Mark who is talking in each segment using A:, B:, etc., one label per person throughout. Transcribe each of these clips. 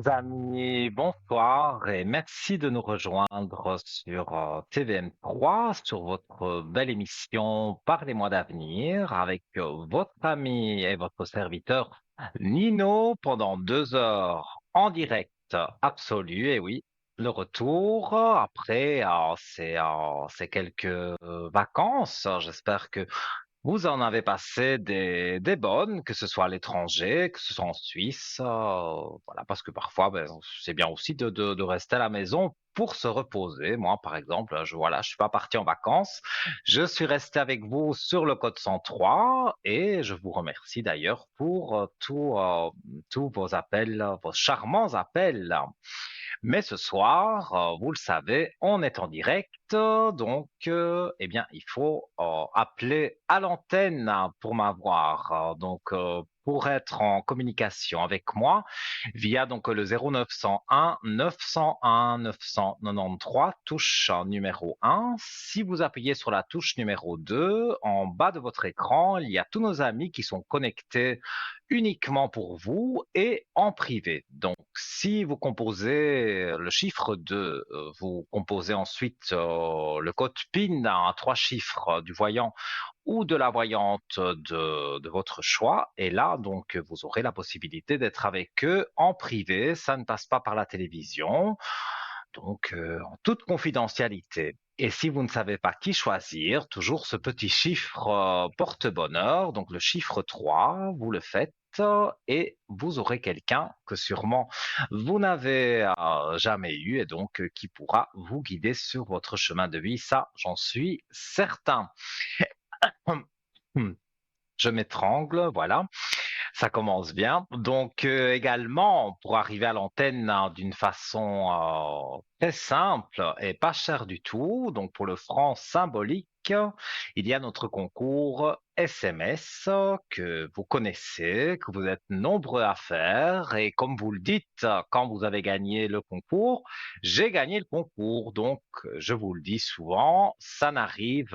A: Amis, bonsoir et merci de nous rejoindre sur TVM3, sur votre belle émission Parlez-moi d'avenir avec votre ami et votre serviteur Nino pendant 2 heures en direct absolu. Et oui, le retour après ces quelques vacances. J'espère que vous en avez passé des bonnes, que ce soit à l'étranger, que ce soit en Suisse, voilà, parce que parfois, ben, c'est bien aussi de rester à la maison pour se reposer. Moi, par exemple, je suis pas parti en vacances, je suis resté avec vous sur le code 103 et je vous remercie d'ailleurs pour tous vos appels, vos charmants appels. Mais ce soir, vous le savez, on est en direct, donc eh bien, il faut appeler à l'antenne pour m'avoir. Pour être en communication avec moi via donc le 0901 901 993, touche numéro 1. Si vous appuyez sur la touche numéro 2, en bas de votre écran, il y a tous nos amis qui sont connectés uniquement pour vous et en privé. Donc, si vous composez le chiffre 2, vous composez ensuite le code PIN à 3 chiffres du voyant ou de la voyante de votre choix. Et là, donc, vous aurez la possibilité d'être avec eux en privé. Ça ne passe pas par la télévision, donc en toute confidentialité. Et si vous ne savez pas qui choisir, toujours ce petit chiffre porte-bonheur, donc le chiffre 3, vous le faites et vous aurez quelqu'un que sûrement vous n'avez jamais eu et donc qui pourra vous guider sur votre chemin de vie. Ça, j'en suis certain. Je m'étrangle, voilà. Ça commence bien. Donc également, pour arriver à l'antenne d'une façon très simple et pas chère du tout, donc pour le franc symbolique, il y a notre concours SMS que vous connaissez, que vous êtes nombreux à faire. Et comme vous le dites, quand vous avez gagné le concours, j'ai gagné le concours. Donc je vous le dis souvent, ça n'arrive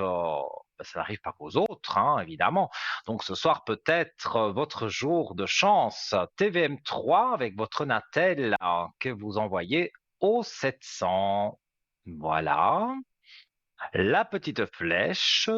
A: pas qu'aux autres, hein, évidemment. Donc ce soir peut-être votre jour de chance TVM3 avec votre Natel que vous envoyez au 700. Voilà, la petite flèche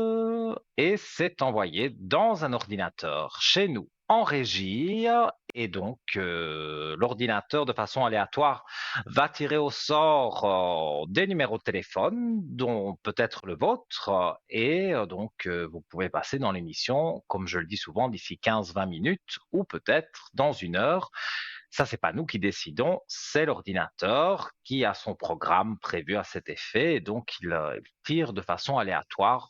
A: et c'est envoyé dans un ordinateur chez nous en régie et donc l'ordinateur de façon aléatoire va tirer au sort des numéros de téléphone dont peut-être le vôtre et donc vous pouvez passer dans l'émission comme je le dis souvent d'ici 15-20 minutes ou peut-être dans 1 heure. Ça, c'est pas nous qui décidons, c'est l'ordinateur qui a son programme prévu à cet effet et donc il tire de façon aléatoire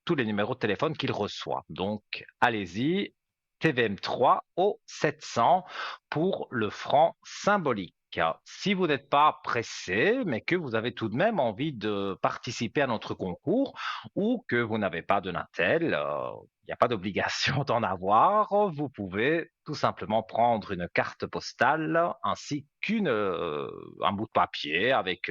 A: tous les numéros de téléphone qu'il reçoit. Donc, allez-y, TVM3 au 700 pour le franc symbolique. Si vous n'êtes pas pressé, mais que vous avez tout de même envie de participer à notre concours ou que vous n'avez pas de Natel, il n'y a pas d'obligation d'en avoir. Vous pouvez tout simplement prendre une carte postale ainsi qu'un bout de papier avec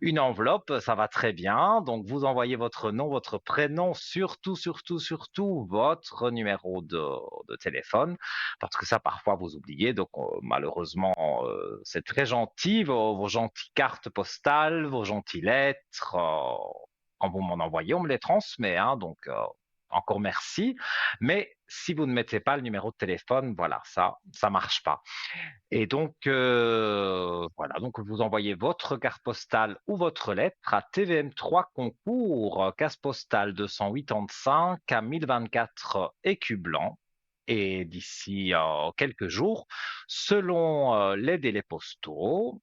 A: une enveloppe, ça va très bien. Donc, vous envoyez votre nom, votre prénom, surtout, surtout, surtout votre numéro de téléphone, parce que ça, parfois, vous oubliez. Donc, malheureusement, c'est très gentil, vos gentilles cartes postales, vos gentilles lettres. Quand vous m'en envoyez, on me les transmet, hein, donc encore merci. Mais si vous ne mettez pas le numéro de téléphone, voilà, ça marche pas. Et donc, voilà, donc vous envoyez votre carte postale ou votre lettre à TVM3 Concours, case postale 285 à 1024 écus blancs. Et d'ici quelques jours, selon les délais postaux,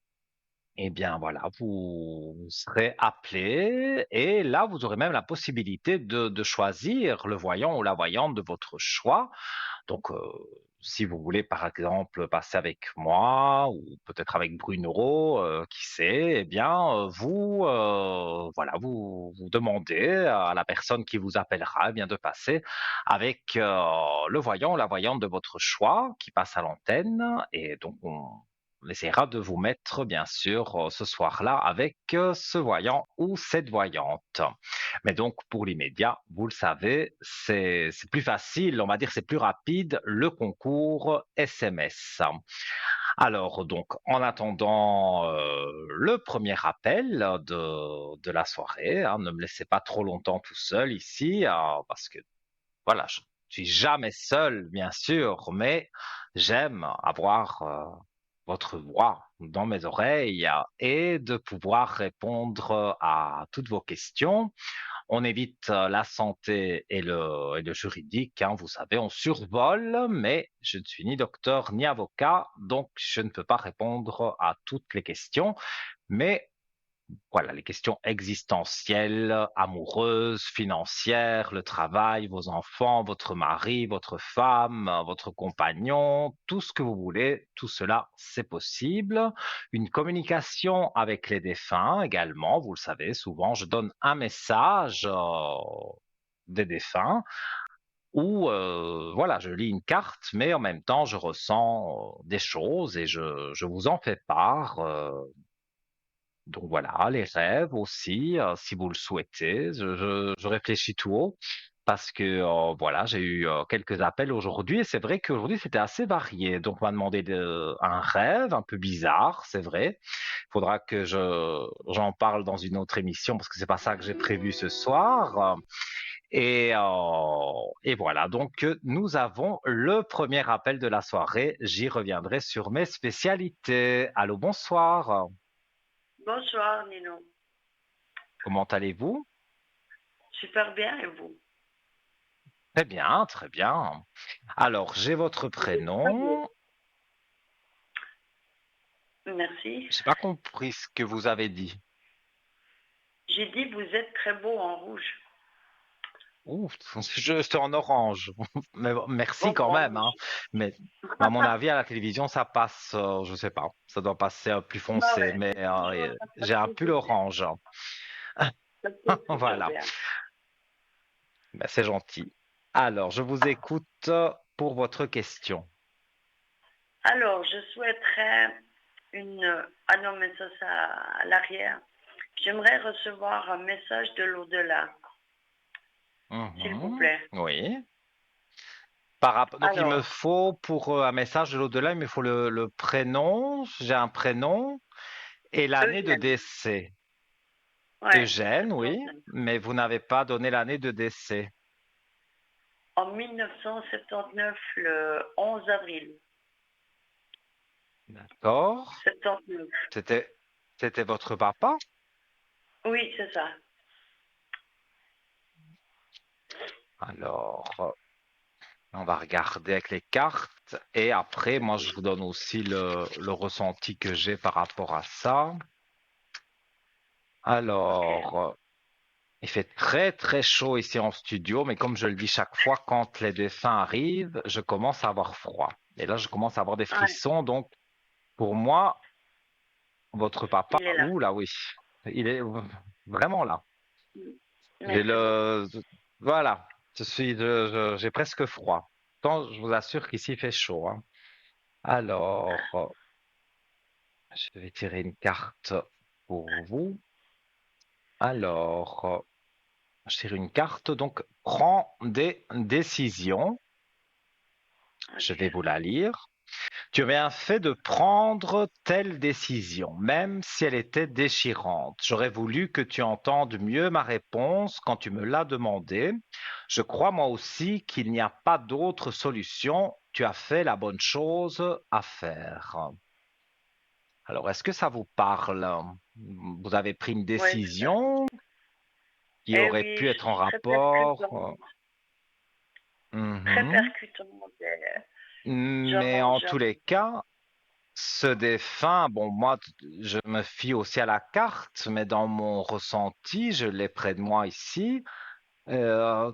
A: eh bien voilà, vous serez appelé et là, vous aurez même la possibilité de choisir le voyant ou la voyante de votre choix. Donc, si vous voulez, par exemple, passer avec moi ou peut-être avec Bruno, qui sait, eh bien, voilà, vous demandez à la personne qui vous appellera, eh bien, de passer avec le voyant ou la voyante de votre choix qui passe à l'antenne. Et donc, on essaiera de vous mettre, bien sûr, ce soir-là avec ce voyant ou cette voyante. Mais donc, pour l'immédiat, vous le savez, c'est plus facile, on va dire, c'est plus rapide, le concours SMS. Alors donc, en attendant, le premier appel de la soirée, hein, ne me laissez pas trop longtemps tout seul ici, parce que voilà, je suis jamais seul bien sûr, mais j'aime avoir, votre voix dans mes oreilles, et de pouvoir répondre à toutes vos questions. On évite la santé et le juridique, hein, vous savez, on survole, mais je ne suis ni docteur ni avocat, donc je ne peux pas répondre à toutes les questions. Mais voilà, les questions existentielles, amoureuses, financières, le travail, vos enfants, votre mari, votre femme, votre compagnon, tout ce que vous voulez, tout cela, c'est possible. Une communication avec les défunts également, vous le savez, souvent, je donne un message des défunts où, voilà, je lis une carte, mais en même temps, je ressens des choses et je vous en fais part. Donc voilà, les rêves aussi, si vous le souhaitez. Je réfléchis tout haut parce que, voilà, j'ai eu, quelques appels aujourd'hui et c'est vrai qu'aujourd'hui c'était assez varié. Donc on m'a demandé un rêve un peu bizarre, c'est vrai. Il faudra que j'en parle dans une autre émission parce que c'est pas ça que j'ai prévu ce soir. Et voilà, donc nous avons le premier appel de la soirée. J'y reviendrai sur mes spécialités. Allô, bonsoir.
B: Bonsoir Nino.
A: Comment allez-vous?
B: Super bien et vous?
A: Très bien, très bien. Alors, j'ai votre
B: Vous êtes très beau.
A: prénom.
B: Merci.
A: J'ai pas compris ce que vous avez dit.
B: J'ai dit vous êtes très beau en rouge.
A: Ouh, j'étais en orange. Mais bon, merci
B: Bon,
A: quand
B: en
A: même,
B: rouge.
A: hein. Mais à mon avis, à la télévision, ça passe, je sais pas, ça doit passer plus
B: Bah
A: foncé.
B: ouais,
A: Mais
B: c'est toujours, ça
A: j'ai
B: passe
A: un pull
B: toujours bien.
A: orange.
B: Ça passe toujours
A: Voilà,
B: bien.
A: ben, c'est gentil. Alors, je vous écoute pour votre question.
B: Alors, je souhaiterais Ah non, mais ça à l'arrière. J'aimerais recevoir un message de l'au-delà, s'il vous
A: Mhm,
B: plaît.
A: oui. Donc, il me
B: Alors,
A: faut pour un message de l'au-delà, il me faut le prénom. J'ai un prénom et l'année de
B: Eugène.
A: décès.
B: Ouais,
A: Eugène, oui,
B: 79.
A: mais vous n'avez pas donné l'année de décès.
B: En 1979, le 11 avril.
A: D'accord.
B: 79.
A: C'était, c'était votre papa?
B: Oui, c'est ça.
A: Alors, on va regarder avec les cartes et après, moi, je vous donne aussi le ressenti que j'ai par rapport à ça.
B: Ok.
A: Alors, il fait très très chaud ici en studio, mais comme je le dis chaque fois, quand les défunts arrivent, je commence à avoir froid. Et là, je commence à avoir des
B: Ouais,
A: frissons. Donc, pour moi, votre papa,
B: il est là.
A: ouh là, oui, il est vraiment là. J'ai
B: Merci beaucoup.
A: le, voilà, j'ai presque froid. Tant, je vous assure qu'ici il fait chaud, hein. Alors, je vais tirer une carte pour vous. Alors, je tire une carte. Donc, prends des décisions. Je
B: Ok.
A: vais vous la lire. Tu as bien fait de prendre telle décision, même si elle était déchirante. J'aurais voulu que tu entendes mieux ma réponse quand tu me l'as demandé. Je crois moi aussi qu'il n'y a pas d'autre solution. Tu as fait la bonne chose à faire. Alors, est-ce que ça vous parle? Vous avez pris une
B: Ouais, tout à fait.
A: décision qui
B: Eh
A: aurait
B: oui,
A: pu
B: je
A: être en
B: suis très
A: rapport.
B: percutante. Très
A: Mhm.
B: percutante.
A: Mais
B: J'en,
A: en tous les
B: j'en-
A: cas, ce défunt, bon, moi, je me fie aussi à la carte, mais dans mon ressenti, je l'ai près de moi ici. euh,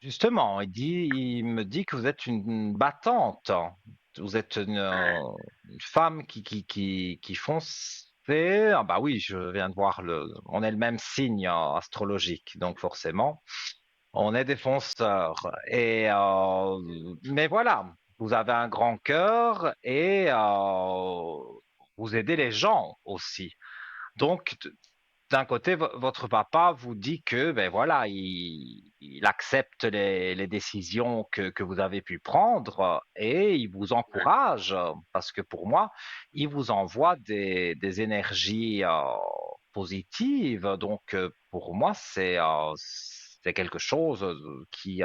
A: Justement, il me dit que vous êtes une battante. Vous êtes une femme qui fonce. Ah bah oui, je viens de voir on est le même signe astrologique, donc forcément, on est des fonceurs. Mais voilà, vous avez un grand cœur et vous aidez les gens aussi. Donc, d'un côté, votre papa vous dit que, ben voilà, il accepte les décisions que vous avez pu prendre et il vous
B: Ouais.
A: encourage parce que pour moi, il vous envoie des énergies positives. Donc, pour moi, c'est quelque chose qui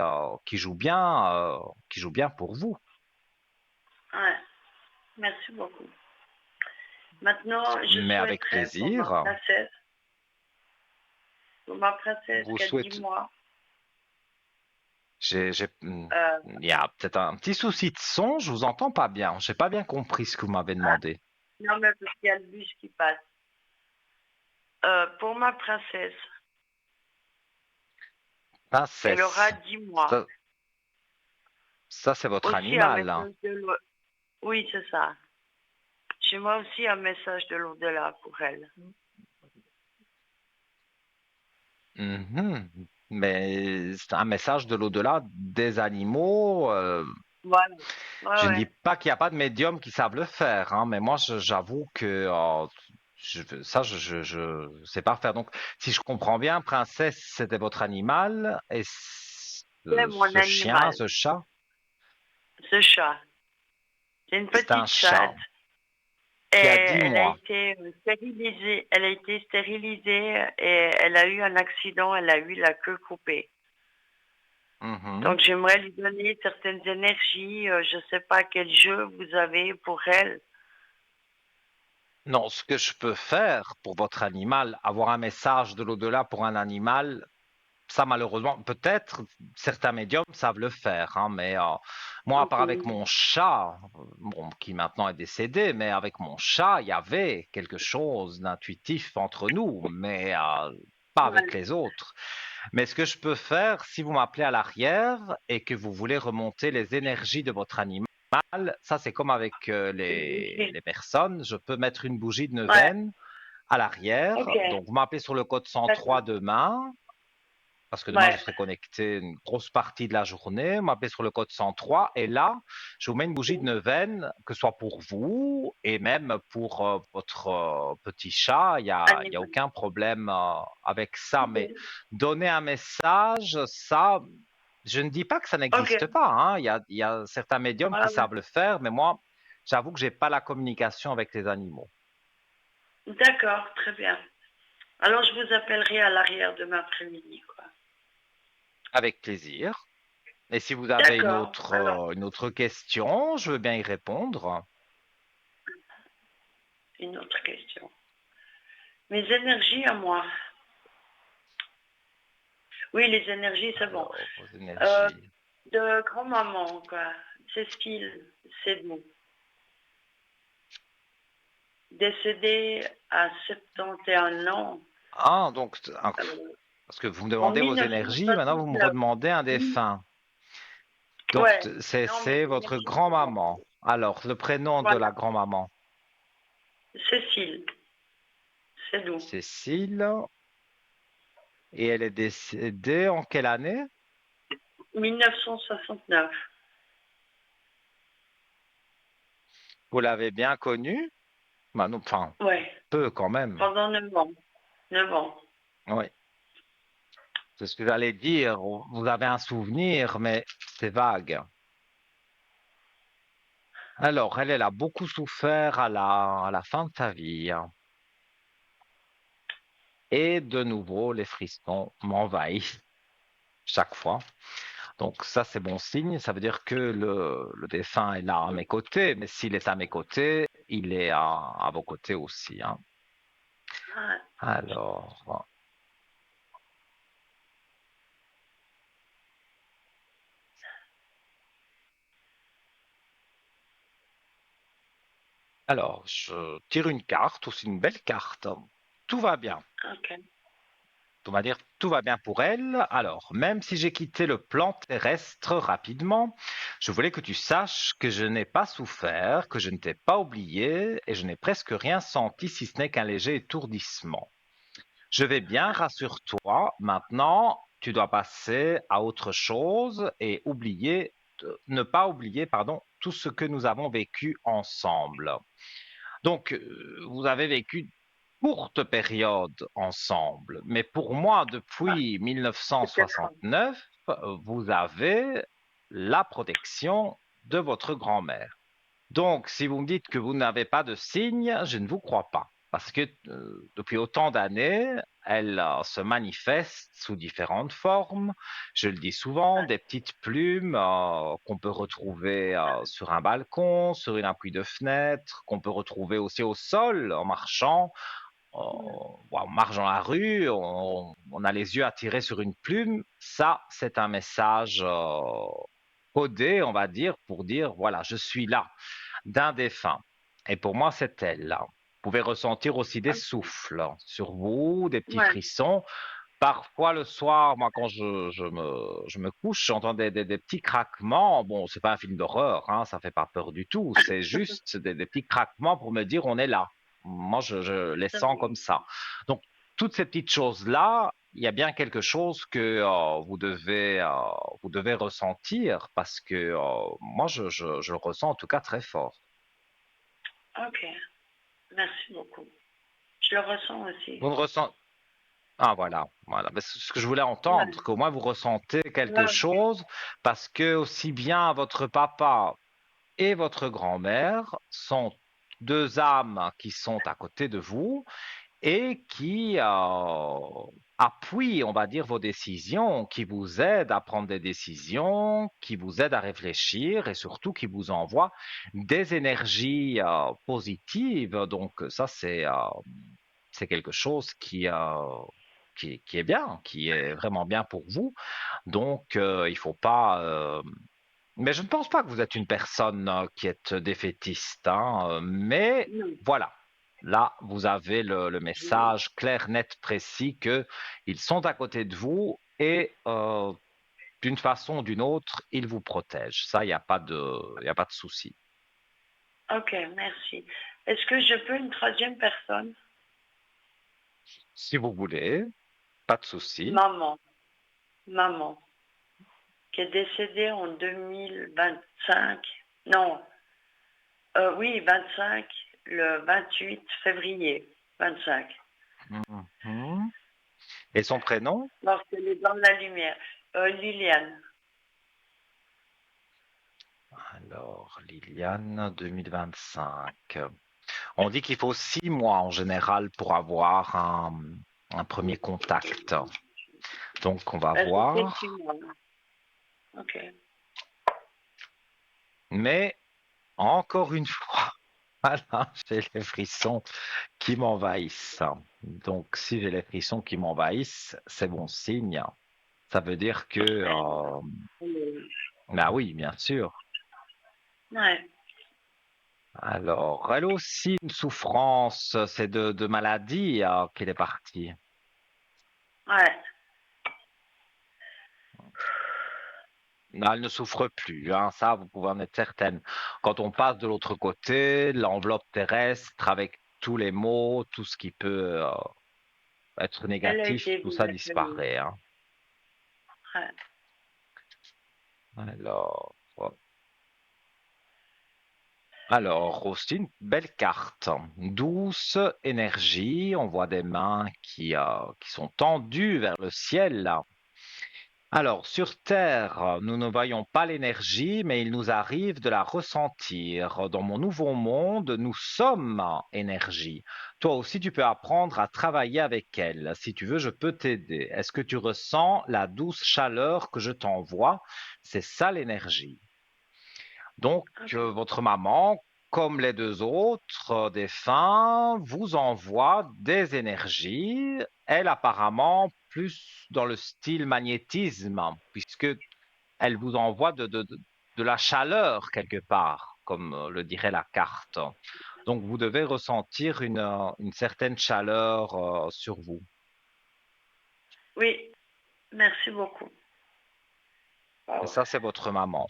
A: joue bien pour vous.
B: Ouais. Merci beaucoup. Maintenant, je
A: Mais avec
B: souhaiterais
A: plaisir,
B: pour ma princesse
A: vous
B: qui a 10
A: souhaitez.
B: mois. Euh,
A: Il y a peut-être un petit souci de son, je vous entends pas bien. J'ai pas bien compris ce que vous m'avez
B: ah,
A: demandé.
B: non, mais parce qu'il y a le bus qui passe. Pour ma princesse, elle aura
A: Princesse,
B: 10 mois.
A: ça, ça c'est votre
B: Aussi un
A: animal, hein.
B: message de l'au- Oui, c'est ça. Chez moi aussi un message de l'au-delà pour elle.
A: Mhm. Mais c'est un message de l'au-delà des animaux.
B: Voilà. Ouais,
A: Je ne
B: ouais.
A: dis pas qu'il n'y a pas de médiums qui savent le faire, hein, mais moi j'avoue que je sais pas faire. Donc, si je comprends bien, princesse, c'était votre animal et
B: C'est mon
A: ce chien,
B: animal,
A: ce chat,
B: ce chat. C'est une
A: c'est un
B: petite
A: chat
B: chatte. Et
A: qui a 10
B: elle a
A: mois.
B: été stérilisée. Elle a été stérilisée et elle a eu un accident. Elle a eu la queue coupée.
A: Mhm.
B: Donc j'aimerais lui donner certaines énergies. Je ne sais pas quel jeu vous avez pour elle.
A: Non, ce que je peux faire pour votre animal, avoir un message de l'au-delà pour un animal, ça malheureusement, peut-être certains médiums savent le faire, hein, mais moi, à part avec
B: Mhm.
A: mon chat, bon, qui maintenant est décédé, mais avec mon chat, il y avait quelque chose d'intuitif entre nous, mais pas avec
B: Voilà.
A: les autres. Mais ce que je peux faire, si vous m'appelez à l'arrière et que vous voulez remonter les énergies de votre animal, ça c'est comme avec les personnes, je peux mettre une bougie de
B: Ouais.
A: neuvaine à l'arrière.
B: Ok.
A: Donc vous m'appelez sur le code 103
B: D'accord.
A: demain, parce que demain je
B: Ouais.
A: serai connecté une grosse partie de la journée. Vous m'appelez sur le code 103 et là, je vous mets une bougie de neuvaine, que ce soit pour vous et même pour votre petit chat. Il y a
B: Animal.
A: aucun problème avec ça.
B: Ok.
A: Mais donner un message, ça, je ne dis pas que ça
B: Ok.
A: n'existe pas, hein. Il y a certains médiums
B: Ouais,
A: qui
B: ouais.
A: savent le faire, mais moi, j'avoue que j'ai pas la communication avec les animaux.
B: D'accord, très bien. Alors je vous appellerai à l'arrière demain après-midi, quoi.
A: Avec plaisir. Et si vous avez
B: D'accord. Alors,
A: une autre question, je veux bien y répondre.
B: une autre question. Mes énergies à moi. Oui, les énergies, c'est bon.
A: Alors, vos
B: Euh,
A: énergies.
B: de grand-maman, quoi. Cécile, c'est nous. Décédée à 71 ans
A: Ah,
B: euh,
A: parce que vous me
B: en
A: demandez vos énergies, maintenant vous me
B: 1969.
A: redemandez un
B: Oui.
A: défunt. Donc,
B: Ouais. Non, mes
A: c'est votre
B: énergies, c'est bon.
A: grand-maman. Alors, le prénom de la
B: Voilà.
A: grand-maman,
B: Cécile, c'est nous.
A: Cécile. Et elle est décédée en quelle année?
B: 1969.
A: Vous l'avez bien connue? Bah non, enfin,
B: Ouais.
A: peu quand même.
B: Pendant 9 ans. 9 ans.
A: Oui, c'est ce que j'allais dire. Vous avez un souvenir, mais c'est vague. Alors, elle a beaucoup souffert à la fin de sa vie, hein. Et de nouveau, les frissons m'envahissent chaque fois. Donc ça, c'est bon signe. Ça veut dire que le défunt est là à mes côtés. Mais s'il est à mes côtés, il est à vos côtés aussi, hein.
B: Ah,
A: Alors, je tire une carte, aussi une belle carte. Tout va bien.
B: ok.
A: On va dire tout va bien pour elle. Alors, même si j'ai quitté le plan terrestre rapidement, je voulais que tu saches que je n'ai pas souffert, que je ne t'ai pas oublié et je n'ai presque rien senti si ce n'est qu'un léger étourdissement. Je vais bien, rassure-toi. Maintenant, tu dois passer à autre chose et ne pas oublier, pardon, tout ce que nous avons vécu ensemble. Donc, vous avez vécu courte période ensemble. Mais pour moi,
B: Ah,
A: depuis
B: peut-être.
A: 1969, vous avez la protection de votre grand-mère. Donc, si vous me dites que vous n'avez pas de signe, je ne vous crois pas. Parce que depuis autant d'années, elle se manifeste sous différentes formes. Je le dis souvent,
B: Ouais.
A: des petites plumes qu'on peut retrouver sur un balcon, sur une appui de fenêtre, qu'on peut retrouver aussi au sol en marchant.
B: Mm.
A: On marche dans la rue, on a les yeux attirés sur une plume. Ça, c'est un message codé, on va dire, pour dire, voilà, je suis là d'un défunt. Et pour moi, c'est elle, là. Vous pouvez ressentir aussi des
B: Ok.
A: souffles sur vous, des petits
B: Ouais.
A: frissons. Parfois, le soir, moi, quand je me couche, j'entends des petits craquements. Bon, c'est pas un film d'horreur, hein, ça fait pas peur du tout. C'est juste des petits craquements pour me dire on est là. Moi, je les
B: Ça
A: sens
B: va.
A: comme ça. Donc, toutes ces petites choses-là, il y a bien quelque chose que vous devez ressentir parce que moi, je le ressens en tout cas très fort.
B: Ok. Merci beaucoup. Je le ressens aussi.
A: Vous le ressentez. Ah voilà, voilà. Ben, c'est ce que je voulais entendre,
B: Ouais.
A: qu'au moins vous ressentez quelque
B: Ouais.
A: chose, parce que aussi bien votre papa et votre grand-mère sont deux âmes qui sont à côté de vous et qui appuient, on va dire, vos décisions, qui vous aident à prendre des décisions, qui vous aident à réfléchir et surtout qui vous envoient des énergies positives. Donc ça, c'est quelque chose qui est bien, qui est vraiment bien pour vous. Donc, il faut pas. Mais je ne pense pas que vous êtes une personne qui est défaitiste, hein, mais
B: Non.
A: voilà. Là, vous avez le
B: Oui.
A: message clair, net, précis que ils sont à côté de vous et d'une façon ou d'une autre, ils vous protègent. Ça, il y a pas de souci.
B: Ok, merci. Est-ce que je peux une troisième personne?
A: Si vous voulez, pas de souci.
B: Maman. Maman. Qui est décédée en 2025. Non, oui, 25, le 28 février 25.
A: Mhm. Et son prénom?
B: Lorsqu'elle est dans la lumière. Liliane.
A: Alors, Liliane, 2025. On dit qu'il faut 6 mois en général pour avoir un premier contact. Donc, on va
B: C'était
A: voir.
B: 6 mois. Ok.
A: Mais encore une fois, voilà, j'ai les frissons qui m'envahissent. Donc, si j'ai les frissons qui m'envahissent, c'est bon signe. Ça veut dire que, bah oui, bien sûr.
B: Ouais.
A: Alors, elle a aussi une souffrance, c'est de maladie qu'elle est partie.
B: Ouais.
A: Non, elle ne souffre plus, hein, ça, vous pouvez en être certaine. Quand on passe de l'autre côté, l'enveloppe terrestre, avec tous les maux, tout ce qui peut être
B: Elle a
A: négatif,
B: été
A: tout
B: bien
A: ça
B: accueillie.
A: disparaît, hein.
B: Ouais.
A: Alors, alors, aussi une belle carte. Douce énergie, on voit des mains qui sont tendues vers le ciel, là. Alors, sur Terre, nous ne voyons pas l'énergie, mais il nous arrive de la ressentir. Dans mon nouveau monde, nous sommes énergie. Toi aussi, tu peux apprendre à travailler avec elle. Si tu veux, je peux t'aider. Est-ce que tu ressens la douce chaleur que je t'envoie? C'est ça l'énergie. Donc,
B: Ok.
A: votre maman, comme les deux autres défunts, vous envoie des énergies. Elle, apparemment, plus dans le style magnétisme, puisque elle vous envoie de la chaleur quelque part, comme le dirait la carte. Donc, vous devez ressentir une certaine chaleur sur vous.
B: Oui, merci beaucoup.
A: Et
B: Wow.
A: ça, c'est votre maman.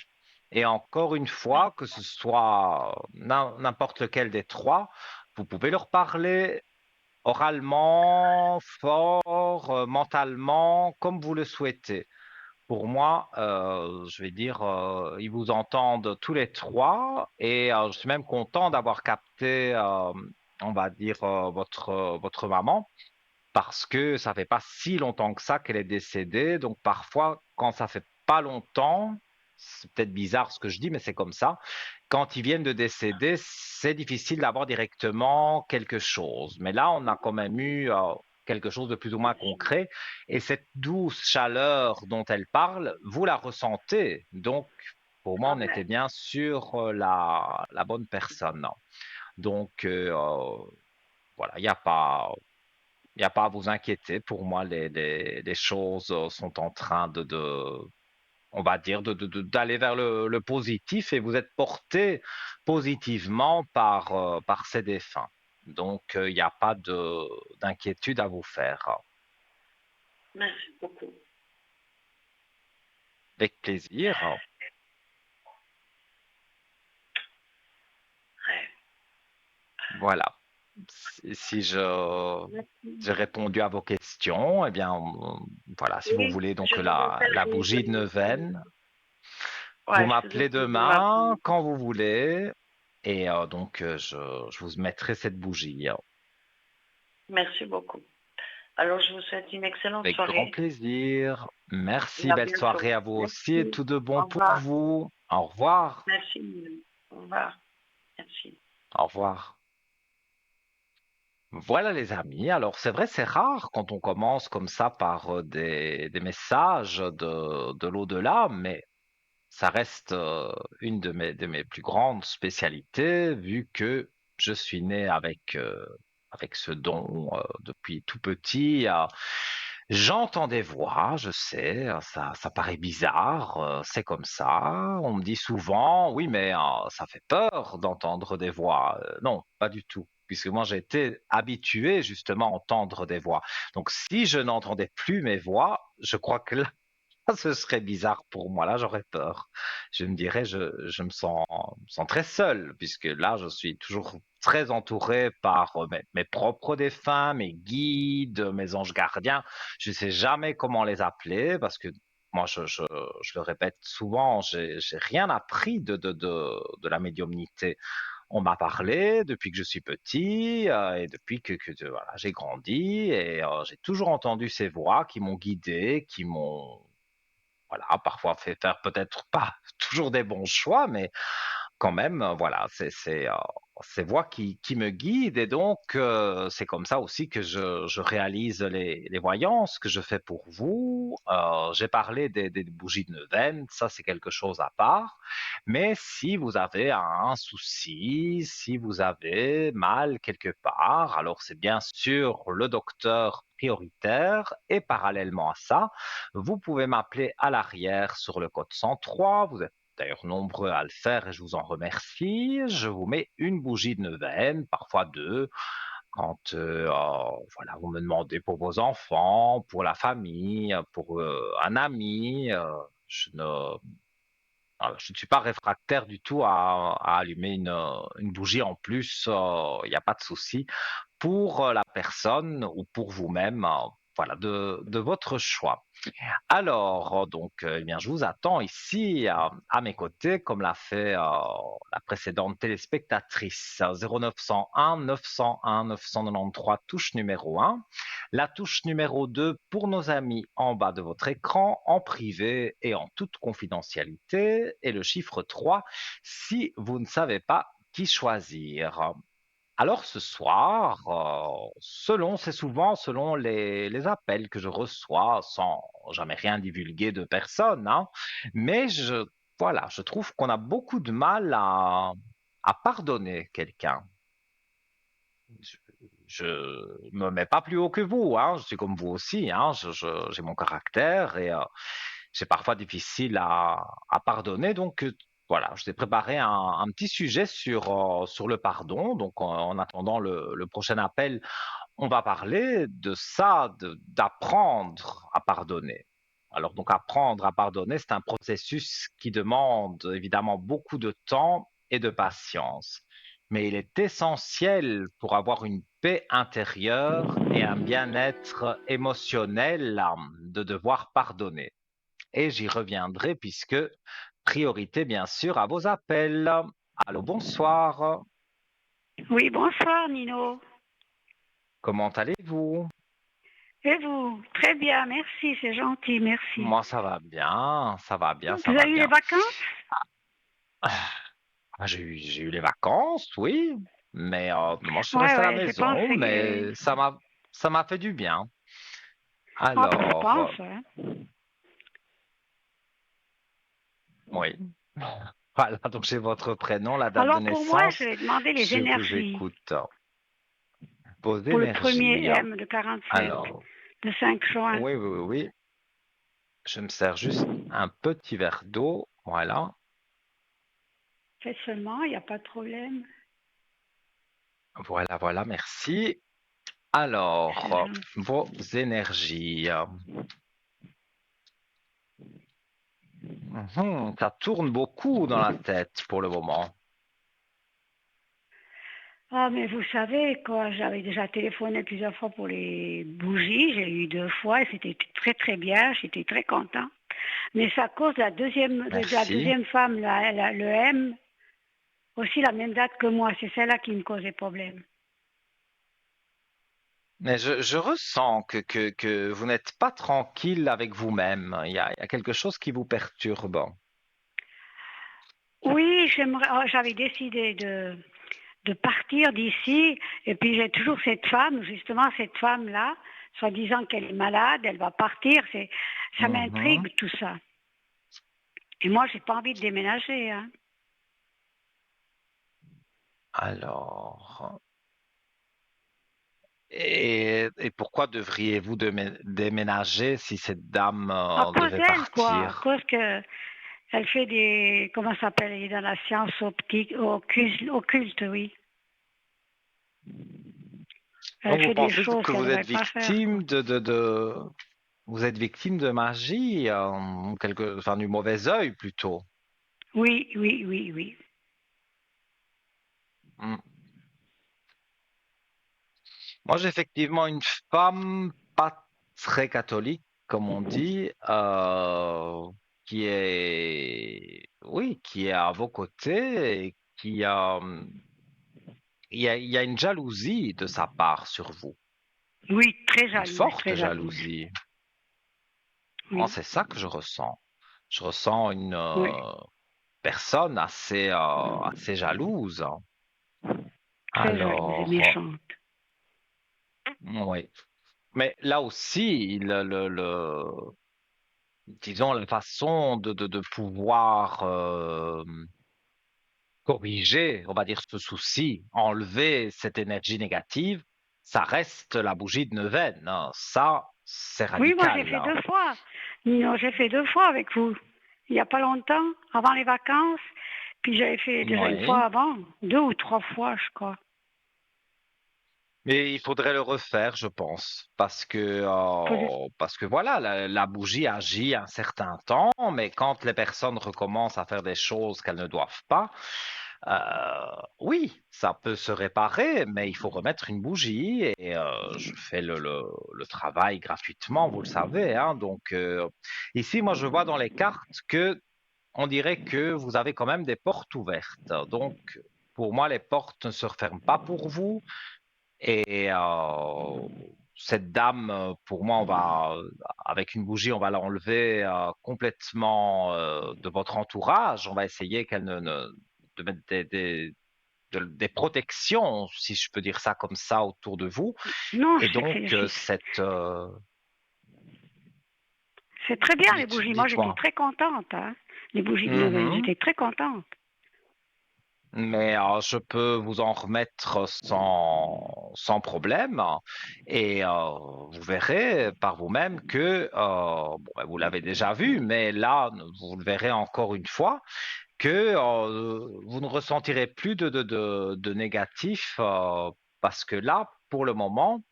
A: Et encore une fois, que ce soit n'importe lequel des trois, vous pouvez leur parler oralement, fort, mentalement, comme vous le souhaitez. Pour moi, je vais dire, ils vous entendent tous les trois et je suis même content d'avoir capté on va dire, votre maman, parce que ça fait pas si longtemps que ça qu'elle est décédée. Donc parfois, quand ça fait pas longtemps, c'est peut-être bizarre ce que je dis, mais c'est comme ça. Quand ils viennent de décéder, c'est difficile d'avoir directement quelque chose. Mais là, on a quand même eu quelque chose de plus ou moins concret. Et cette douce chaleur dont elle parle, vous la ressentez. Donc, pour moi, on était
B: Amen.
A: bien sur la bonne personne. Donc, voilà, il n'y a pas à vous inquiéter. Pour moi, les choses sont en train on va dire, d'aller vers le positif et vous êtes porté positivement par ces défunts. Donc, il n'y a pas d'inquiétude à vous faire.
B: Merci beaucoup.
A: Avec plaisir.
B: Ouais.
A: Voilà. Si j'ai répondu à vos questions, eh bien, voilà, si vous
B: Oui,
A: voulez
B: je
A: donc
B: vous
A: la
B: rappellerai
A: bougie de
B: demain.
A: neuvaine, vous
B: Ouais, je vous
A: m'appelez
B: prie de
A: demain
B: m'appeler.
A: quand vous voulez et donc je vous mettrai cette bougie
B: Merci beaucoup. Alors, je vous souhaite une excellente
A: avec grand
B: soirée
A: plaisir.
B: et
A: Merci,
B: à
A: belle
B: bientôt.
A: soirée à vous aussi et
B: Merci.
A: tout de bon
B: Au
A: pour
B: revoir.
A: vous. Au revoir.
B: Merci. Au revoir. Merci.
A: Au revoir. Voilà les amis. Alors c'est vrai, c'est rare quand on commence comme ça par des messages de l'au-delà, mais ça reste une de mes plus grandes spécialités, vu que je suis né avec ce don depuis tout petit. J'entends des voix, je sais, ça paraît bizarre, c'est comme ça. On me dit souvent, oui, mais ça fait peur d'entendre des voix. Non, pas du tout. Puisque moi j'ai été habitué justement à entendre des voix. Donc si je n'entendais plus mes voix, je crois que ce serait bizarre pour moi. Là, j'aurais peur. Je me dirais, je me sens très seul, puisque là, je suis toujours très entouré par mes propres défunts, mes guides, mes anges gardiens. Je ne sais jamais comment les appeler, parce que moi, je le répète souvent, j'ai rien appris de la médiumnité. On m'a parlé depuis que je suis petit et depuis voilà, j'ai grandi et j'ai toujours entendu ces voix qui m'ont guidé, qui m'ont voilà, parfois fait faire peut-être pas toujours des bons choix, mais quand même, voilà, ces voix qui me guident et donc c'est comme ça aussi que je réalise les voyances que je fais pour vous. J'ai parlé des bougies de Neuvaine, ça c'est quelque chose à part. Mais si vous avez un souci, si vous avez mal quelque part, alors c'est bien sûr le docteur prioritaire et parallèlement à ça, vous pouvez m'appeler à l'arrière sur le code 103. Vous êtes d'ailleurs nombreux à le faire et je vous en remercie. Je vous mets une bougie de neuvaine, parfois deux, quand voilà, vous me demandez pour vos enfants, pour la famille, pour un ami. Je ne, je ne suis pas réfractaire du tout à allumer une bougie en plus. Il n'y a pas de souci pour la personne ou pour vous-même. Voilà, de votre choix. Alors, donc, eh bien, je vous attends ici à mes côtés, comme l'a fait la précédente téléspectatrice. 0901 901 993, touche numéro 1. La touche numéro 2 pour nos amis en bas de votre écran, en privé et en toute confidentialité. Et le chiffre 3 si vous ne savez pas qui choisir. Alors ce soir, c'est souvent selon les appels que je reçois, sans jamais rien divulguer de personne, hein, mais voilà, je trouve qu'on a beaucoup de mal à pardonner quelqu'un. Je me mets pas plus haut que vous, hein, je suis comme vous aussi, hein, j'ai mon caractère et c'est parfois difficile à pardonner. Donc voilà, je t'ai préparé un petit sujet sur le pardon. Donc en attendant le prochain appel, on va parler de ça, d'apprendre à pardonner. Alors donc apprendre à pardonner, c'est un processus qui demande évidemment beaucoup de temps et de patience. Mais il est essentiel pour avoir une paix intérieure et un bien-être émotionnel de devoir pardonner. Et j'y reviendrai puisque priorité bien sûr à vos appels. Allô, bonsoir.
C: Oui, bonsoir Nino.
A: Comment allez-vous?
C: Et vous? Très bien, merci, c'est gentil, merci.
A: Moi, ça va bien, ça va bien, ça
C: Vous
A: va
C: avez eu les
A: bien.
C: vacances?
A: J'ai eu les vacances, oui, mais moi, je suis
C: Ouais,
A: resté à la
C: ouais, je pense
A: maison,
C: que...
A: mais ça m'a fait du bien.
C: Ah, ben, je
A: Alors,
C: pense, hein.
A: oui. Voilà, donc j'ai votre prénom, la date de
C: Alors pour moi, je
A: naissance.
C: vais demander les
A: Je vous
C: énergies
A: écoute. Vos
C: pour le premier
A: énergies.
C: M de 47,
A: Alors,
C: le 5 juin.
A: oui, oui, oui, oui. Je me sers juste un petit verre d'eau. Voilà.
C: Faites seulement, il n'y a pas de problème.
A: Voilà, voilà, merci.
C: C'est
A: Alors,
C: gentil.
A: vos énergies. Ça tourne beaucoup dans la tête pour le moment.
C: Ah, mais vous savez, quoi, j'avais déjà téléphoné plusieurs fois pour les bougies, j'ai eu 2 fois et c'était très très bien, j'étais très content. Mais c'est à cause de la
A: Merci.
C: deuxième femme, le M, aussi la même date que moi, c'est celle-là qui me causait problème.
A: Mais je ressens que vous n'êtes pas tranquille avec vous-même. Il y a quelque chose qui vous perturbe.
C: Oui, j'avais décidé de partir d'ici et puis j'ai toujours cette femme, justement cette femme-là, soi-disant qu'elle est malade, elle va partir, ça
A: Mhm.
C: m'intrigue tout ça. Et moi, j'ai pas envie de déménager, hein.
A: Alors, et pourquoi devriez-vous déménager si cette dame
C: À cause
A: devait
C: d'elle, quoi. À
A: partir?
C: cause que elle fait comment ça s'appelle, elle est dans la science optique, occulte, oui. Elle
A: Donc, vous
C: fait des
A: pensez
C: choses
A: que
C: qu'elle
A: vous
C: ne
A: êtes
C: devrait pas faire, quoi.
A: victime vous êtes victime de magie, enfin, du mauvais œil plutôt.
C: Oui, oui, oui, oui.
A: Hmm. Moi, j'ai effectivement une femme pas très catholique, comme on dit, oui, qui est à vos côtés et il y a une jalousie de sa part sur vous,
C: Oui, très
A: une
C: jalouse,
A: forte
C: très jalouse.
A: jalousie. Moi,
C: Oui,
A: c'est ça que je ressens. Je ressens une
C: oui,
A: personne assez jalouse.
C: très jalouse et
A: Alors,
C: méchante.
A: oui. Mais là aussi, disons, la façon de pouvoir corriger, on va dire, ce souci, enlever cette énergie négative, ça reste la bougie de neuvaine, hein. Ça, c'est
C: Oui, moi j'ai
A: radical,
C: fait
A: hein.
C: 2 fois. Non, j'ai fait 2 fois avec vous. Il n'y a pas longtemps, avant les vacances. Puis j'avais fait déjà une fois
A: Oui.
C: avant, 2 ou 3 fois, je crois.
A: Mais il faudrait le refaire, je pense, parce que voilà, la bougie agit un certain temps, mais quand les personnes recommencent à faire des choses qu'elles ne doivent pas, oui, ça peut se réparer, mais il faut remettre une bougie et je fais le travail gratuitement, vous le savez, hein. Donc ici, moi, je vois dans les cartes que on dirait que vous avez quand même des portes ouvertes. Donc pour moi, les portes ne se referment pas pour vous. Et cette dame, pour moi, avec une bougie, on va l'enlever complètement de votre entourage. On va essayer de mettre des protections, si je peux dire ça comme ça, autour de vous.
C: Non,
A: Et
C: c'est
A: donc,
C: c'est- c'est-
A: cette...
C: c'est très bien les bougies. Moi j'étais
A: dites-moi.
C: très contente, hein. Les bougies de Noël,
A: Mhm.
C: j'étais très contente.
A: Mais je peux vous en remettre sans problème. Et vous verrez par vous-même que, bon, ben, vous l'avez déjà vu, mais là, vous le verrez encore une fois, que vous ne ressentirez plus de négatif, parce que là, pour le moment,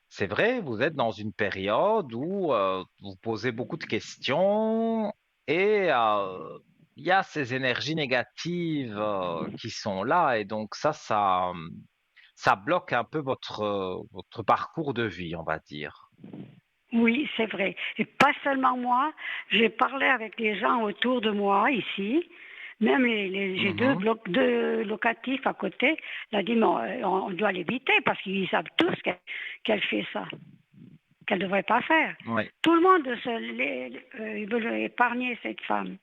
A: c'est vrai, vous êtes dans une période où vous posez beaucoup de questions et il y a ces énergies négatives qui sont là et donc ça bloque un peu votre parcours de vie, on va dire.
C: Oui, c'est vrai. Et pas seulement moi, j'ai parlé avec les gens autour de moi ici, Même j'ai
A: Mhm.
C: deux locatifs à côté. Elle a dit, mais on doit l'éviter parce qu'ils savent tous qu'elle fait ça, qu'elle ne devrait pas faire.
A: Oui.
C: Tout le monde il veut épargner cette femme.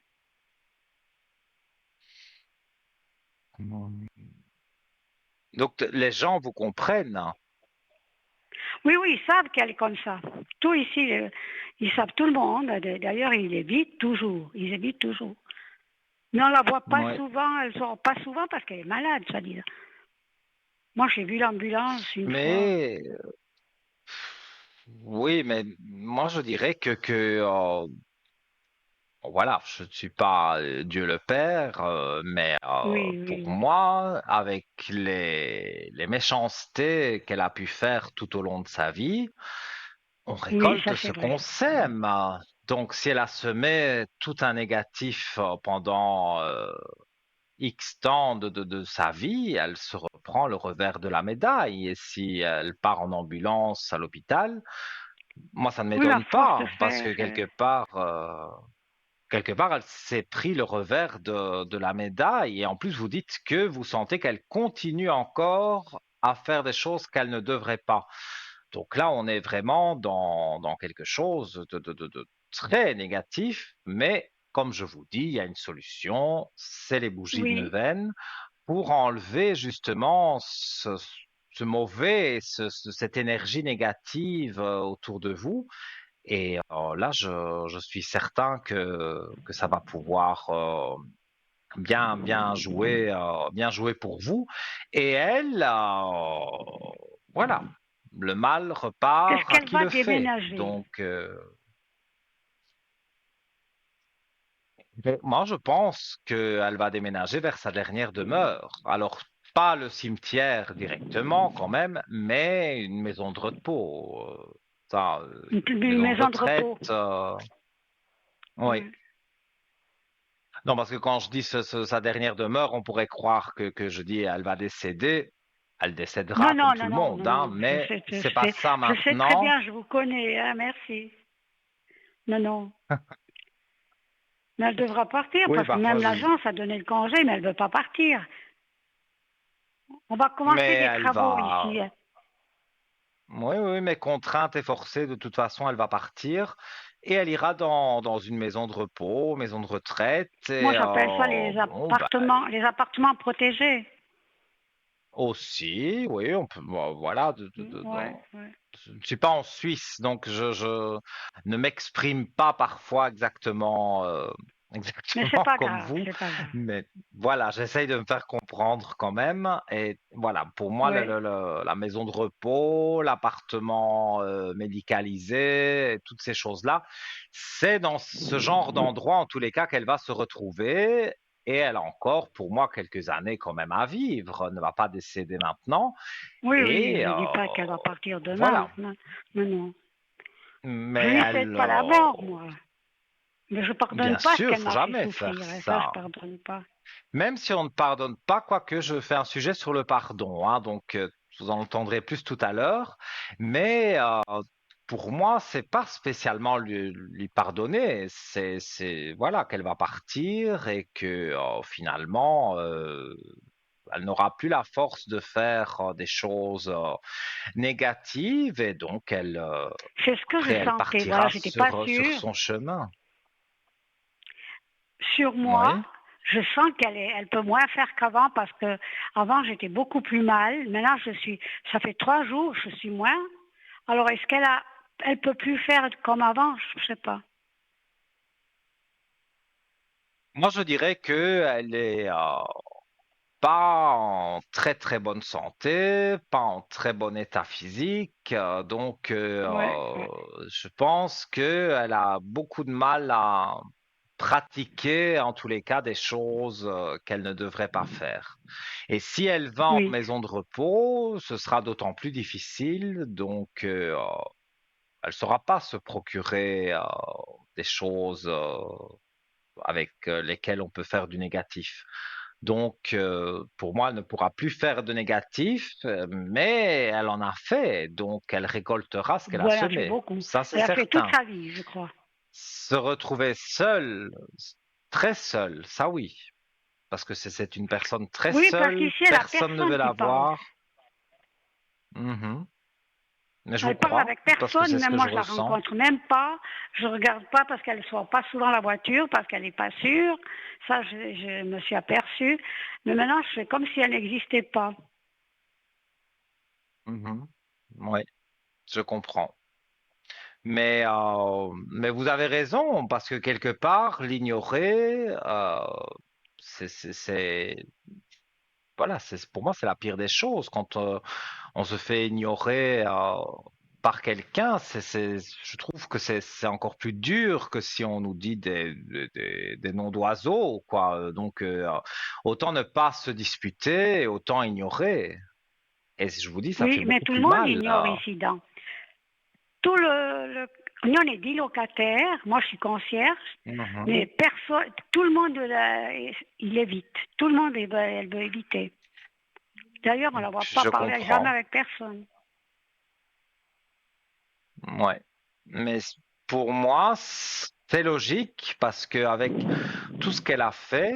A: Donc les gens vous comprennent, hein.
C: Oui, oui, ils savent qu'elle est comme ça. Tout ici, ils savent tout le monde. D'ailleurs, ils évitent toujours. Ils évitent toujours. Mais on la voit pas
A: Oui.
C: souvent. Elle sort pas souvent parce qu'elle est malade, ça dit. Moi, j'ai vu l'ambulance une fois.
A: Mais oui, mais moi je dirais voilà, je ne suis pas Dieu le Père, mais
C: Oui,
A: pour
C: oui, oui.
A: moi, avec les méchancetés qu'elle a pu faire tout au long de sa vie, on
C: Oui, ça
A: récolte
C: c'est
A: ce
C: vrai.
A: qu'on sème. Donc, si elle a semé tout un négatif pendant X temps de sa vie, elle se reprend le revers de la médaille. Et si elle part en ambulance à l'hôpital, moi, ça ne
C: Oui, à
A: m'étonne
C: force de
A: pas, parce
C: faire.
A: que quelque part, elle s'est pris le revers de la médaille. Et en plus, vous dites que vous sentez qu'elle continue encore à faire des choses qu'elle ne devrait pas. Donc là, on est vraiment dans quelque chose de très négatif. Mais comme je vous dis, il y a une solution, c'est les bougies de
C: Oui,
A: neuvaine pour enlever justement ce mauvais, cette énergie négative autour de vous. Et là, je suis certain que ça va pouvoir bien jouer pour vous. Et elle, voilà, le mal
C: est-ce
A: repart à
C: qu'elle
A: qui
C: va
A: le fait.
C: déménager?
A: Donc, moi, je pense qu'elle va déménager vers sa dernière demeure. Alors, pas le cimetière directement quand même, mais une maison de repos. Une
C: Une
A: maison de
C: maison de
A: retraite.
C: repos.
A: Oui.
C: Ouais.
A: Non, parce que quand je dis sa dernière demeure, on pourrait croire que je dis elle va décéder. Elle
C: Non,
A: décédera comme
C: non,
A: tout
C: non,
A: le
C: non,
A: monde,
C: non,
A: hein,
C: non.
A: mais c'est pas ça
C: Je sais très
A: maintenant.
C: bien, je vous connais, hein, merci. Non, non. Mais elle devra partir
A: Oui,
C: parce que
A: parfois
C: même
A: je...
C: l'agence a donné le congé, mais elle ne veut pas partir. On va commencer
A: Mais
C: des
A: elle
C: travaux
A: va...
C: ici, hein.
A: Oui, oui, mais contrainte et forcée, de toute façon, elle va partir et elle ira dans une maison de repos, maison de retraite.
C: Moi,
A: Et
C: j'appelle ça
A: bon, bah,
C: les appartements protégés.
A: aussi, oui, on peut, bon, voilà,
C: Ouais, ouais.
A: je ne suis pas en Suisse, donc je ne m'exprime pas parfois exactement,
C: Mais c'est
A: exactement
C: pas
A: comme
C: grave,
A: vous,
C: c'est pas grave.
A: mais voilà, j'essaye de me faire comprendre quand même. Et voilà, pour moi,
C: Ouais.
A: la maison de repos, l'appartement médicalisé, et toutes ces choses-là, c'est dans ce genre d'endroit, en tous les cas, qu'elle va se retrouver. Et elle a encore, pour moi, quelques années quand même à vivre, elle ne va pas décéder maintenant.
C: Oui, oui,
A: Et
C: je dis pas qu'elle va partir demain.
A: voilà.
C: Non, non, non. Je
A: Mais
C: lui souhaite
A: elle,
C: pas la mort, moi. Mais je pardonne
A: bien
C: pas ce
A: sûr,
C: qu'elle
A: faut
C: m'a fait
A: jamais faire
C: souffrir. Et ça, je
A: ça.
C: pardonne pas.
A: Même si on ne pardonne pas, quoique je fais un sujet sur le pardon, hein, donc vous en entendrez plus tout à l'heure. Mais pour moi, c'est pas spécialement lui pardonner. Voilà, qu'elle va partir et que finalement, elle n'aura plus la force de faire des choses négatives et donc
C: C'est ce que
A: après,
C: je
A: elle
C: sentais. Voilà,
A: partira
C: j'étais pas
A: sur
C: sûre.
A: son chemin.
C: Sur moi,
A: Oui.
C: je sens elle peut moins faire qu'avant parce que avant j'étais beaucoup plus mal. Maintenant, ça fait 3 jours, je suis moins. Alors, elle peut plus faire comme avant? Je sais pas.
A: Moi, je dirais que elle est pas en très très bonne santé, pas en très bon état physique, donc
C: Ouais, ouais.
A: je pense que elle a beaucoup de mal à pratiquer en tous les cas des choses qu'elle ne devrait pas faire. Et si elle va en
C: Oui.
A: maison de repos, ce sera d'autant plus difficile, donc elle ne saura pas se procurer des choses avec lesquelles on peut faire du négatif. Donc, pour moi, elle ne pourra plus faire de négatif, mais elle en a fait, donc elle récoltera ce qu'elle a
C: Voilà, elle a fait
A: semé.
C: beaucoup.
A: Ça, c'est
C: Elle a fait toute
A: certain.
C: sa vie, je crois.
A: Se retrouver seule, très seule, ça oui. parce que c'est une personne très
C: Oui, parce
A: seule,
C: qu'ici, elle a
A: personne ne
C: personne
A: veut
C: qui
A: la
C: parle.
A: voir. Mhm. Mais je vous
C: Elle parle
A: crois,
C: avec
A: parce que
C: personne,
A: c'est ce
C: même
A: que je
C: moi je la
A: ressens.
C: rencontre même pas. Je regarde pas parce qu'elle ne sort pas souvent la voiture, parce qu'elle n'est pas sûre. Ça, je me suis aperçue. Mais maintenant, je fais comme si elle n'existait pas.
A: Mhm. Oui, je comprends. Mais vous avez raison, parce que quelque part, l'ignorer, c'est, voilà, pour moi, c'est la pire des choses. Quand on se fait ignorer par quelqu'un, je trouve que c'est encore plus dur que si on nous dit des noms d'oiseaux, quoi. Donc, autant ne pas se disputer, autant ignorer. Et je vous dis, ça fait
C: Oui, mais
A: beaucoup
C: tout le
A: plus
C: monde
A: mal.
C: ignore ici. Tout nous, on est 10 locataires. Moi, je suis concierge.
A: Mhm.
C: Mais personne, tout le monde, il évite. Tout le monde, elle veut éviter. D'ailleurs, on ne la voit pas
A: Je
C: parler jamais
A: comprends.
C: avec personne.
A: Ouais. Mais pour moi, c'est logique parce qu'avec tout ce qu'elle a fait,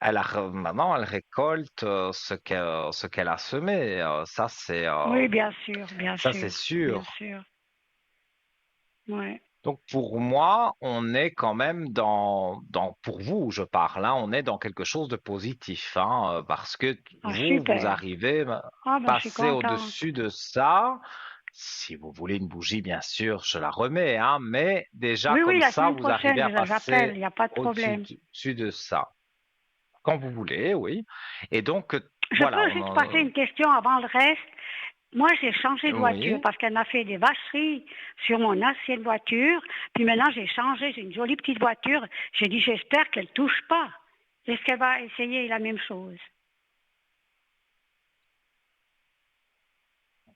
A: maintenant, elle récolte ce qu'elle a semé.
C: Oui, bien sûr, bien
A: Ça, c'est
C: sûr, bien
A: sûr.
C: sûr. Ouais.
A: Donc, pour moi, on est quand même pour vous, je parle, hein, on est dans quelque chose de positif, hein, parce que
C: Ah,
A: vous
C: super.
A: arrivez à
C: Ah, ben, je suis
A: passer
C: contente.
A: au-dessus de ça. Si vous voulez une bougie, bien sûr, je la remets, hein, mais déjà
C: Oui, oui,
A: comme
C: la
A: ça,
C: semaine
A: vous arrivez
C: prochaine,
A: à
C: j'appelle,
A: passer
C: il n'y a pas de
A: au-dessus
C: problème.
A: dessus de ça, quand vous voulez, oui. Et donc,
C: Je
A: voilà,
C: peux juste passer une question avant le reste. Moi, j'ai changé de voiture
A: oui.
C: parce qu'elle m'a fait des vacheries sur mon ancienne voiture. Puis maintenant, j'ai changé, j'ai une jolie petite voiture. J'ai dit, j'espère qu'elle ne touche pas. Est-ce qu'elle va essayer la même chose?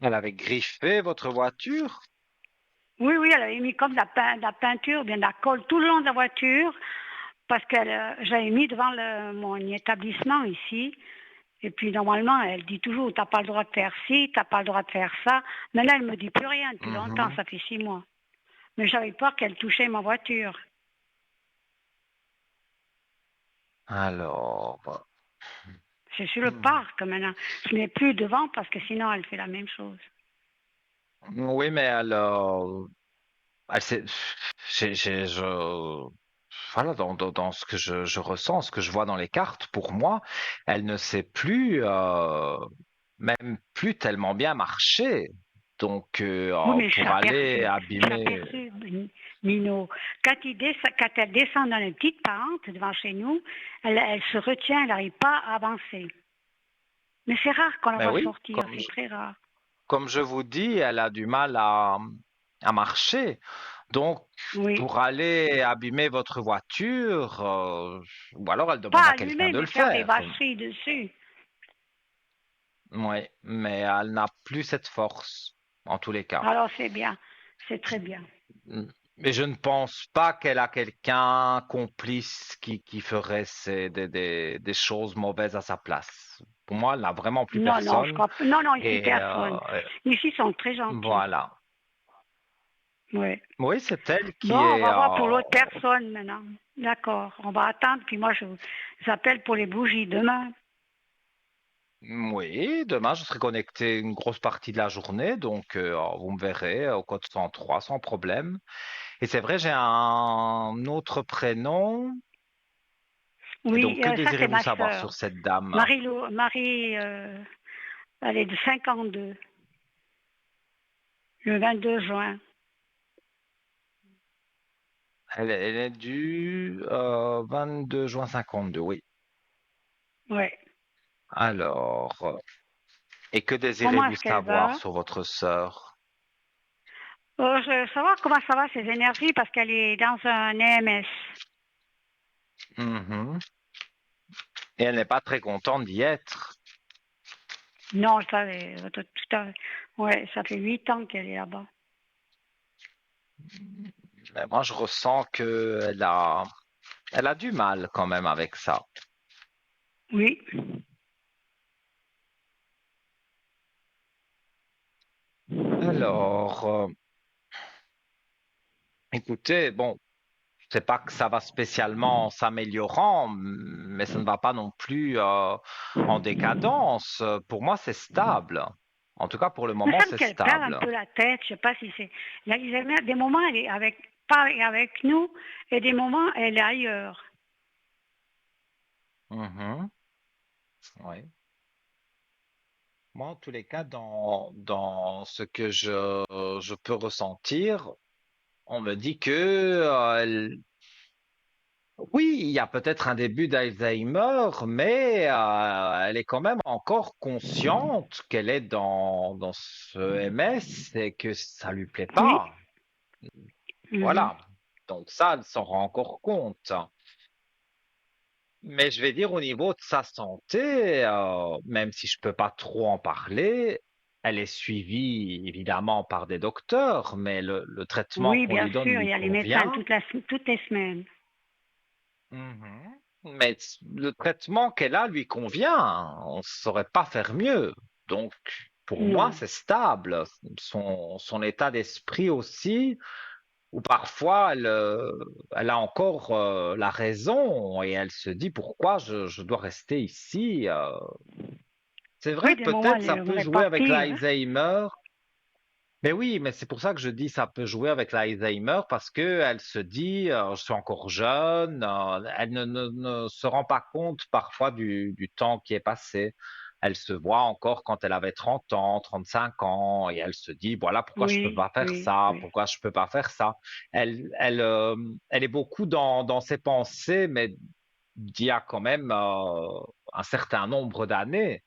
A: Elle avait griffé votre voiture?
C: Oui, oui, elle avait mis comme de la peinture, bien de la colle tout le long de la voiture parce que j'avais mis devant mon établissement ici. Et puis normalement, elle dit toujours, t'as pas le droit de faire ci, t'as pas le droit de faire ça. Maintenant, elle me dit plus rien depuis longtemps,
A: Mhm.
C: ça fait 6 mois. Mais j'avais peur qu'elle touchait ma voiture.
A: Alors,
C: C'est sur le
A: hmm.
C: parc maintenant. Je n'ai plus devant parce que sinon elle fait la même chose.
A: Oui, mais alors, elle voilà, dans ce que je ressens, ce que je vois dans les cartes, pour moi, elle ne sait plus, même plus tellement bien marcher. Donc,
C: Oui, mais
A: pour aller
C: je suis
A: abîmer.
C: aperçue, Nino. Quand elle descend dans une petite pente devant chez nous, elle se retient, elle n'arrive pas à avancer. Mais c'est rare qu'on la
A: Mais
C: voit
A: oui,
C: sortir, c'est très rare.
A: comme je vous dis, elle a du mal à marcher. Donc,
C: Oui.
A: pour aller abîmer votre voiture, ou alors elle demande
C: Pas
A: à quelqu'un
C: allumer,
A: de le
C: mais faire des
A: faire.
C: vacheries dessus.
A: Oui, mais elle n'a plus cette force, en tous les cas.
C: Alors c'est bien, c'est très bien.
A: Mm. Mais je ne pense pas qu'elle a quelqu'un complice qui ferait des choses mauvaises à sa place. Pour moi, elle n'a vraiment plus
C: Non, non, je
A: personne.
C: crois pas. Non, non, ici
A: Et
C: personne. Ici ils sont très gentils.
A: voilà.
C: Oui.
A: Oui, c'est elle
C: Bon,
A: qui
C: on
A: est.
C: va voir pour l'autre personne maintenant. D'accord, on va attendre, puis moi je vous appelle pour les bougies demain.
A: Oui, demain, je serai connecté une grosse partie de la journée, donc vous me verrez au code 103 sans problème. Et c'est vrai, j'ai un autre prénom. Et donc,
C: Oui,
A: que
C: ça c'est
A: désirez-vous
C: ma
A: savoir
C: sœur.
A: sur cette dame?
C: Marie, elle est de 52, le 22 juin.
A: Elle est du 22 juin 52, oui.
C: Oui.
A: Alors, et que
C: Comment
A: désirez-vous
C: est-ce qu'elle
A: savoir
C: va?
A: sur votre sœur?
C: Je veux savoir comment ça va ses énergies parce qu'elle est dans un EMS.
A: Mhm. Et elle n'est pas très contente d'y être.
C: Non, ouais, ça fait 8 ans qu'elle est là-bas.
A: Mais moi, je ressens elle a du mal quand même avec ça.
C: Oui.
A: Alors, écoutez, bon. c'est pas que ça va spécialement en s'améliorant, mais ça ne va pas non plus en décadence. Pour moi, c'est stable. En tout cas, pour le
C: Il me
A: moment,
C: semble
A: c'est
C: qu'elle perd un
A: stable.
C: peu la tête. Je sais pas si c'est. Des moments, elle est pas avec nous, et des moments, elle est ailleurs.
A: Mhm, oui. Moi, en tous les cas, dans ce que je peux ressentir, on me dit que oui, il y a peut-être un début d'Alzheimer, mais elle est quand même encore consciente qu'elle est dans ce MS et que ça lui plaît
C: Oui.
A: pas.
C: Mhm.
A: Voilà. Donc ça, elle s'en rend encore compte. Mais je vais dire au niveau de sa santé, même si je peux pas trop en parler, elle est suivie évidemment par des docteurs, mais le traitement
C: Oui,
A: qu'on
C: bien
A: lui donne
C: sûr. Il
A: lui
C: y a les médecins
A: convient.
C: toutes les semaines.
A: Mhm. Mais le traitement qu'elle a lui convient. On ne saurait pas faire mieux. Donc, pour moi,
C: Non.
A: c'est stable. Son état d'esprit aussi, où parfois elle a encore la raison et elle se dit pourquoi je dois rester ici. C'est
C: Oui,
A: vrai que
C: des moments,
A: peut-être
C: elle
A: ça peut
C: aimerait
A: jouer avec
C: partir.
A: l'Alzheimer. Mais oui, mais c'est pour ça que je dis ça peut jouer avec l'Alzheimer parce que elle se dit je suis encore jeune, elle ne se rend pas compte parfois du temps qui est passé. Elle se voit encore quand elle avait 30 ans, 35 ans et elle se dit voilà pourquoi je peux
C: Oui,
A: pas faire
C: oui,
A: ça,
C: oui.
A: pourquoi je peux pas faire ça. Elle est beaucoup dans ses pensées, mais d'il y a quand même un certain nombre d'années.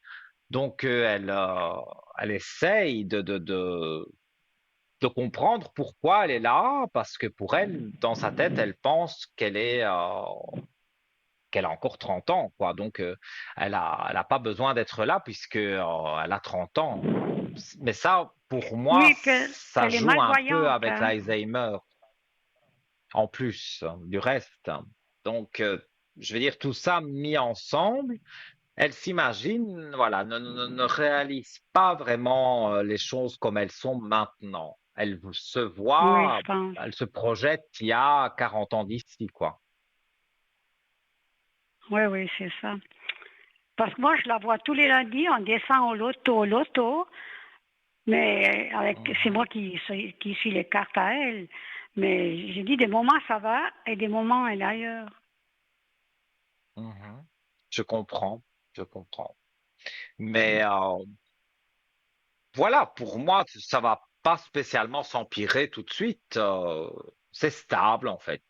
A: Donc elle essaye de comprendre pourquoi elle est là, parce que pour elle, dans sa tête, elle pense qu'elle a encore 30 ans, quoi. Donc, elle a pas besoin d'être là puisque elle a 30 ans. Mais ça, pour moi,
C: Oui,
A: ça
C: qu'elle est
A: joue un peu
C: malvoyante,
A: avec
C: hein.
A: l'Alzheimer en plus du reste. Donc, je veux dire, tout ça mis ensemble, elle s'imagine, voilà, ne réalise pas vraiment les choses comme elles sont maintenant. Elle se
C: Oui, je
A: voit,
C: pense.
A: elle se projette il y a 40 ans d'ici, quoi.
C: Oui, oui, c'est ça. Parce que moi, je la vois tous les lundis, on descend au loto, mais c'est
A: Mhm,
C: moi qui suis les cartes à elle. Mais j'ai dit des moments ça va et des moments elle est ailleurs.
A: mhm. Je comprends, je comprends. Mais voilà, pour moi, ça va pas spécialement s'empirer tout de suite. C'est stable en fait.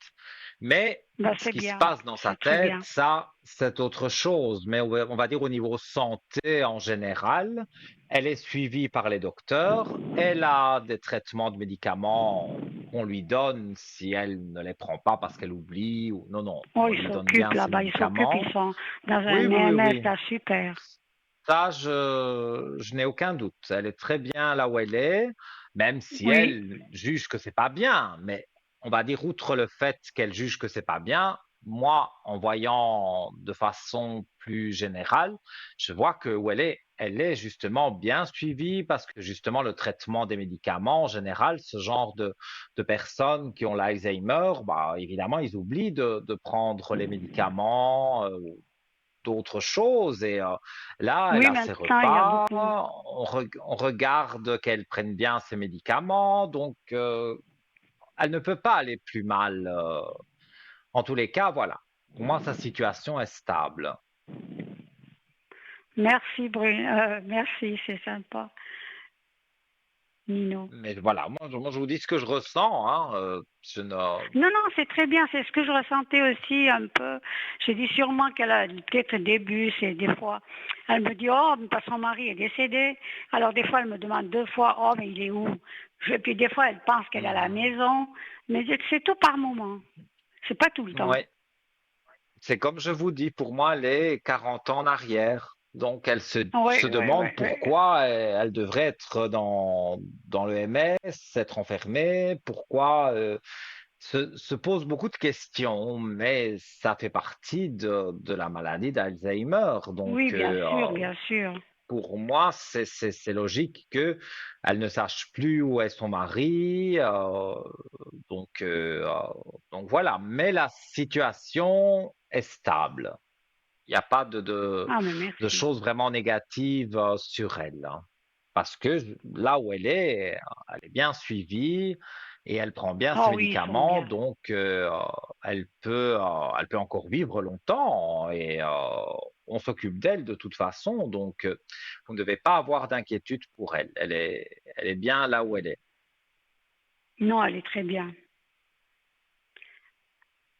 A: Mais
C: Ben,
A: ce qui se
C: bien,
A: passe dans sa
C: c'est très
A: tête,
C: bien.
A: ça, c'est autre chose. Mais on va dire au niveau santé en général, elle est suivie par les docteurs. Elle a des traitements de médicaments qu'on lui donne si elle ne les prend pas parce qu'elle oublie ou non, non,
C: Oh,
A: on
C: ils
A: lui donne
C: s'occupent
A: bien ses
C: là-bas, ils s'occupent, ils
A: médicaments.
C: sont dans
A: Oui,
C: un
A: oui, oui,
C: EMS
A: oui.
C: là, super.
A: Ça, je n'ai aucun doute. Elle est très bien là où elle est, même si
C: Oui,
A: elle juge que c'est pas bien. Mais on va dire, outre le fait qu'elle juge que c'est pas bien, moi, en voyant de façon plus générale, je vois que où elle est justement bien suivie parce que justement le traitement des médicaments, en général, ce genre de personnes qui ont l'Alzheimer, bah, évidemment, ils oublient de prendre les médicaments, d'autres choses. Et là, elle
C: oui,
A: a ses
C: maintenant il y a
A: repas,
C: beaucoup.
A: on regarde qu'elle prenne bien ses médicaments, donc elle ne peut pas aller plus mal. En tous les cas, voilà. Pour moi, sa situation est stable.
C: Merci, merci, c'est sympa, Nino.
A: Mais voilà, moi, je vous dis ce que je ressens. Hein, je ne...
C: Non, non, c'est très bien, c'est ce que je ressentais aussi un peu. J'ai dit sûrement qu'elle a peut-être des bus et des fois, elle me dit, oh, mais son mari est décédé. Alors des fois, elle me demande deux fois, oh, mais il est où? Puis des fois, elle pense qu'elle est à la
A: Mhm.
C: maison. Mais c'est tout par moment. C'est pas tout le temps.
A: Ouais, c'est comme je vous dis, pour moi, elle est 40 ans en arrière. Donc, elle
C: Oui,
A: se
C: oui, oui,
A: demande
C: oui.
A: pourquoi elle devrait être dans le MS, être enfermée, pourquoi se pose beaucoup de questions, mais ça fait partie de la maladie d'Alzheimer. Donc,
C: Oui, bien sûr, bien sûr.
A: pour moi, c'est logique que elle ne sache plus où est son mari. Donc, euh, euh, donc voilà. Mais la situation est stable. Il n'y a pas
C: Ah, mais
A: de
C: merci.
A: choses vraiment négatives sur elle, hein. Parce que là où elle est bien suivie et elle prend bien ses
C: Ah oui, ils sont
A: médicaments,
C: bien.
A: donc elle peut encore vivre longtemps et on s'occupe d'elle de toute façon. Donc, vous ne devez pas avoir d'inquiétude pour elle. Elle est bien là où elle est.
C: Non, elle est très bien.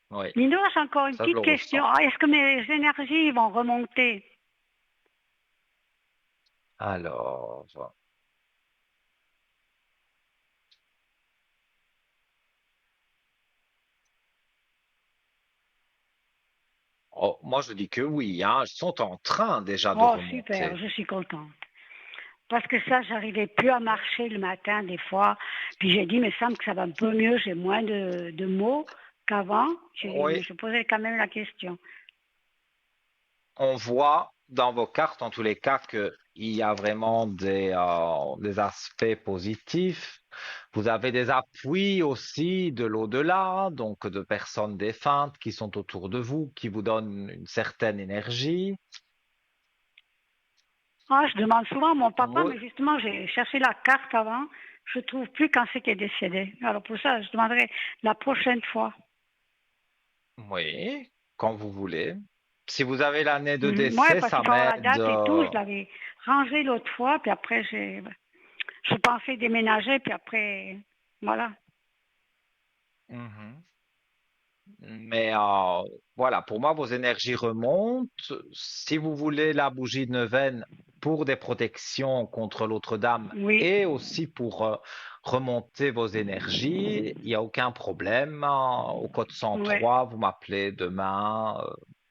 A: Oui,
C: Lino, j'ai encore une
A: ça je le
C: petite question.
A: ressens.
C: Ah, est-ce que mes énergies vont remonter?
A: Alors, oh, moi je dis que oui, hein, elles sont en train déjà de
C: Oh, super,
A: remonter.
C: je suis contente. Parce que ça, j'arrivais plus à marcher le matin des fois. Puis j'ai dit, mais ça me semble que ça va un peu mieux, j'ai moins de mots qu'avant.
A: Oui,
C: Mais je posais quand même la question.
A: on voit dans vos cartes, en tous les cas, qu'il y a vraiment des aspects positifs. Vous avez des appuis aussi de l'au-delà, donc de personnes défuntes qui sont autour de vous, qui vous donnent une certaine énergie.
C: Ah, je demande souvent à mon papa,
A: Vous-
C: mais justement, j'ai cherché la carte avant. Je ne trouve plus quand c'est qu'il est décédé. Alors pour ça, je demanderai la prochaine fois.
A: oui, quand vous voulez. Si vous avez l'année de
C: Mhm. Ouais,
A: décès,
C: parce
A: ça
C: qu'il faut avoir la
A: m'aide.
C: date et tout. Je l'avais rangé l'autre fois, puis après, je pensais déménager, puis après, voilà.
A: Mhm. Mais voilà, pour moi, vos énergies remontent. Si vous voulez la bougie de neuvaine pour des protections contre l'autre dame
C: Oui,
A: et aussi pour remonter vos énergies, il n'y a aucun problème, hein. Au code
C: ouais.
A: 103, vous m'appelez demain.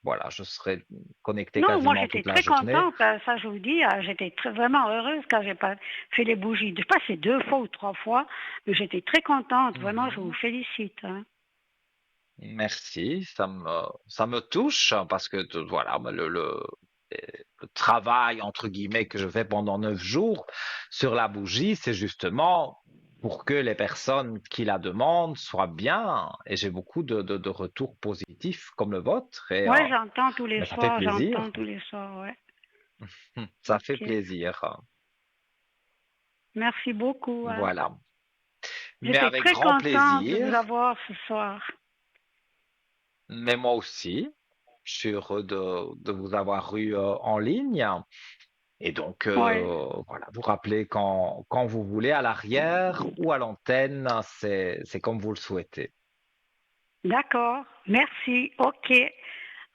A: Voilà, je serai connecté
C: Non, moi
A: quasiment
C: j'étais
A: toute la
C: très
A: journée.
C: contente, ça je vous dis, j'étais vraiment heureuse quand j'ai pas fait les bougies. Je sais pas, c'est 2 fois ou 3 fois, mais j'étais très contente, vraiment, je vous
A: Mhm.
C: félicite, hein.
A: Merci, ça me touche hein, parce que voilà, le travail entre guillemets que je fais pendant 9 jours sur la bougie, c'est justement pour que les personnes qui la demandent soient bien et j'ai beaucoup de retours positifs comme le vôtre et
C: Ouais, j'entends tous les
A: ben, ça fait
C: soirs,
A: plaisir,
C: j'entends tous les soirs, ouais.
A: ça fait
C: Ok.
A: plaisir.
C: Merci beaucoup, hein.
A: Voilà, mais
C: J'étais
A: avec
C: très
A: grand
C: contente de vous
A: plaisir,
C: avoir ce soir.
A: mais moi aussi, je suis heureux de vous avoir eu en ligne. Et donc,
C: Ouais,
A: voilà, vous rappelez quand vous voulez, à l'arrière ou à l'antenne, c'est comme vous le souhaitez.
C: d'accord. Merci. Ok.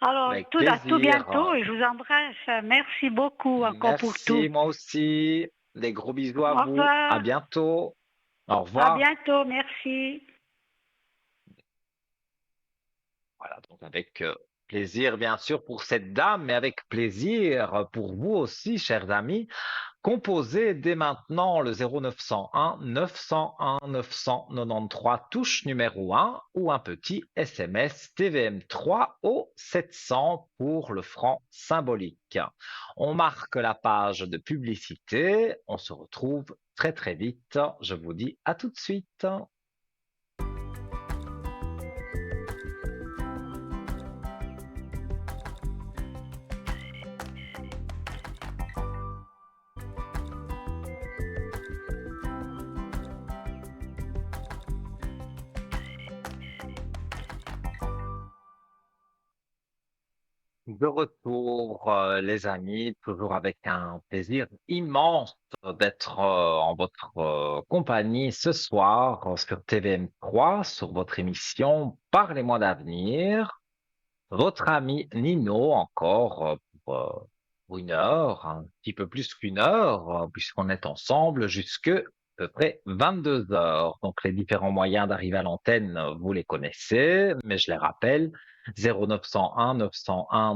C: Alors,
A: Avec
C: à tout
A: plaisir.
C: bientôt et je vous embrasse. Merci beaucoup encore pour tout.
A: Merci, moi aussi. Des gros bisous à
C: Au
A: vous. À
C: revoir.
A: bientôt. Au
C: À
A: revoir.
C: bientôt. Merci.
A: Voilà, donc avec plaisir, bien sûr, pour cette dame, mais avec plaisir pour vous aussi, chers amis. Composez dès maintenant le 0901 901 993 touche numéro 1 ou un petit SMS TVM3 au 700 pour le franc symbolique. On marque la page de publicité. On se retrouve très très vite. Je vous dis à tout de suite. De retour, les amis, toujours avec un plaisir immense d'être en votre compagnie ce soir sur TVM3, sur votre émission Parlez-moi d'avenir. Votre ami Nino, encore pour 1 heure, un petit peu plus qu'1 heure, puisqu'on est ensemble jusque à peu près 22 heures. Donc les différents moyens d'arriver à l'antenne, vous les connaissez, mais je les rappelle, 0901 901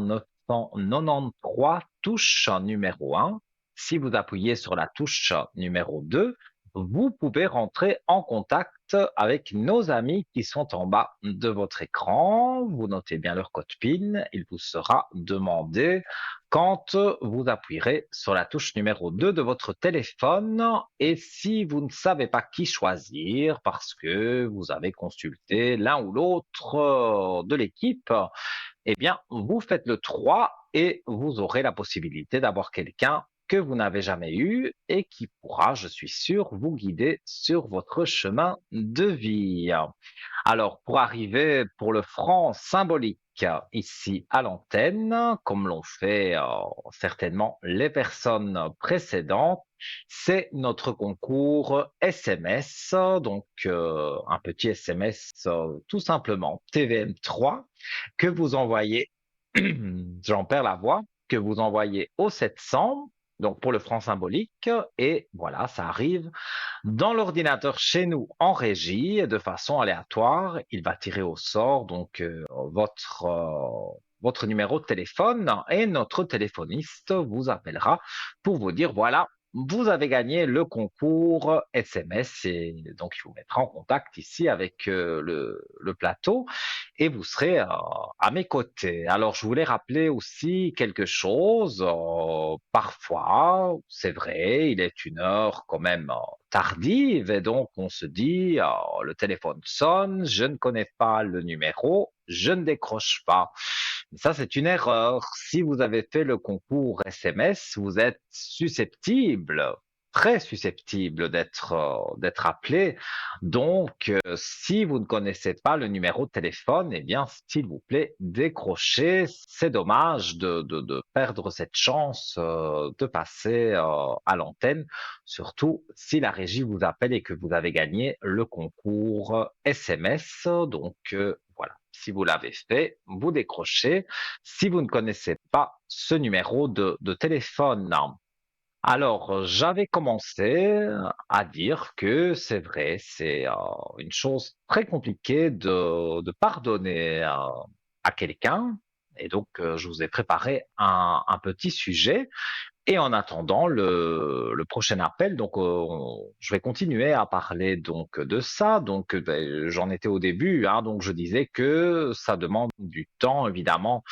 A: 993, touche numéro 1. Si vous appuyez sur la touche numéro 2, vous pouvez rentrer en contact avec nos amis qui sont en bas de votre écran. Vous notez bien leur code PIN. Il vous sera demandé quand vous appuierez sur la touche numéro 2 de votre téléphone. Et si vous ne savez pas qui choisir parce que vous avez consulté l'un ou l'autre de l'équipe, eh bien, vous faites le 3 et vous aurez la possibilité d'avoir quelqu'un que vous n'avez jamais eu et qui pourra, je suis sûr, vous guider sur votre chemin de vie. Alors, pour arriver pour le franc symbolique ici à l'antenne, comme l'ont fait certainement les personnes précédentes, c'est notre concours SMS, donc un petit SMS tout simplement TVM3 que vous envoyez, j'en perds la voix, que vous envoyez au 700, donc pour le franc symbolique, et voilà, ça arrive dans l'ordinateur chez nous en régie de façon aléatoire. Il va tirer au sort donc votre numéro de téléphone et notre téléphoniste vous appellera pour vous dire voilà, vous avez gagné le concours SMS et donc il vous mettra en contact ici avec le plateau et vous serez à mes côtés. Alors, je voulais rappeler aussi quelque chose. Parfois, c'est vrai, il est une heure quand même tardive et donc on se dit, le téléphone sonne, je ne connais pas le numéro, je ne décroche pas. Mais ça, c'est une erreur. Si vous avez fait le concours SMS, vous êtes susceptible, très susceptible d'être appelé. Donc, si vous ne connaissez pas le numéro de téléphone, eh bien, s'il vous plaît, décrochez. C'est dommage de perdre cette chance de passer à l'antenne, surtout si la régie vous appelle et que vous avez gagné le concours SMS. Donc, voilà, si vous l'avez fait, vous décrochez. Si vous ne connaissez pas ce numéro de téléphone. Alors, j'avais commencé à dire que c'est vrai, c'est une chose très compliquée de pardonner à quelqu'un. Et donc, je vous ai préparé un petit sujet. Et en attendant le prochain appel, donc je vais continuer à parler donc de ça. Donc, ben, j'en étais au début, hein, donc je disais que ça demande du temps, évidemment,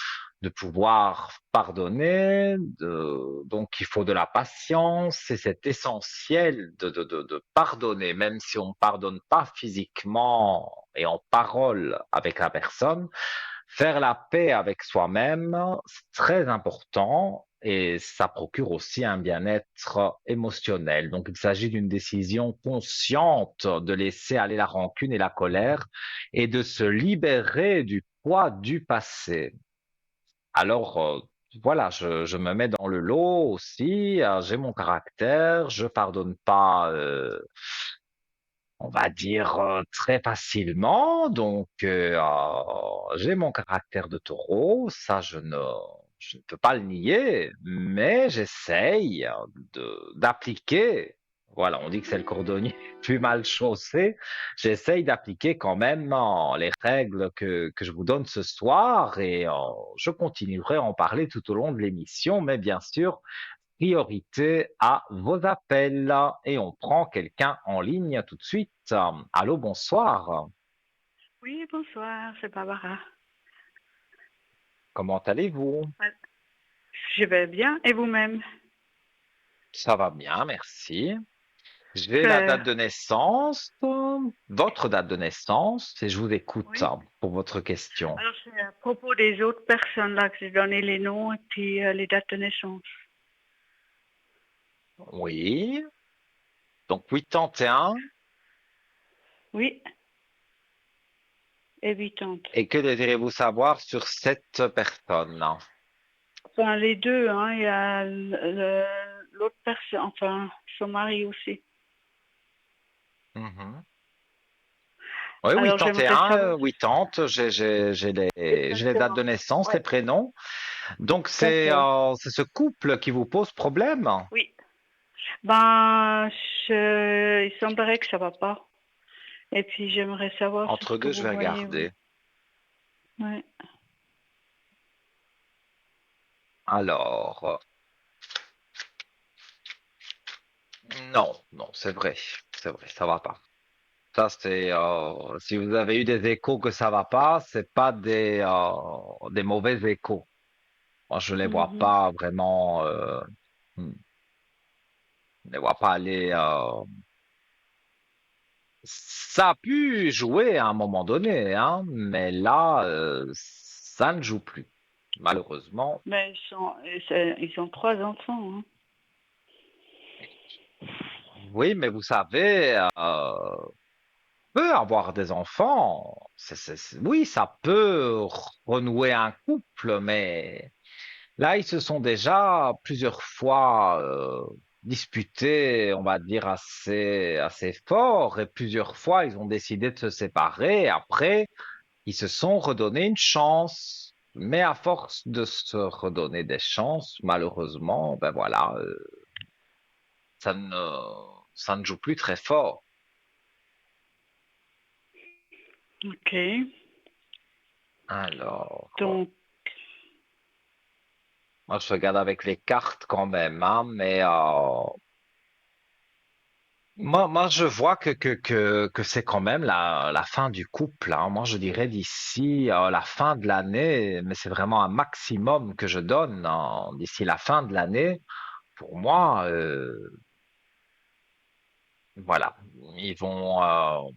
A: de pouvoir pardonner. Donc, il faut de la patience et c'est essentiel de pardonner, même si on ne pardonne pas physiquement et en parole avec la personne. Faire la paix avec soi-même, c'est très important et ça procure aussi un bien-être émotionnel. Donc, il s'agit d'une décision consciente de laisser aller la rancune et la colère et de se libérer du poids du passé. Alors, voilà, je me mets dans le lot aussi, j'ai mon caractère, je pardonne pas, on va dire, très facilement. Donc, j'ai mon caractère de taureau, ça je ne peux pas le nier, mais j'essaye d'appliquer. Voilà, on dit que c'est le cordonnier plus mal chaussé. J'essaye d'appliquer quand même les règles que je vous donne ce soir et je continuerai à en parler tout au long de l'émission, mais bien sûr, priorité à vos appels. Et on prend quelqu'un en ligne tout de suite. Allô, bonsoir.
C: Oui, bonsoir, c'est Barbara.
A: Comment allez-vous?
C: Je vais bien, et vous-même?
A: Ça va bien, merci. J'ai la
C: Euh,
A: date de naissance, votre date de naissance, et je vous écoute
C: oui.
A: pour votre question.
C: Alors, c'est à propos des autres personnes là que j'ai donné les noms et puis les dates de naissance.
A: Oui, donc 81.
C: Oui, et 80.
A: Et que désirez-vous savoir sur cette personne?
C: Enfin, les deux, hein, il y a l'autre personne, enfin, son mari aussi.
A: Mhm. Oui,
C: Alors, j'aimerais
A: 81,
C: savoir
A: 80, j'ai les dates
C: exactement.
A: de naissance, les
C: Ouais,
A: prénoms. Donc
C: d'accord.
A: c'est ce couple qui vous pose problème?
C: Oui. Ben, il semblerait que ça va pas. Et puis, j'aimerais savoir sur
A: Entre
C: ce que
A: deux, je
C: vous
A: vais
C: voyez, oui.
A: regarder.
C: Ouais.
A: Alors, non, non, c'est vrai, ça va pas. Ça, c'est si vous avez eu des échos que ça va pas, c'est pas des mauvais échos. Moi, je les vois
C: Mhm.
A: pas vraiment. Je les vois pas aller. Ça a pu jouer à un moment donné, hein, mais là, ça ne joue plus. Malheureusement.
C: Mais ils ont trois enfants, hein.
A: Oui, mais vous savez, peut avoir des enfants. Oui, ça peut renouer un couple, mais là, ils se sont déjà plusieurs fois disputés, on va dire, assez fort, et plusieurs fois, ils ont décidé de se séparer. Après, ils se sont redonné une chance. Mais à force de se redonner des chances, malheureusement, ben voilà, ça ne, ça ne joue plus très fort.
C: Ok.
A: Alors,
C: Donc,
A: moi, je regarde avec les cartes quand même, hein, mais moi, je vois que c'est quand même la fin du couple, hein. Moi, je dirais d'ici la fin de l'année, mais c'est vraiment un maximum que je donne, hein. D'ici la fin de l'année, pour moi, voilà, ils vont,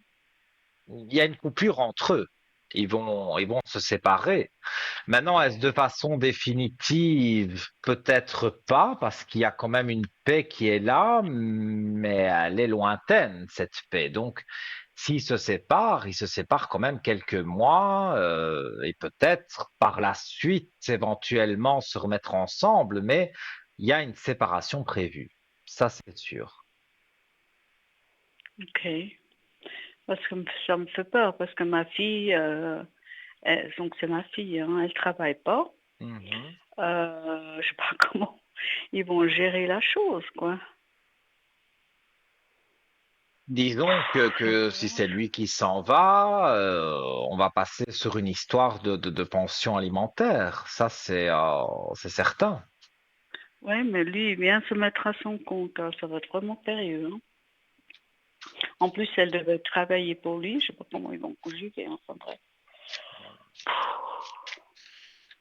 A: il y a une coupure entre eux. Ils vont se séparer. Maintenant, est-ce de façon définitive? Peut-être pas, parce qu'il y a quand même une paix qui est là, mais elle est lointaine, cette paix. Donc, s'ils se séparent, ils se séparent quand même quelques mois, et peut-être par la suite, éventuellement, se remettre ensemble, mais il y a une séparation prévue. Ça, c'est sûr.
C: ok. Parce que ça me fait peur, parce que ma fille, donc c'est ma fille, hein, elle travaille pas.
A: Mhm.
C: Je sais pas comment ils vont gérer la chose, quoi.
A: Disons que si c'est lui qui s'en va, on va passer sur une histoire de pension alimentaire. Ça, c'est certain.
C: Ouais, mais lui, il vient se mettre à son compte, hein. Ça va être vraiment périlleux, hein. En plus, elle devait travailler pour lui. Je sais pas comment ils vont conjuguer, enfin bref.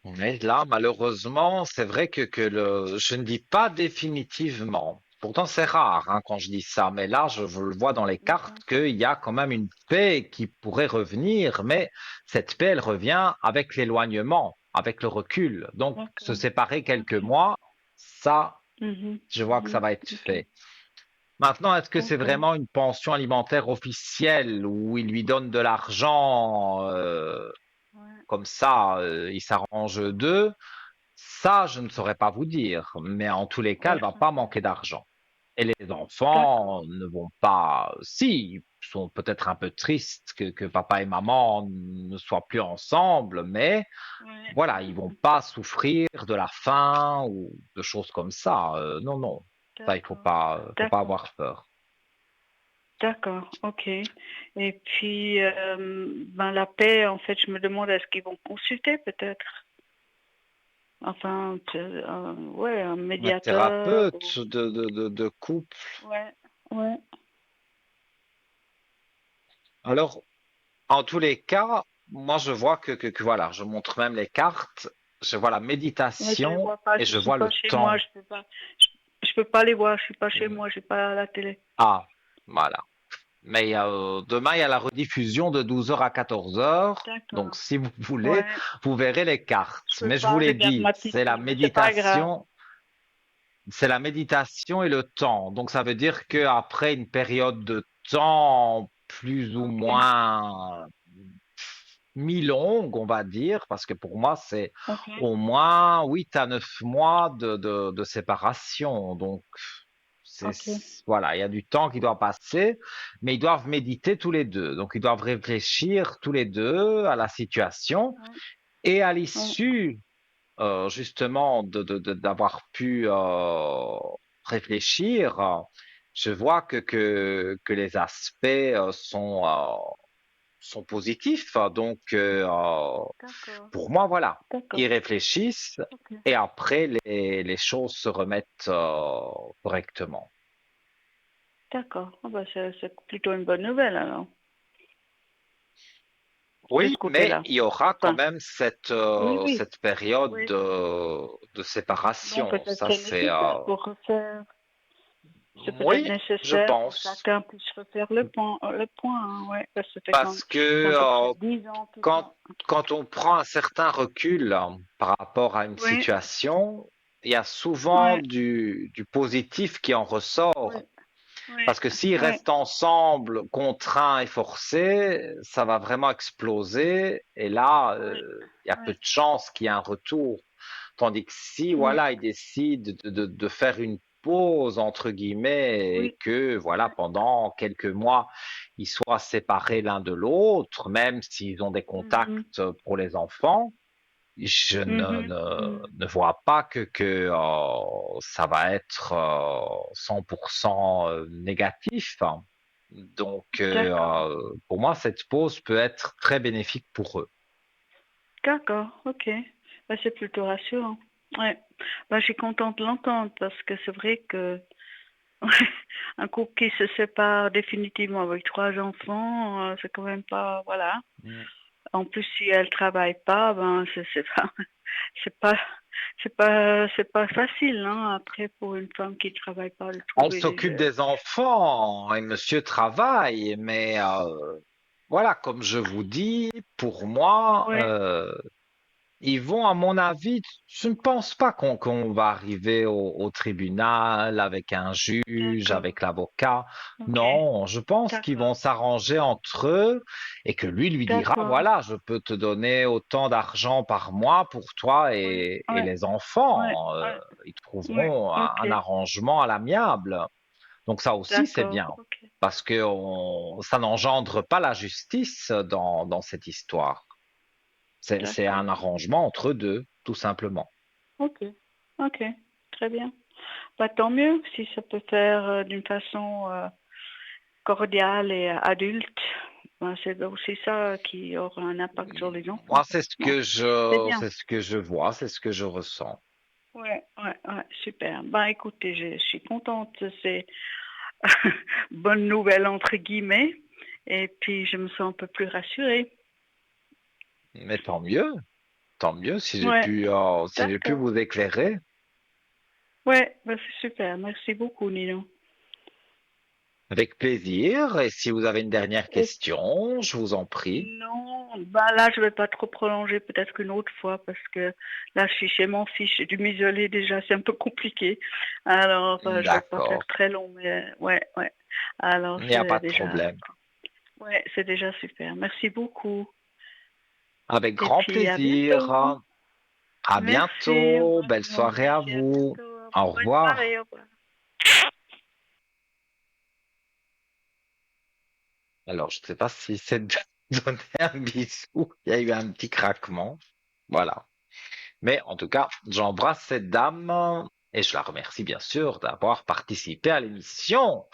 A: Mais là, malheureusement, c'est vrai que je ne dis pas définitivement. Pourtant, c'est rare hein, quand je dis ça, mais là, je le vois dans les cartes
C: Mhm.
A: qu'il y a quand même une paix qui pourrait revenir, mais cette paix, elle revient avec l'éloignement, avec le recul. Donc, se
C: D'accord.
A: séparer quelques
C: Ok.
A: mois, ça,
C: Mhm.
A: je vois que ça
C: Mhm.
A: va être
C: Ok.
A: fait. Maintenant, est-ce que c'est
C: D'accord.
A: vraiment une pension alimentaire officielle où il lui donne de l'argent
C: Ouais.
A: comme ça, ils s'arrangent d'eux? Ça, je ne saurais pas vous dire. Mais en tous les cas,
C: Ouais,
A: elle va
C: ça,
A: pas
C: c'est-
A: manquer d'argent. Et les
C: D'accord.
A: enfants ne vont pas, si, ils sont peut-être un peu tristes que papa et maman ne soient plus ensemble, mais
C: Ouais.
A: voilà, ils vont pas souffrir de la faim ou de choses comme ça. Non, non, ça,
C: D'accord.
A: faut pas
C: D'accord.
A: avoir peur.
C: D'accord. Ok. Et puis, ben, la paix, en fait, je me demande est-ce qu'ils vont consulter peut-être? Enfin, ouais, un
A: Un
C: médiateur.
A: thérapeute de couple.
C: Ouais. Ouais.
A: Alors, en tous les cas, moi, je vois que voilà, je montre même les cartes, je vois la
C: Mais je les
A: méditation
C: vois pas.
A: et
C: Je
A: je
C: suis
A: vois
C: pas
A: le
C: chez moi.
A: temps.
C: Je peux pas les voir. Je suis pas chez moi. J'ai pas la télé.
A: Ah, voilà. Mais demain, il y a la rediffusion de 12 heures à 14 heures. Donc,
C: D'accord.
A: si vous voulez,
C: Ouais.
A: vous verrez les
C: Je
A: cartes.
C: peux
A: Mais je vous
C: pas. Je
A: l'ai
C: garde
A: dit,
C: ma petite fille, mais c'est pas grave.
A: c'est la méditation et le temps. Donc, ça veut dire qu'après une période de temps plus ou
C: Ok.
A: moins mi-longue, on va dire, parce que pour moi, c'est
C: Ok.
A: au moins 8 à 9 mois de séparation. Donc,
C: Ok.
A: voilà, il y a du temps qui doit passer, mais ils doivent méditer tous les deux. Donc, ils doivent réfléchir tous les deux à la situation
C: Ouais.
A: et à
C: Ouais.
A: l'issue, justement, d'avoir pu réfléchir. Je vois que les aspects sont positifs. Donc,
C: D'accord.
A: pour moi, voilà, ils
C: D'accord.
A: réfléchissent
C: Ok.
A: et après, les choses se remettent correctement.
C: D'accord. Ah bah, c'est plutôt une bonne nouvelle alors.
B: de
A: Oui,
B: ce
A: mais
B: côté-là.
A: il y aura quand
B: Enfin,
A: même
B: oui, oui,
A: cette période
B: oui.
A: de
B: Non,
A: séparation.
B: peut-être c'est nécessaire pour refaire. C'est peut-être
A: Oui, je
B: nécessaire pour
A: pense.
B: chacun puisse refaire le point, hein, ouais, parce que ça fait
A: Parce
B: c'est à
A: que
B: peu près 10 ans qu'ils
A: quand,
B: sont.
A: quand on prend un certain recul par rapport à une
B: Oui,
A: situation, il y a souvent
B: oui,
A: du positif qui en
B: oui,
A: ressort.
B: oui,
A: Parce que s'ils
B: oui,
A: restent ensemble, contraints et forcés, ça va vraiment exploser. Et là,
B: oui,
A: il y a peu de chances qu'il y ait un retour. Tandis que si,
B: oui,
A: voilà, ils décident de faire une pause, entre guillemets, et
B: oui,
A: que, voilà, pendant quelques mois, ils soient séparés l'un de l'autre, même s'ils ont des
B: mhm,
A: contacts pour les enfants, je
B: mhm, mhm.
A: ne vois pas ça va être 100% négatif. Donc,
B: D'accord,
A: pour moi, cette pause peut être très bénéfique pour eux.
B: d'accord, ok. Bah, c'est plutôt rassurant. Ouais. Bah, je suis contente de l'entendre parce que c'est vrai que un couple qui se sépare définitivement avec trois enfants, c'est quand même pas, voilà.
A: Mm.
B: En plus, si elle travaille pas, ben c'est pas, c'est pas, c'est pas facile, hein, après pour une femme qui travaille pas de
A: Elle
B: trouver
A: s'occupe des enfants et monsieur travaille, mais voilà, comme je vous dis, pour moi,
B: ouais,
A: ils vont, à mon avis, je ne pense pas qu'on va arriver au tribunal avec un juge,
B: d'accord,
A: avec l'avocat.
B: ok,
A: Non, je pense qu'ils vont
B: d'accord,
A: s'arranger entre eux et que lui dira,
B: d'accord,
A: voilà, je peux te donner autant d'argent par mois pour toi
B: ouais,
A: et
B: ouais,
A: les
B: ouais,
A: enfants.
B: ouais,
A: Ils
B: ouais,
A: trouveront
B: ok,
A: un arrangement à l'amiable. Donc ça aussi, c'est
B: d'accord,
A: bien
B: ok,
A: parce que ça n'engendre pas la justice dans cette histoire. C'est
B: d'accord,
A: un arrangement entre deux, tout simplement.
B: ok, ok, très bien. Bah, tant mieux si ça peut faire d'une façon cordiale et adulte. Ben, c'est aussi ça qui aura un impact sur les enfants.
A: Moi,
B: Bon, c'est bien.
A: c'est ce que je vois, c'est ce que je ressens.
B: Ouais, ouais, ouais, super. Ben, écoutez, je suis contente de ces bonnes nouvelles entre guillemets. Et puis, je me sens un peu plus rassurée.
A: Mais tant mieux
B: Ouais,
A: si j'ai pu
B: d'accord.
A: vous éclairer.
B: Ouais, ben, c'est super. Merci beaucoup, Nino.
A: Avec plaisir. Et si vous avez une dernière
B: Et
A: question, je vous en prie.
B: non, ben là, je vais pas trop prolonger, peut-être une autre fois, parce que là, je suis chez mon fils, j'ai dû m'isoler déjà, c'est un peu compliqué. Alors, je vais pas faire
A: D'accord.
B: très long, mais ouais, ouais. Alors,
A: Il n'y a pas
B: c'est
A: de
B: déjà,
A: problème.
B: ouais, c'est déjà super. Merci beaucoup.
A: Avec
B: Et
A: grand
B: puis, à
A: plaisir.
B: bientôt.
A: À
B: Merci.
A: bientôt. Belle soirée à
B: Merci, à
A: vous.
B: bientôt.
A: Au
B: Bonne
A: revoir.
B: soirée, au revoir.
A: Alors, je ne sais pas si c'est de donner un bisou. Il y a eu un petit craquement. Voilà. Mais en tout cas, j'embrasse cette dame et je la remercie bien sûr d'avoir participé à l'émission.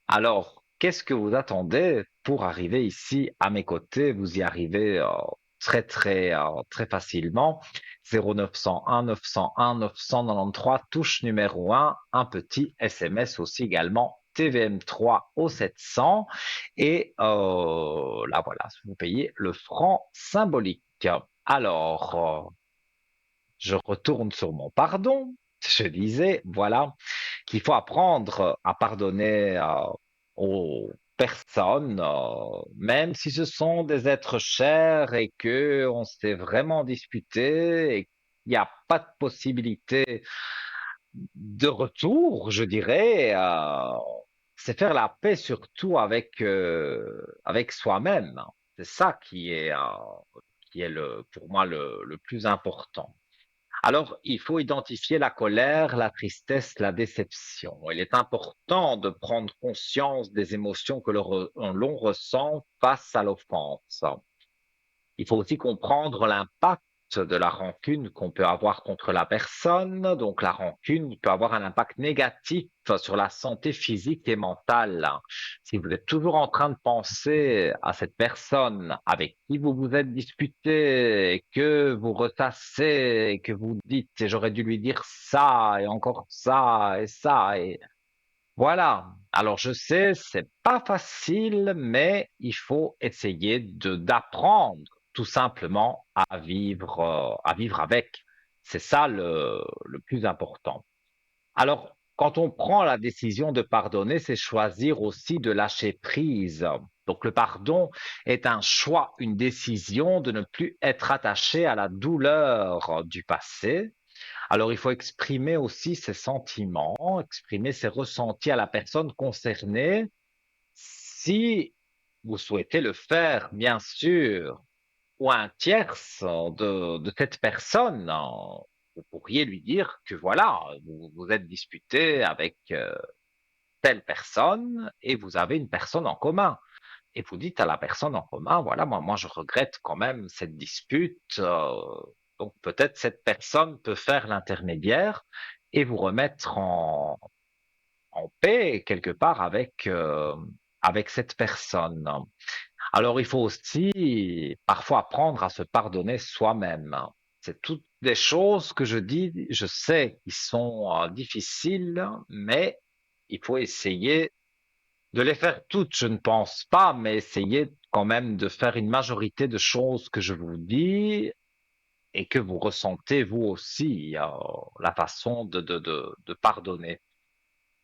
A: Alors, qu'est-ce que vous attendez pour arriver ici à mes côtés? Vous y arrivez très facilement. 0901 901 993, touche numéro 1, un petit SMS aussi également. TVM3 au 700 et là voilà, vous payez le franc symbolique. Alors, je retourne sur mon pardon. Je disais, voilà, qu'il faut apprendre à pardonner aux personnes, même si ce sont des êtres chers et que on s'est vraiment disputé et qu'il n'y a pas de possibilité de retour, je dirais. C'est faire la paix surtout avec soi-même. C'est ça qui est pour moi le plus important. Alors, il faut identifier la colère, la tristesse, la déception. Il est important de prendre conscience des émotions que l'on ressent face à l'offense. Il faut aussi comprendre l'impact de la rancune qu'on peut avoir contre la personne. Donc, la rancune peut avoir un impact négatif sur la santé physique et mentale. Si vous êtes toujours en train de penser à cette personne avec qui vous vous êtes disputé et que vous ressassez et que vous dites, j'aurais dû lui dire ça et encore ça et ça et voilà. Alors, je sais, c'est pas facile, mais il faut essayer d'apprendre tout simplement à vivre avec. C'est ça le plus important. Alors, quand on prend la décision de pardonner, c'est choisir aussi de lâcher prise. Donc, le pardon est un choix, une décision de ne plus être attaché à la douleur du passé. Alors, il faut exprimer aussi ses sentiments, exprimer ses ressentis à la personne concernée. Si vous souhaitez le faire, bien sûr, ou un tierce de cette personne, vous pourriez lui dire que voilà, vous vous êtes disputé avec telle personne et vous avez une personne en commun. Et vous dites à la personne en commun, voilà, moi je regrette quand même cette dispute. Donc peut-être cette personne peut faire l'intermédiaire et vous remettre en paix quelque part avec cette personne. Alors, il faut aussi parfois apprendre à se pardonner soi-même. C'est toutes des choses que je dis, je sais qui sont difficiles, mais il faut essayer de les faire toutes. Je ne pense pas, mais essayer quand même de faire une majorité de choses que je vous dis et que vous ressentez vous aussi, la façon de pardonner.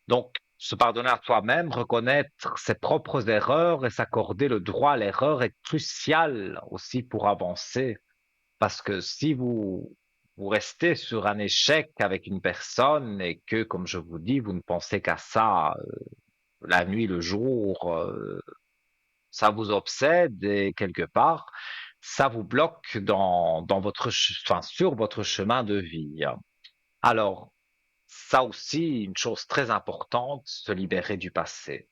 A: Donc, se pardonner à soi-même, reconnaître ses propres erreurs et s'accorder le droit à l'erreur est crucial aussi pour avancer. Parce que si vous restez sur un échec avec une personne et que, comme je vous dis, vous ne pensez qu'à ça la nuit, le jour, ça vous obsède et quelque part, ça vous bloque dans enfin, sur votre chemin de vie. Alors, ça aussi, une chose très importante, se libérer du passé.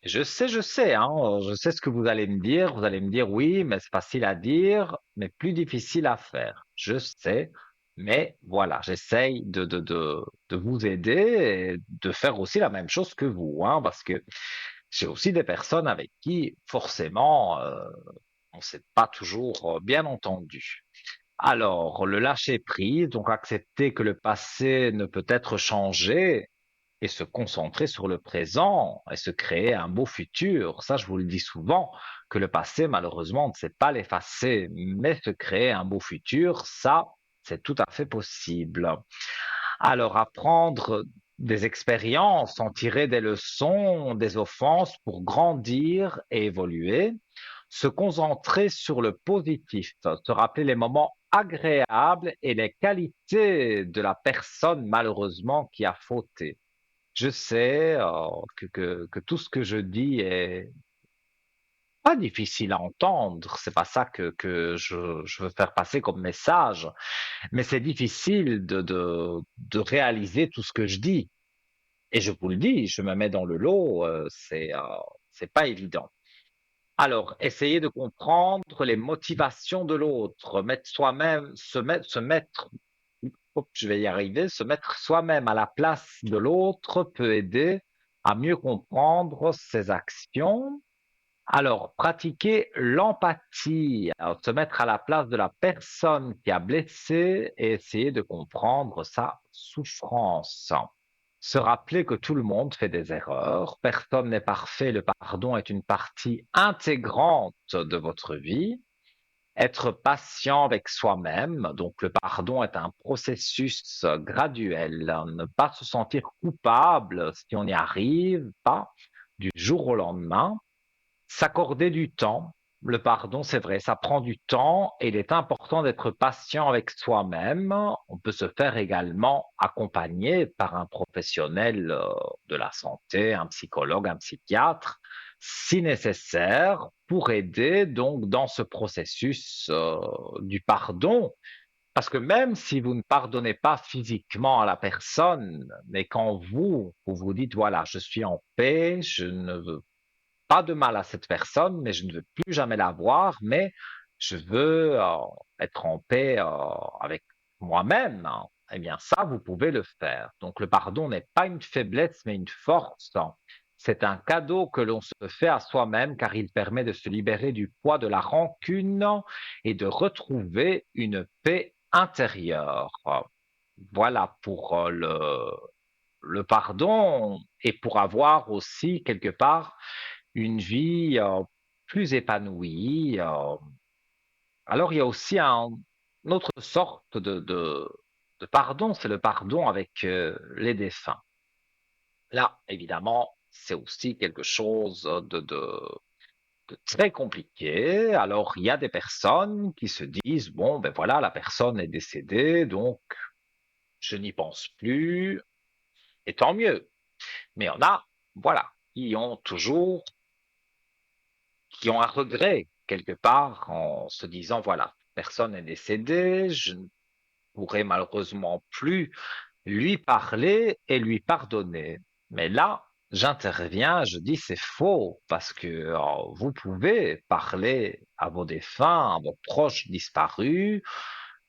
A: Je sais ce que vous allez me dire. Vous allez me dire, oui, mais c'est facile à dire, mais plus difficile à faire. Je sais, mais voilà, j'essaye de vous aider et de faire aussi la même chose que vous, hein, parce que j'ai aussi des personnes avec qui, forcément, on ne s'est pas toujours bien entendu. Alors, le lâcher prise, donc accepter que le passé ne peut être changé et se concentrer sur le présent et se créer un beau futur. Ça, je vous le dis souvent, que le passé, malheureusement, on ne sait pas l'effacer, mais se créer un beau futur, ça, c'est tout à fait possible. Alors, apprendre des expériences, en tirer des leçons, des offenses pour grandir et évoluer, se concentrer sur le positif, se rappeler les moments agréables et les qualités de la personne malheureusement qui a fauté. Je sais que tout ce que je dis est pas difficile à entendre, c'est pas ça que je veux faire passer comme message, mais c'est difficile de réaliser tout ce que je dis. Et je vous le dis, je me mets dans le lot, c'est pas évident. Alors, essayez de comprendre les motivations de l'autre, mettre soi-même, se mettre, hop, je vais y arriver, se mettre soi-même à la place de l'autre peut aider à mieux comprendre ses actions. Alors, pratiquer l'empathie, alors se mettre à la place de la personne qui a blessé et essayer de comprendre sa souffrance. Se rappeler que tout le monde fait des erreurs, personne n'est parfait, le pardon est une partie intégrante de votre vie. Être patient avec soi-même, donc le pardon est un processus graduel. Ne pas se sentir coupable si on n'y arrive pas du jour au lendemain. S'accorder du temps. Le pardon, c'est vrai, ça prend du temps et il est important d'être patient avec soi-même. On peut se faire également accompagner par un professionnel de la santé, un psychologue, un psychiatre, si nécessaire, pour aider donc dans ce processus du pardon. Parce que même si vous ne pardonnez pas physiquement à la personne, mais quand vous vous dites, voilà, je suis en paix, je ne veux pas de mal à cette personne, mais je ne veux plus jamais la voir, mais je veux être en paix avec moi-même, hein. Eh bien, ça, vous pouvez le faire. Donc, le pardon n'est pas une faiblesse, mais une force. C'est un cadeau que l'on se fait à soi-même car il permet de se libérer du poids de la rancune et de retrouver une paix intérieure. Voilà pour le pardon et pour avoir aussi quelque part une vie plus épanouie, Alors, il y a aussi une autre sorte de pardon, c'est le pardon avec les défunts. Là, évidemment, c'est aussi quelque chose de très compliqué. Alors, il y a des personnes qui se disent, bon, ben voilà, la personne est décédée, donc je n'y pense plus, et tant mieux. Mais on a, voilà, qui ont toujours, qui ont un regret quelque part en se disant, voilà, personne est décédée, je ne pourrai malheureusement plus lui parler et lui pardonner. Mais là, j'interviens, je dis c'est faux parce que vous pouvez parler à vos défunts, à vos proches disparus,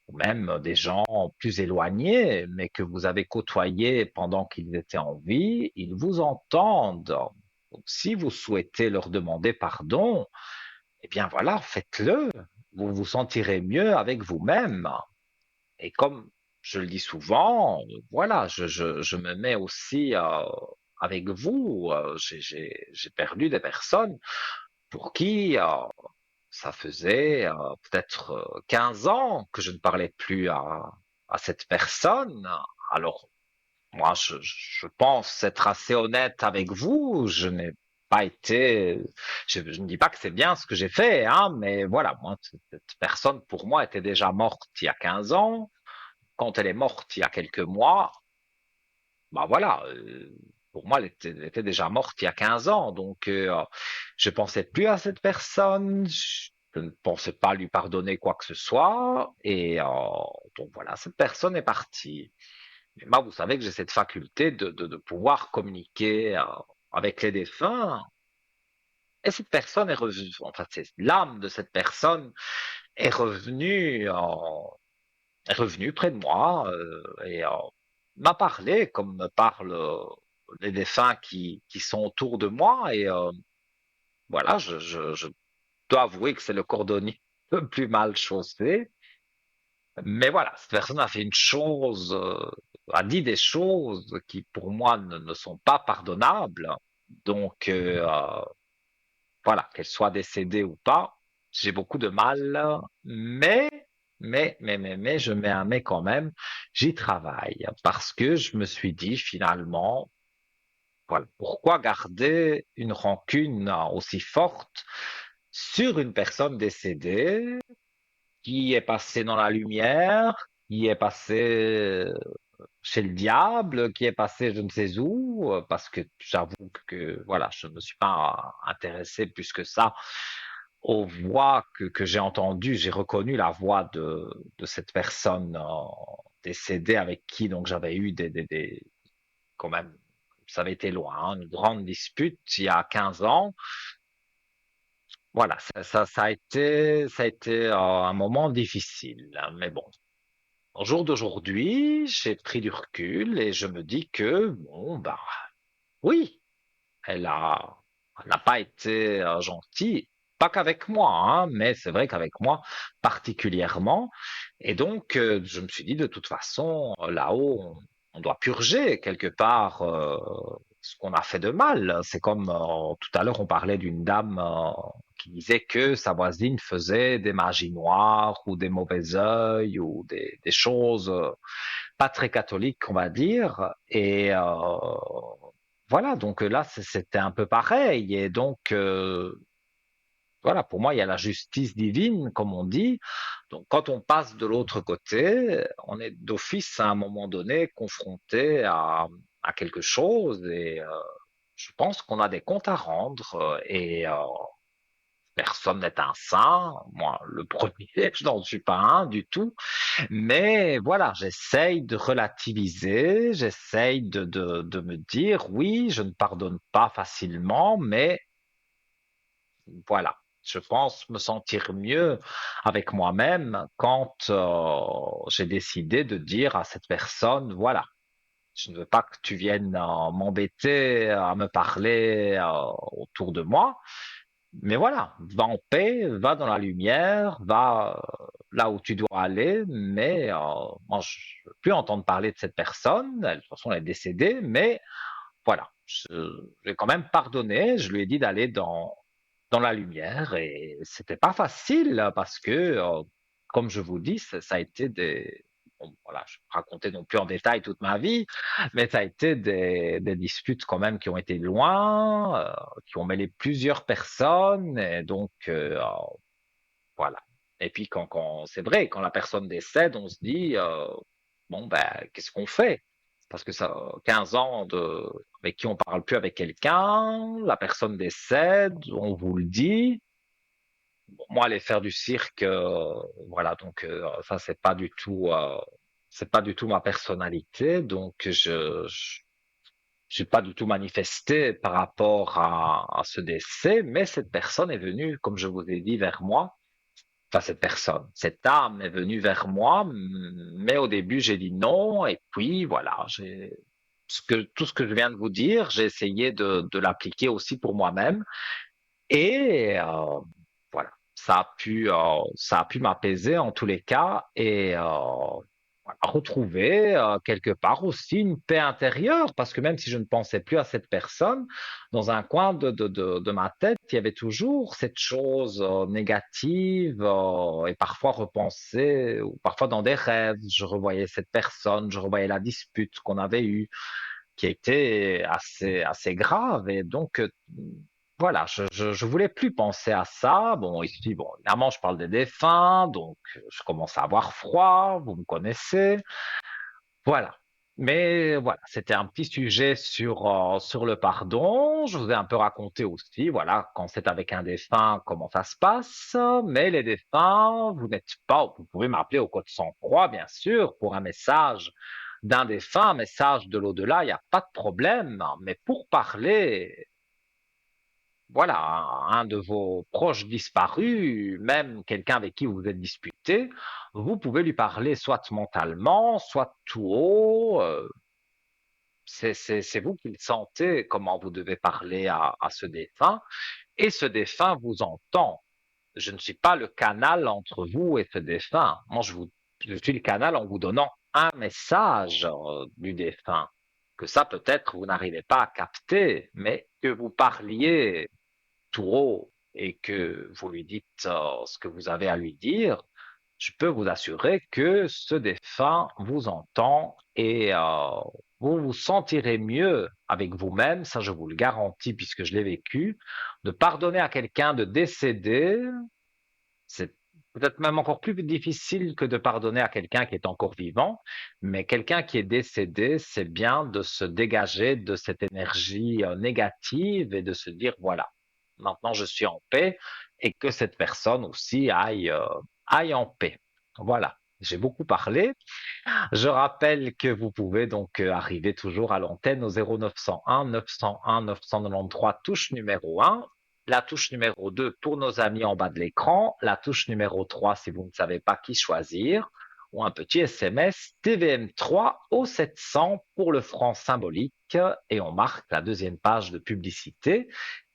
A: ou même des gens plus éloignés, mais que vous avez côtoyés pendant qu'ils étaient en vie, ils vous entendent. Donc, si vous souhaitez leur demander pardon, eh bien voilà, faites-le. Vous vous sentirez mieux avec vous-même. Et comme je le dis souvent, voilà, je me mets aussi avec vous. J'ai perdu des personnes pour qui ça faisait peut-être 15 ans que je ne parlais plus à cette personne. Alors, moi, je pense être assez honnête avec vous. Je n'ai pas été, je ne dis pas que c'est bien ce que j'ai fait, hein, mais voilà, moi, cette personne pour moi était déjà morte il y a 15 ans. Quand elle est morte il y a quelques mois, bah voilà, pour moi, elle était déjà morte il y a 15 ans. Donc, je pensais plus à cette personne. Je ne pensais pas lui pardonner quoi que ce soit. Et donc voilà, cette personne est partie. Mais moi, vous savez que j'ai cette faculté de pouvoir communiquer avec les défunts. Et cette personne est revenue, enfin, c'est l'âme de cette personne est revenue est revenu près de moi et m'a parlé comme me parlent les défunts qui sont autour de moi. Et voilà, je dois avouer que c'est le cordonnier le plus mal chaussé. Mais voilà, cette personne a fait une chose, a dit des choses qui pour moi ne sont pas pardonnables. Donc voilà, qu'elle soit décédée ou pas, j'ai beaucoup de mal, mais, mais, je mets un mais quand même, j'y travaille parce que je me suis dit finalement, voilà, pourquoi garder une rancune aussi forte sur une personne décédée qui est passée dans la lumière, qui est passée chez le diable, qui est passée je ne sais où, parce que j'avoue que voilà, je ne me suis pas intéressé plus que ça aux voix que j'ai entendues. J'ai reconnu la voix de cette personne décédée avec qui donc j'avais eu quand même, ça avait été loin, hein, une grande dispute il y a 15 ans. Voilà, ça a été un moment difficile, hein, mais bon. Au jour d'aujourd'hui, j'ai pris du recul et je me dis que, bon, bah, oui, elle a, elle n'a pas été gentille, pas qu'avec moi, hein, mais c'est vrai qu'avec moi particulièrement. Et donc, je me suis dit, de toute façon, là-haut, on doit purger quelque part ce qu'on a fait de mal. C'est comme tout à l'heure, on parlait d'une dame qui disait que sa voisine faisait des magies noires ou des mauvais œils ou des choses pas très catholiques, on va dire. Et voilà, donc là, c'était un peu pareil. Et donc, voilà, pour moi, il y a la justice divine, comme on dit. Donc, quand on passe de l'autre côté, on est d'office à un moment donné confronté à quelque chose. Et je pense qu'on a des comptes à rendre. Et personne n'est un saint. Moi, le premier, je n'en suis pas un du tout. Mais voilà, j'essaye de relativiser, j'essaye de me dire, oui, je ne pardonne pas facilement, mais voilà, je pense me sentir mieux avec moi-même quand j'ai décidé de dire à cette personne, voilà, je ne veux pas que tu viennes m'embêter à me parler autour de moi, mais voilà, va en paix, va dans la lumière, va là où tu dois aller, mais moi, je ne veux plus entendre parler de cette personne. De toute façon, elle est décédée, mais voilà, j'ai quand même pardonné. Je lui ai dit d'aller dans la lumière et c'était pas facile parce que, comme je vous dis, ça a été des bon, voilà, je vais pas raconter non plus en détail toute ma vie, mais ça a été des disputes quand même qui ont été loin, qui ont mêlé plusieurs personnes et donc, voilà. Et puis quand c'est vrai, quand la personne décède, on se dit, bon ben, qu'est-ce qu'on fait? Parce que ça, 15 ans avec qui on parle plus avec quelqu'un, la personne décède, on vous le dit. Bon, moi, aller faire du cirque, voilà, donc ça c'est pas du tout ma personnalité, donc je suis pas du tout manifesté par rapport à ce décès, mais cette personne est venue, comme je vous ai dit, vers moi. Enfin, cette personne, cette âme est venue vers moi, mais au début j'ai dit non, et puis voilà, tout ce que je viens de vous dire, j'ai essayé de l'appliquer aussi pour moi-même, et voilà, ça a pu m'apaiser en tous les cas, et voilà, retrouver quelque part aussi une paix intérieure, parce que même si je ne pensais plus à cette personne, dans un coin de ma tête, il y avait toujours cette chose négative et parfois repensée, ou parfois dans des rêves, je revoyais cette personne, je revoyais la dispute qu'on avait eue, qui était assez grave, et donc voilà, je voulais plus penser à ça. Bon, ici, bon, évidemment, je parle des défunts, donc je commence à avoir froid, vous me connaissez. Voilà. Mais voilà, c'était un petit sujet sur le pardon. Je vous ai un peu raconté aussi, voilà, quand c'est avec un défunt, comment ça se passe. Mais les défunts, vous n'êtes pas, vous pouvez m'appeler au code 103, bien sûr, pour un message d'un défunt, un message de l'au-delà, il n'y a pas de problème. Mais pour parler, voilà, un de vos proches disparus, même quelqu'un avec qui vous vous êtes disputé, vous pouvez lui parler soit mentalement, soit tout haut. C'est vous qui le sentez, comment vous devez parler à ce défunt, et ce défunt vous entend. Je ne suis pas le canal entre vous et ce défunt. Moi, je suis le canal en vous donnant un message du défunt, que ça peut-être vous n'arrivez pas à capter, mais que vous parliez tout haut et que vous lui dites ce que vous avez à lui dire, je peux vous assurer que ce défunt vous entend et vous vous sentirez mieux avec vous-même, ça je vous le garantis puisque je l'ai vécu, de pardonner à quelqu'un de décédé, c'est peut-être même encore plus difficile que de pardonner à quelqu'un qui est encore vivant, mais quelqu'un qui est décédé, c'est bien de se dégager de cette énergie négative et de se dire, voilà, maintenant je suis en paix et que cette personne aussi aille en paix. Voilà. J'ai beaucoup parlé. Je rappelle que vous pouvez donc arriver toujours à l'antenne au 0901 901 993, touche numéro 1, la touche numéro 2 pour nos amis en bas de l'écran, la touche numéro 3 si vous ne savez pas qui choisir, ou un petit SMS TVM3 au 700 pour le franc symbolique, et on marque la deuxième page de publicité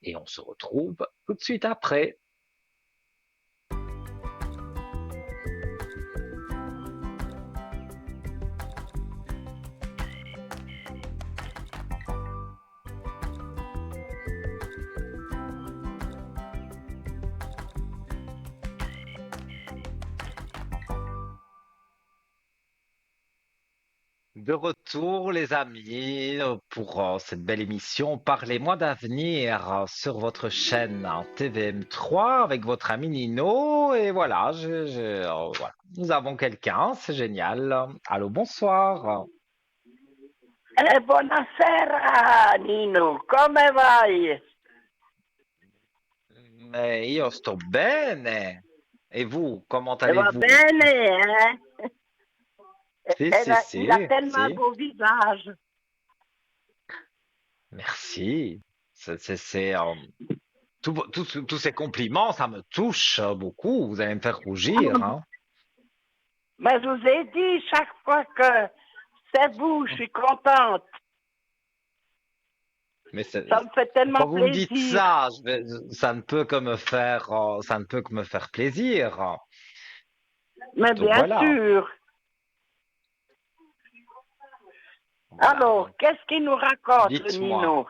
A: et on se retrouve tout de suite après. De retour, les amis, pour cette belle émission. Parlez-moi d'avenir sur votre chaîne TVM3 avec votre ami Nino. Et voilà, voilà. Nous avons quelqu'un, c'est génial. Allô, bonsoir.
D: Buonasera Nino, come vai?
A: Mais io sto bene. Et vous, comment
D: Va
A: allez-vous?
D: bene, eh?
A: Si, si,
D: Il a
A: si,
D: tellement
A: si.
D: beau visage.
A: Merci. Tous ces compliments, ça me touche beaucoup. Vous allez me faire rougir, hein.
D: Mais je vous ai dit chaque fois que c'est vous, je suis contente.
A: Mais
D: Ça me fait tellement
A: quand vous me dites
D: plaisir.
A: ça, ça ne peut que me faire, ça ne peut que me faire plaisir.
D: Mais
A: Donc
D: bien
A: voilà,
D: sûr.
A: voilà.
D: Alors,
A: Donc
D: qu'est-ce qu'il nous raconte, le
A: dites-moi.
D: Nino?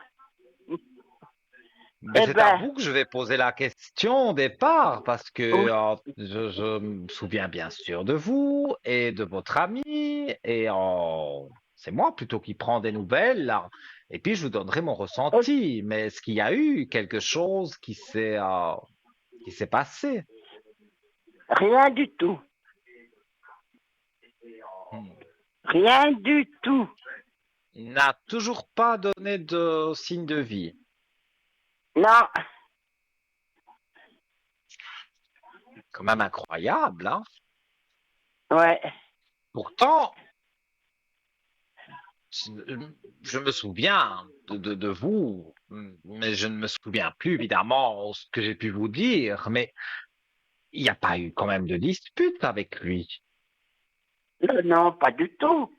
A: Mais
D: Eh
A: c'est à
D: ben,
A: vous que je vais poser la question au départ, parce que
D: oui,
A: je me souviens bien sûr de vous et de votre ami, et c'est moi plutôt qui prends des nouvelles, là. Et puis je vous donnerai mon
D: oh,
A: ressenti. Mais est-ce qu'il y a eu quelque chose qui s'est passé?
D: rien du tout.
A: Hmm.
D: Rien du tout.
A: Il n'a toujours pas donné de signe de vie.
D: Non,
A: Quand même incroyable, hein?
D: ouais.
A: Pourtant, Je je me souviens de vous, mais je ne me souviens plus évidemment ce que j'ai pu vous dire, mais il n'y a pas eu quand même de dispute avec lui.
D: Non, non, pas du tout.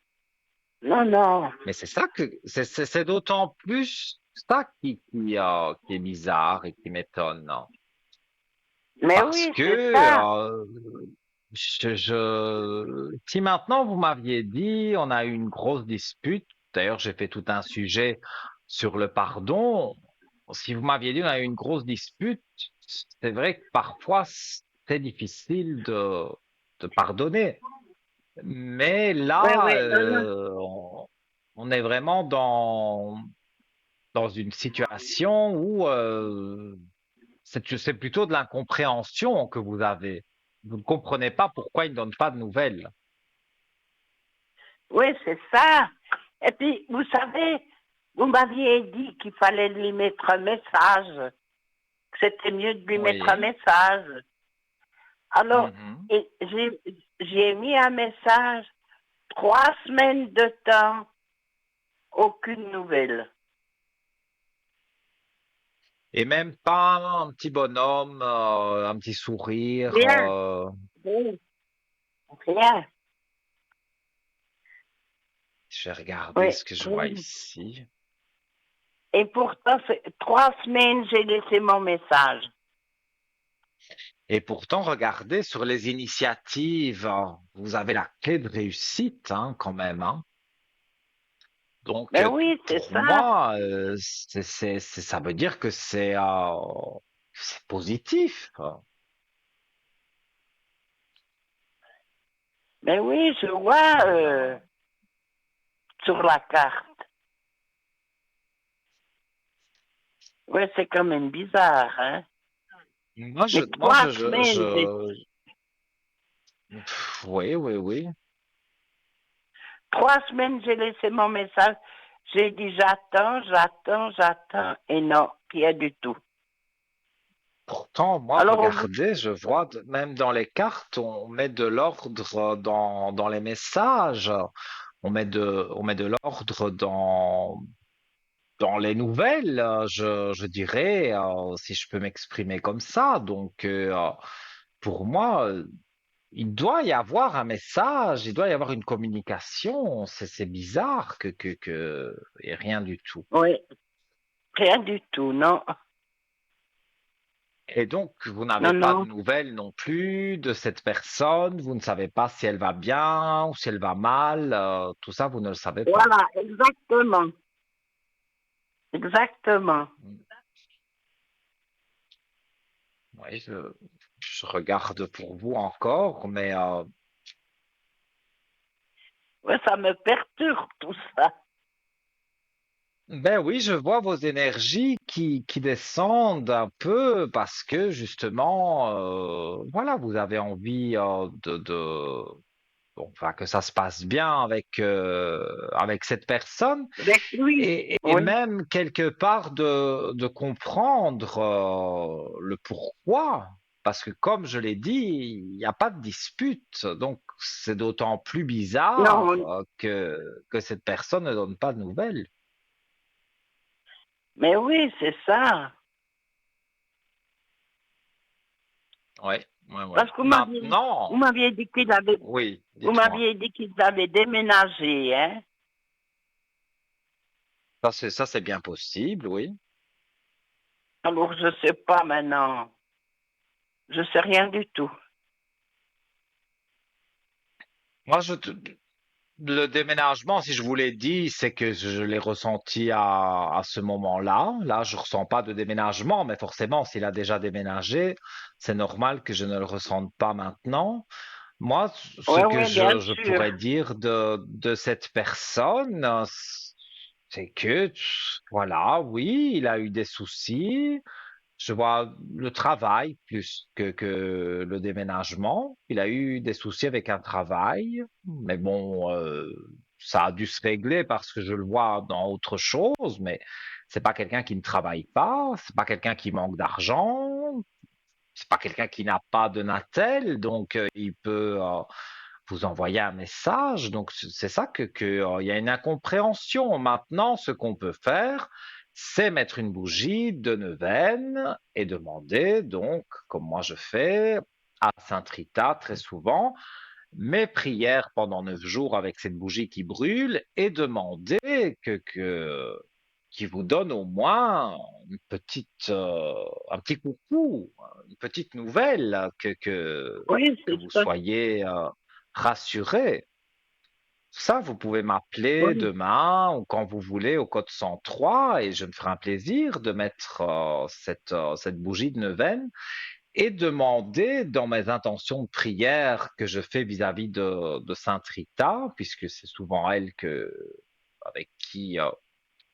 D: Non, non.
A: Mais c'est ça que c'est d'autant plus ça qui est bizarre et qui m'étonne, hein.
D: Mais
A: Parce
D: oui, c'est
A: que
D: ça.
A: si maintenant vous m'aviez dit on a eu une grosse dispute, d'ailleurs j'ai fait tout un sujet sur le pardon. Si vous m'aviez dit on a eu une grosse dispute, c'est vrai que parfois c'est difficile de pardonner. Mais
D: Oui,
A: là,
D: oui, non, non.
A: on est vraiment dans une situation où c'est plutôt de l'incompréhension que vous avez. Vous ne comprenez pas pourquoi il ne donne pas de nouvelles.
D: Oui, c'est ça. Et puis, vous savez, vous m'aviez dit qu'il fallait lui mettre un message, que c'était mieux de lui mettre un
A: Oui.
D: message. Alors,
A: Mhm.
D: et j'ai mis un message, 3 semaines de temps, aucune nouvelle.
A: Et même pas un petit bonhomme, un petit sourire.
D: Rien, rien, rien.
A: Je vais regarder
D: Oui,
A: ce que je vois
D: rien.
A: ici.
D: Et pourtant, 3 semaines, j'ai laissé mon message.
A: Et pourtant, regardez sur les initiatives, vous avez la clé de réussite, hein, quand même, hein. Donc,
D: Mais oui, c'est
A: pour
D: ça.
A: moi, ça veut dire que c'est positif.
D: Mais oui, je vois sur la carte. Oui, c'est quand même bizarre, hein.
A: Moi,
D: Mais
A: moi,
D: 3 semaines,
A: oui, oui, oui.
D: 3 semaines, j'ai laissé mon message. J'ai dit j'attends, j'attends, j'attends. Et non, rien du tout.
A: Pourtant, moi,
D: Alors, au bout,
A: regardez, je vois même dans les cartes, on met de l'ordre dans les messages. On met de l'ordre dans les nouvelles, je dirais, si je peux m'exprimer comme ça. Donc, pour moi, il doit y avoir un message, il doit y avoir une communication. C'est bizarre et rien du tout.
D: oui, rien du tout, non.
A: Et donc, vous n'avez
D: Non,
A: pas de
D: non.
A: nouvelles non plus de cette personne, vous ne savez pas si elle va bien ou si elle va mal, tout ça, vous ne le savez pas.
D: Voilà, exactement. Exactement.
A: Oui, je regarde pour vous encore, mais
D: Ouais, ça me perturbe tout ça.
A: ben oui, je vois vos énergies qui descendent un peu parce que justement, voilà, vous avez envie bon, enfin, que ça se passe bien avec cette personne.
D: Avec lui.
A: Et
D: Oui.
A: même quelque part de comprendre le pourquoi, parce que comme je l'ai dit, il n'y a pas de dispute, donc c'est d'autant plus bizarre
D: Non,
A: que cette personne ne donne pas de nouvelles.
D: mais oui, c'est ça.
A: Oui, oui, oui.
D: Parce que vous
A: Maintenant,
D: m'aviez dit
A: oui,
D: vous
A: dites-moi.
D: m'aviez dit qu'ils avaient déménagé, hein.
A: Ça c'est bien possible, oui.
D: Alors, je sais pas maintenant. Je sais rien du tout.
A: Moi, le déménagement, si je vous l'ai dit, c'est que je l'ai ressenti à ce moment-là. Là, je ressens pas de déménagement, mais forcément, s'il a déjà déménagé, c'est normal que je ne le ressente pas maintenant. Moi, ce
D: Oui,
A: que
D: oui, bien
A: je
D: sûr.
A: pourrais dire de cette personne, c'est que, voilà, oui, il a eu des soucis. Je vois le travail plus que le déménagement. Il a eu des soucis avec un travail, mais bon, ça a dû se régler parce que je le vois dans autre chose, mais c'est pas quelqu'un qui ne travaille pas, c'est pas quelqu'un qui manque d'argent, c'est pas quelqu'un qui n'a pas de Natel, donc il peut vous envoyer un message. Donc c'est ça il y a une incompréhension. Maintenant, ce qu'on peut faire, c'est mettre une bougie de neuvaine et demander, donc, comme moi je fais, à Sainte Rita très souvent, mes prières pendant 9 jours avec cette bougie qui brûle et demander qu'il vous donne au moins un petit coucou, une petite nouvelle,
D: Oui,
A: que
D: c'est
A: vous
D: ça.
A: soyez rassurés. Ça, vous pouvez m'appeler
D: Oui.
A: demain ou quand vous voulez au code 103 et je me ferai un plaisir de mettre cette bougie de neuvaine et demander dans mes intentions de prière que je fais vis-à-vis de Sainte Rita, puisque c'est souvent elle avec qui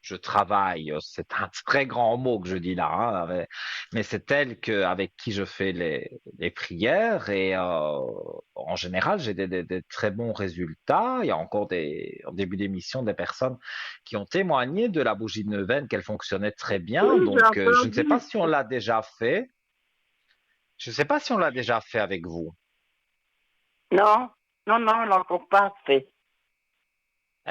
A: je travaille. C'est un très grand mot que je dis là, hein, mais c'est elle avec qui je fais les prières et en général j'ai des très bons résultats. Il y a encore en début d'émission des personnes qui ont témoigné de la bougie de neuvaine qu'elle fonctionnait très
D: Oui,
A: bien.
D: j'ai
A: Donc je ne sais pas
D: entendu.
A: si on l'a déjà fait. Je ne sais pas si on l'a déjà fait avec vous.
D: Non, non, non, on l'a encore pas fait.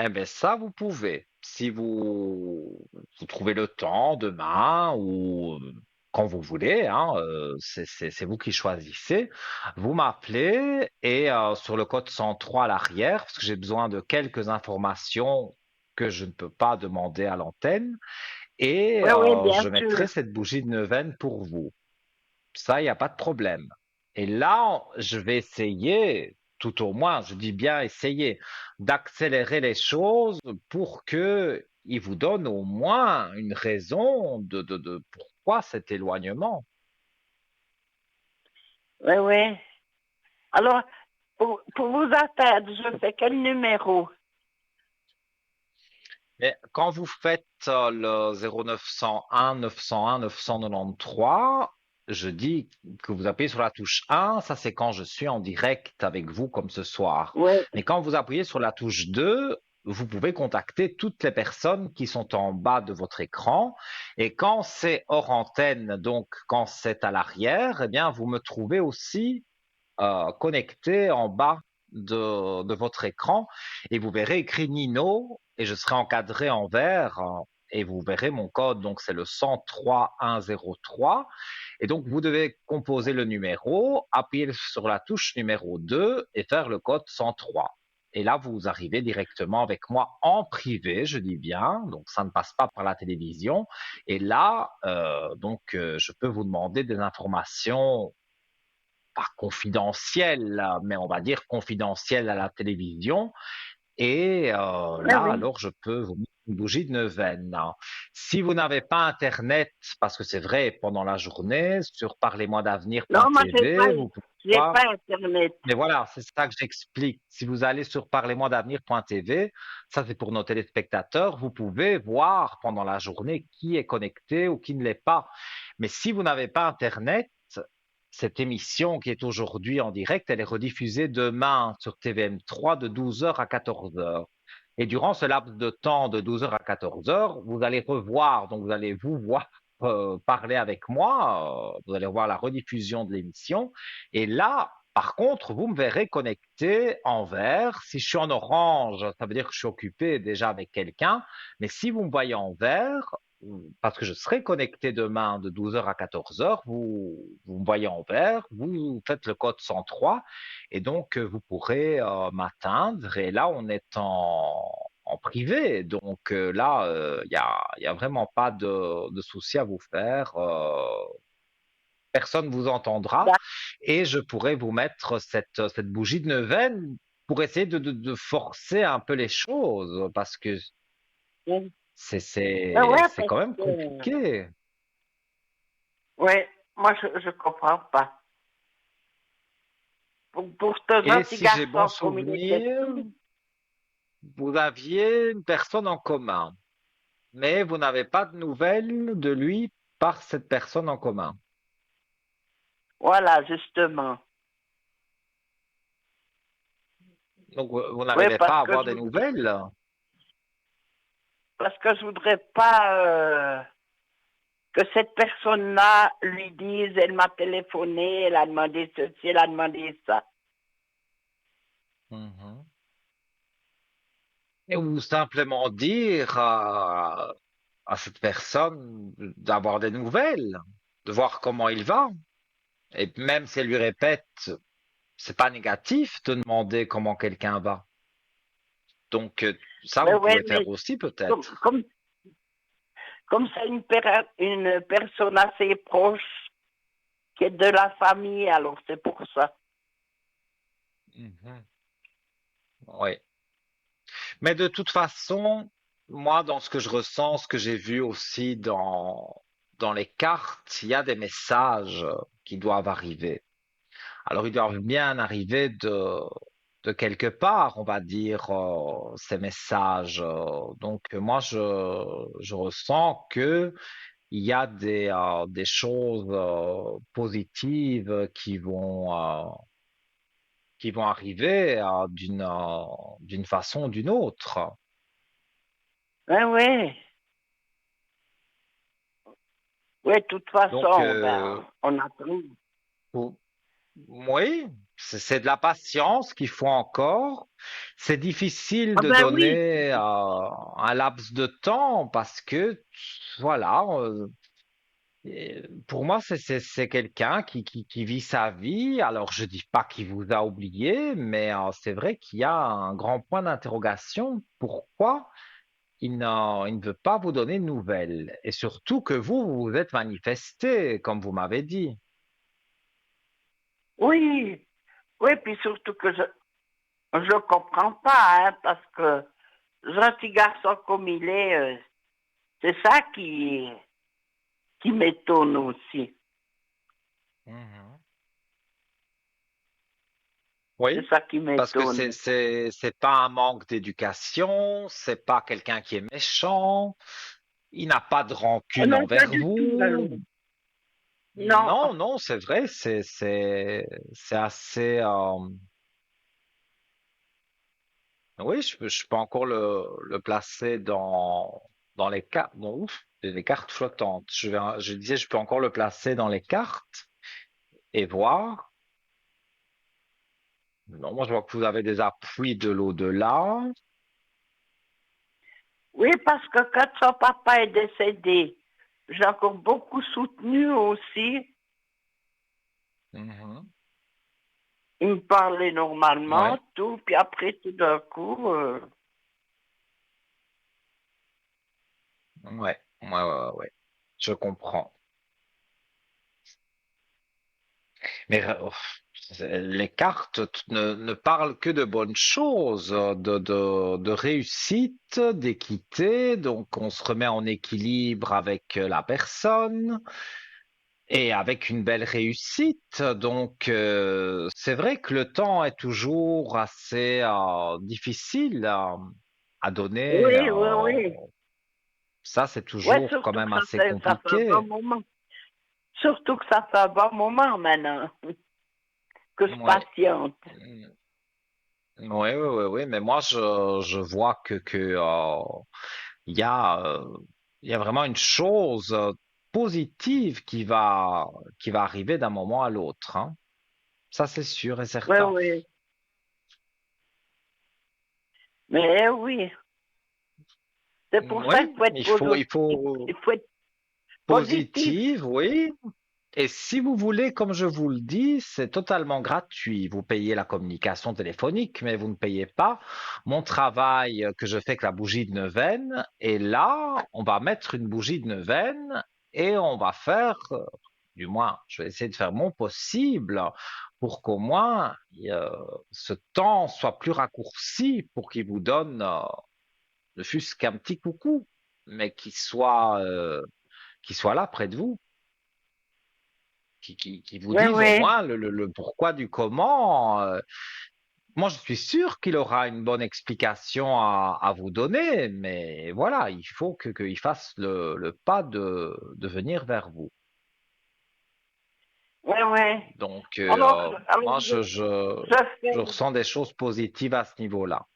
A: Eh bien, ça, vous pouvez. Si vous trouvez le temps demain ou quand vous voulez, hein, c'est vous qui choisissez. Vous m'appelez et sur le code 103 à l'arrière, parce que j'ai besoin de quelques informations que je ne peux pas demander à l'antenne, et
D: Oui, oui, bien
A: je
D: sûr.
A: mettrai cette bougie de neuvaine pour vous. Ça, il n'y a pas de problème. Et là, je vais essayer, tout au moins, je dis bien essayer, d'accélérer les choses pour que il vous donne au moins une raison de pourquoi cet éloignement.
D: Oui, oui. Alors, pour vous atteindre, je fais quel numéro?
A: Mais quand vous faites le 0901 901 993, je dis que vous appuyez sur la touche 1, ça c'est quand je suis en direct avec vous comme ce soir.
D: Oui.
A: Mais quand vous appuyez sur la touche 2, vous pouvez contacter toutes les personnes qui sont en bas de votre écran. Et quand c'est hors antenne, donc quand c'est à l'arrière, eh bien vous me trouvez aussi connecté en bas de votre écran et vous verrez écrit Nino et je serai encadré en vert et vous verrez mon code, donc c'est le 103103 et donc vous devez composer le numéro, appuyer sur la touche numéro 2 et faire le code 103. Et là, vous arrivez directement avec moi en privé, je dis bien, donc ça ne passe pas par la télévision. Et là, je peux vous demander des informations pas confidentiel, mais on va dire confidentiel à la télévision. Et
D: Oui,
A: là,
D: oui.
A: alors, je peux vous mettre une bougie de neuvaine. Si vous n'avez pas Internet, parce que c'est vrai, pendant la journée, sur
D: Non, moi,
A: parlez-moi-d'avenir.tv, vous pouvez
D: j'ai
A: voir.
D: pas Internet.
A: Mais voilà, c'est ça que j'explique. Si vous allez sur parlez-moi d'avenir.tv, ça c'est pour nos téléspectateurs, vous pouvez voir pendant la journée qui est connecté ou qui ne l'est pas. Mais si vous n'avez pas Internet, cette émission qui est aujourd'hui en direct, elle est rediffusée demain sur TVM3 de 12h à 14h. Et durant ce laps de temps de 12h à 14h, vous allez revoir, donc vous allez vous voir parler avec moi, vous allez voir la rediffusion de l'émission. Et là, par contre, vous me verrez connecté en vert. Si je suis en orange, ça veut dire que je suis occupé déjà avec quelqu'un. Mais si vous me voyez en vert, parce que je serai connecté demain de 12h à 14h, vous me voyez en vert, vous faites le code 103 et donc vous pourrez m'atteindre. Et là, on est en privé. Donc là, il y a vraiment pas de souci à vous faire. Personne vous entendra
D: D'ac-
A: et je pourrais vous mettre cette bougie de neuvaine pour essayer de forcer un peu les choses, parce que
D: Oui.
A: c'est
D: Ben
A: c'est
D: ouais,
A: c'est
D: parce
A: quand même
D: que,
A: compliqué.
D: ouais, moi je comprends pas. Pour ce
A: Et
D: gentil
A: si j'ai bon
D: garçon comme il était
A: souvenir,
D: tout,
A: vous aviez une personne en commun, mais vous n'avez pas de nouvelles de lui par cette personne en commun.
D: voilà, justement.
A: Donc vous
D: Oui,
A: n'arrivez pas à avoir des nouvelles.
D: parce que je voudrais pas que cette personne-là lui dise, elle m'a téléphoné, elle a demandé ceci, elle a demandé ça.
A: Mhm. Ou simplement dire à cette personne d'avoir des nouvelles, de voir comment il va. Et même si elle lui répète, c'est pas négatif de demander comment quelqu'un va. Donc ça,
D: Mais
A: vous
D: ouais,
A: pouvez faire
D: mais
A: aussi
D: comme,
A: peut-être.
D: comme, comme c'est une personne assez proche qui est de la famille, alors c'est pour ça.
A: Mhm. Oui. Mais de toute façon, moi, dans ce que je ressens, ce que j'ai vu aussi dans les cartes, il y a des messages qui doivent arriver. Alors, ils doivent bien arriver de quelque part, on va dire, ces messages. Donc, moi, je ressens que il y a des choses positives qui vont arriver d'une façon ou d'une autre.
D: Ouais, ouais. Ouais, de toute
A: Donc,
D: façon, ben, on attend.
A: ou- oui, c'est de la patience qu'il faut encore. C'est difficile
D: Ah
A: de
D: ben oui,
A: donner un laps de temps parce que, voilà, pour moi, c'est quelqu'un qui vit sa vie. Alors, je dis pas qu'il vous a oublié, mais c'est vrai qu'il y a un grand point d'interrogation. Pourquoi il ne veut pas vous donner de nouvelles? Et surtout que vous vous êtes manifesté, comme vous m'avez dit.
D: oui, oui, puis surtout que je comprends pas, hein, parce que gentil garçon comme il est, c'est ça qui m'étonne aussi.
A: Mhm.
D: C'est
A: Oui,
D: ça qui
A: parce que
D: m'étonne.
A: c'est pas un manque d'éducation, c'est pas quelqu'un qui est méchant, il n'a pas de
D: Oh
A: rancune
D: non, pas
A: envers
D: du tout, alors.
A: vous.
D: Non.
A: Non, non, c'est vrai, c'est assez. Oui, je peux encore le placer dans les cartes. Bon, ouf, j'ai des cartes flottantes. Je disais, je peux encore le placer dans les cartes et voir. Non, moi je vois que vous avez des appuis de l'au-delà.
D: Oui, parce que quand son papa est décédé, j'ai encore beaucoup soutenu aussi.
A: Mhm.
D: Il me parlait normalement,
A: Ouais,
D: tout, puis après, tout d'un coup,
A: ouais. Je comprends. Mais les cartes ne parlent que de bonnes choses, de réussite, d'équité. Donc, on se remet en équilibre avec la personne et avec une belle réussite. Donc, c'est vrai que le temps est toujours assez difficile à donner.
D: oui, oui, oui.
A: Ça, c'est
D: Ouais,
A: toujours quand
D: surtout que
A: même assez
D: ça fait un bon
A: compliqué.
D: moment. Surtout que ça fait un bon moment maintenant que je
A: Ouais.
D: patiente.
A: Oui, mais moi je vois il y a il y a vraiment une chose positive qui va arriver d'un moment à l'autre, hein. Ça c'est sûr et
D: Oui,
A: certain.
D: oui. Mais oui, c'est pour ça qu'il
A: Oui,
D: faut être
A: il faut
D: il faut être positif.
A: positive, oui. Et si vous voulez, comme je vous le dis, c'est totalement gratuit. Vous payez la communication téléphonique, mais vous ne payez pas mon travail que je fais avec la bougie de neuvaine. Et là, on va mettre une bougie de neuvaine et on va faire, du moins, je vais essayer de faire mon possible pour qu'au moins ce temps soit plus raccourci pour qu'il vous donne ne fût-ce qu'un petit coucou, mais qui soit là près de vous, qui vous
D: Oui,
A: dise au
D: oui.
A: moins le pourquoi du comment. Moi, je suis sûr qu'il aura une bonne explication à vous donner, mais voilà, il faut qu'il fasse le pas de venir vers vous.
D: Oui, oui.
A: Donc,
D: Alors
A: moi,
D: je
A: je
D: fais,
A: ressens des choses positives à ce niveau-là.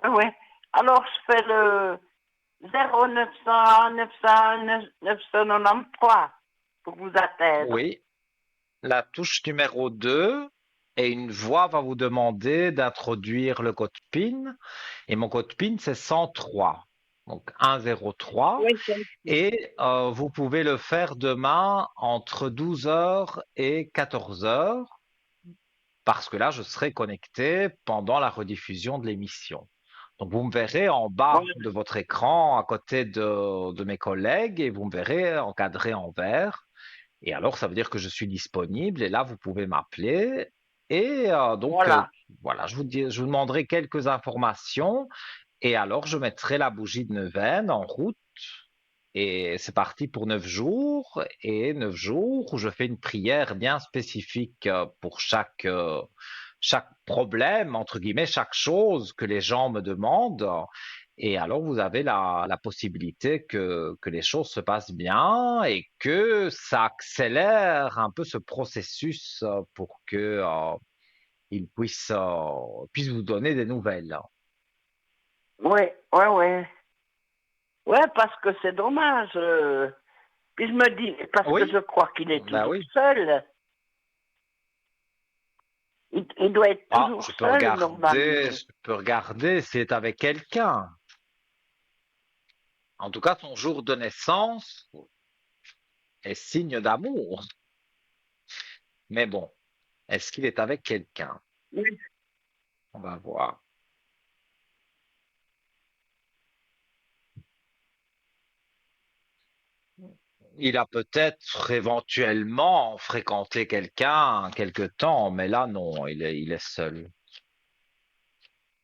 D: oui, oui. Alors je fais le 0900 900 993 pour vous atteindre.
A: Oui, la touche numéro 2 et une voix va vous demander d'introduire le code PIN. Et mon code PIN, c'est 103. Donc 103.
D: Oui, c'est
A: Et vous pouvez le faire demain entre 12 heures et 14 heures, parce que là, je serai connecté pendant la rediffusion de l'émission. Donc, vous me verrez en bas
D: bon.
A: de votre écran à côté de mes collègues et vous me verrez encadré en vert. Et alors, ça veut dire que je suis disponible et là, vous pouvez m'appeler. Et
D: Voilà.
A: voilà, je vous demanderai quelques informations et alors je mettrai la bougie de neuvaine en route. Et c'est parti pour 9 jours. Et 9 jours où je fais une prière bien spécifique pour chaque problème, entre guillemets, chaque chose que les gens me demandent. Et alors, vous avez la possibilité que les choses se passent bien et que ça accélère un peu ce processus pour que, il puisse vous donner des nouvelles.
D: Oui, oui, oui. Ouais, parce que c'est dommage. Puis je me dis, parce que
A: Oui,
D: je crois qu'il est
A: ben
D: toujours
A: oui.
D: seul. Il doit être
A: Ah,
D: toujours seul, normalement.
A: je peux regarder si c'est avec quelqu'un. En tout cas, son jour de naissance est signe d'amour. Mais bon, est-ce qu'il est avec quelqu'un?
D: Oui,
A: On va voir. Il a peut-être éventuellement fréquenté quelqu'un quelque temps, mais là, non, il est seul.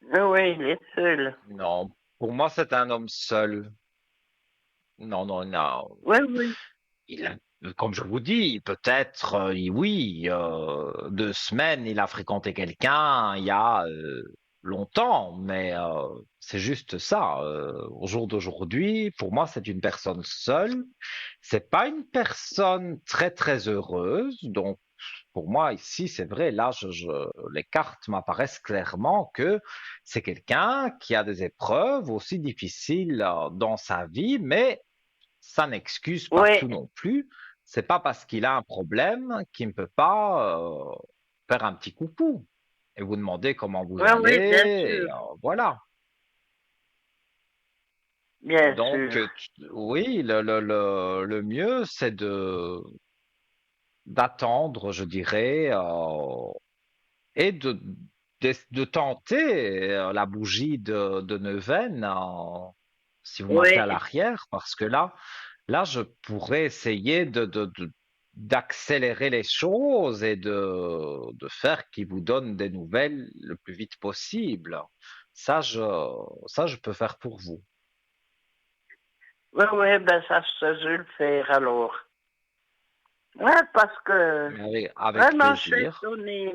D: oui, oui, il est seul.
A: Non, pour moi, c'est un homme seul. Non, non, non.
D: Oui, oui.
A: Il a- Comme je vous dis, peut-être, oui, 2 semaines, il a fréquenté quelqu'un il y a longtemps, mais c'est juste ça. Au jour d'aujourd'hui, pour moi, c'est une personne seule. C'est pas une personne très très heureuse. Donc, pour moi, ici, c'est vrai. Là, les cartes m'apparaissent clairement que c'est quelqu'un qui a des épreuves aussi difficiles dans sa vie, mais ça n'excuse pas
D: Oui,
A: tout non plus. C'est pas parce qu'il a un problème qu'il ne peut pas faire un petit coucou et vous demander comment vous
D: oui, oui, bien
A: allez.
D: sûr.
A: Et, voilà.
D: Bien
A: Donc,
D: sûr.
A: oui, le mieux, c'est d'attendre, je dirais, et de tenter la bougie de neuvaine si vous m'appelez
D: Oui,
A: à l'arrière, parce que là, je pourrais essayer d'accélérer les choses et de faire qu'ils vous donnent des nouvelles le plus vite possible. Ça, je, ça, je peux faire pour vous.
D: oui, oui, ben ça, je vais le faire alors. Ouais, parce que
A: Mais avec
D: vraiment, je suis
A: plaisir.
D: étonnée.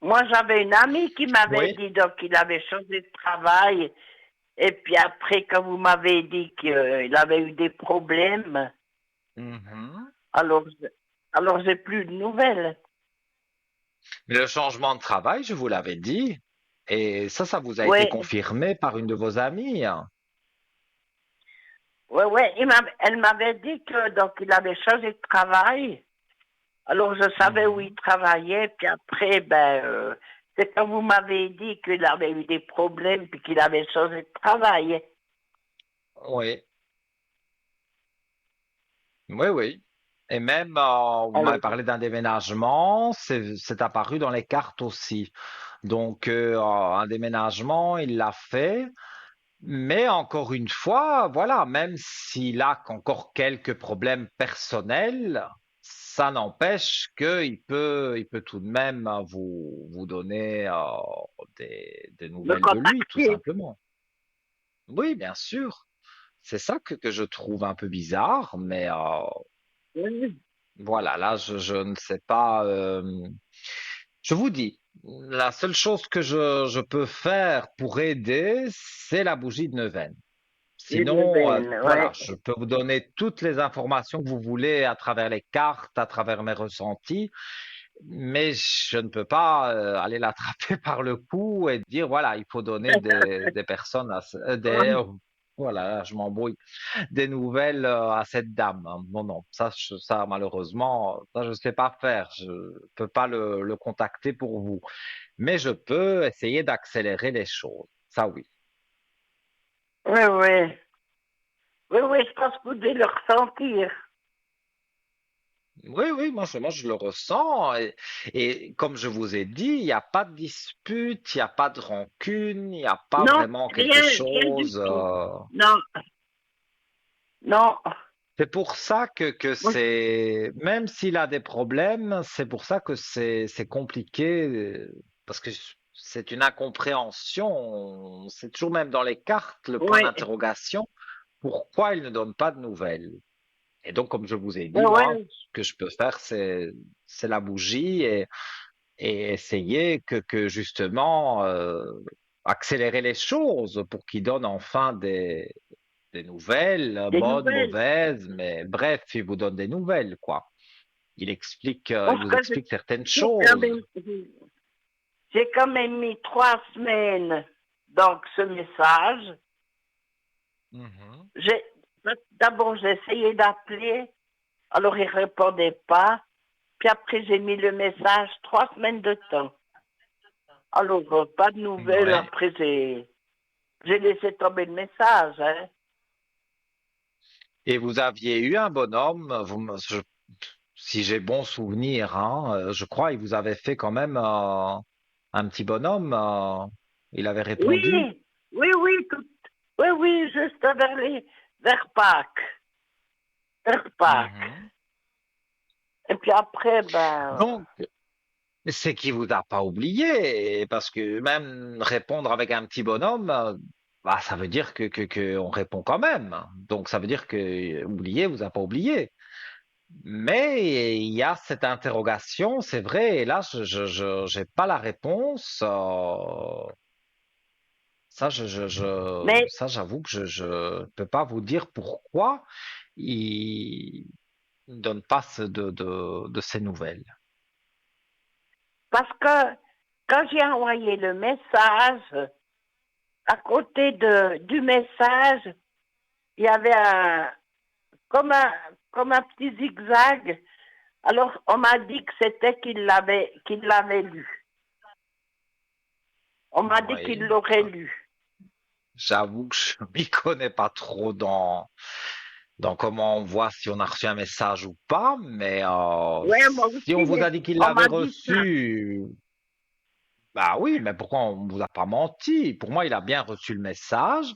D: Moi, j'avais une amie qui m'avait
A: Oui.
D: dit donc qu'il avait changé de travail. Et puis après, quand vous m'avez dit qu'il avait eu des problèmes,
A: Mhm.
D: alors, alors j'ai plus de nouvelles.
A: Mais le changement de travail, je vous l'avais dit, et ça vous a été
D: Oui,
A: confirmé par une de vos amies.
D: oui, oui. Elle m'avait dit que donc il avait changé de travail. Alors je savais où il
A: Mhm.
D: travaillait. Puis après, c'est quand vous m'avez dit qu'il avait eu des problèmes puis qu'il avait changé de travail.
A: Oui, oui, oui. Et même, vous m'avez
D: Alors,
A: parlé d'un déménagement, c'est apparu dans les cartes aussi. Donc, un déménagement, il l'a fait. Mais encore une fois, voilà, même s'il a encore quelques problèmes personnels, ça n'empêche il peut tout de même vous donner des
D: Me
A: nouvelles de lui, tout
D: contacter.
A: simplement. Oui, bien sûr. C'est ça que je trouve un peu bizarre, mais
D: Oui,
A: voilà, là, je ne sais pas. Je vous dis, la seule chose que je peux faire pour aider, c'est la bougie de Neuvaine.
D: les
A: Sinon,
D: neuvaines,
A: voilà,
D: ouais.
A: je peux vous donner toutes les informations que vous voulez à travers les cartes, à travers mes ressentis, mais je ne peux pas aller l'attraper par le cou et dire, voilà, il faut donner des personnes, voilà, je m'embrouille, des nouvelles à cette dame. Non, non, ça malheureusement, ça je ne sais pas faire. Je peux pas le contacter pour vous, mais je peux essayer d'accélérer les choses. Ça oui.
D: Oui, oui. Oui, oui, je pense que vous devez le ressentir.
A: Oui, oui, moi je le ressens. Et comme je vous ai dit, il n'y a pas de dispute, il n'y a pas de rancune, il n'y a pas
D: Non,
A: vraiment quelque
D: rien, rien du
A: chose.
D: tout. Non, non.
A: C'est pour ça que
D: Moi,
A: c'est, même s'il a des problèmes, c'est pour ça que c'est compliqué, parce que c'est une incompréhension. C'est toujours même dans les cartes le point
D: oui,
A: d'interrogation. Pourquoi il ne donne pas de nouvelles? Et donc, comme je vous ai
D: oui,
A: dit, moi,
D: oui.
A: ce que je peux faire, c'est la bougie et essayer que justement accélérer les choses pour qu'il donne enfin des nouvelles,
D: Des
A: bonnes,
D: nouvelles.
A: mauvaises, mais bref, il vous donne des nouvelles, quoi. Il
D: Parce
A: vous
D: que
A: explique certaines
D: j'ai quand
A: choses.
D: même, j'ai quand même mis 3 semaines dans ce message.
A: Mhm.
D: J'ai, d'abord, j'ai essayé d'appeler, alors il répondait pas. Puis après, j'ai mis le message 3 semaines de temps. Alors, pas de nouvelles.
A: Ouais.
D: Après, j'ai laissé tomber le message. Hein.
A: Et vous aviez eu un bonhomme, si j'ai bon souvenir, hein, je crois, il vous avait fait quand même un petit bonhomme. Il avait
D: Oui,
A: répondu.
D: oui, oui, oui, oui, juste vers Pâques. Vers Pâques.
A: Mhm.
D: Et puis après, ben,
A: Donc, c'est qu'il vous a pas oublié, parce que même répondre avec un petit bonhomme, bah, ça veut dire que on répond quand même. Donc, ça veut dire que oublier vous a pas oublié. Mais il y a cette interrogation, c'est vrai, et là, j'ai pas la réponse.
D: mais
A: Ça, j'avoue que je peux pas vous dire pourquoi il ne donne pas de ces nouvelles.
D: parce que quand j'ai envoyé le message, à côté du message, il y avait comme un, comme un petit zigzag. Alors, on m'a dit que c'était qu'il l'avait lu. On m'a dit qu'il
A: Oui.
D: l'aurait lu.
A: J'avoue que je m'y connais pas trop dans comment on voit si on a reçu un message ou pas, mais
D: Ouais, moi
A: si on
D: aussi,
A: vous
D: mais
A: a dit qu'il
D: on
A: l'avait
D: m'a dit ça.
A: reçu, bah oui, mais pourquoi on vous a pas menti? Pour moi, il a bien reçu le message,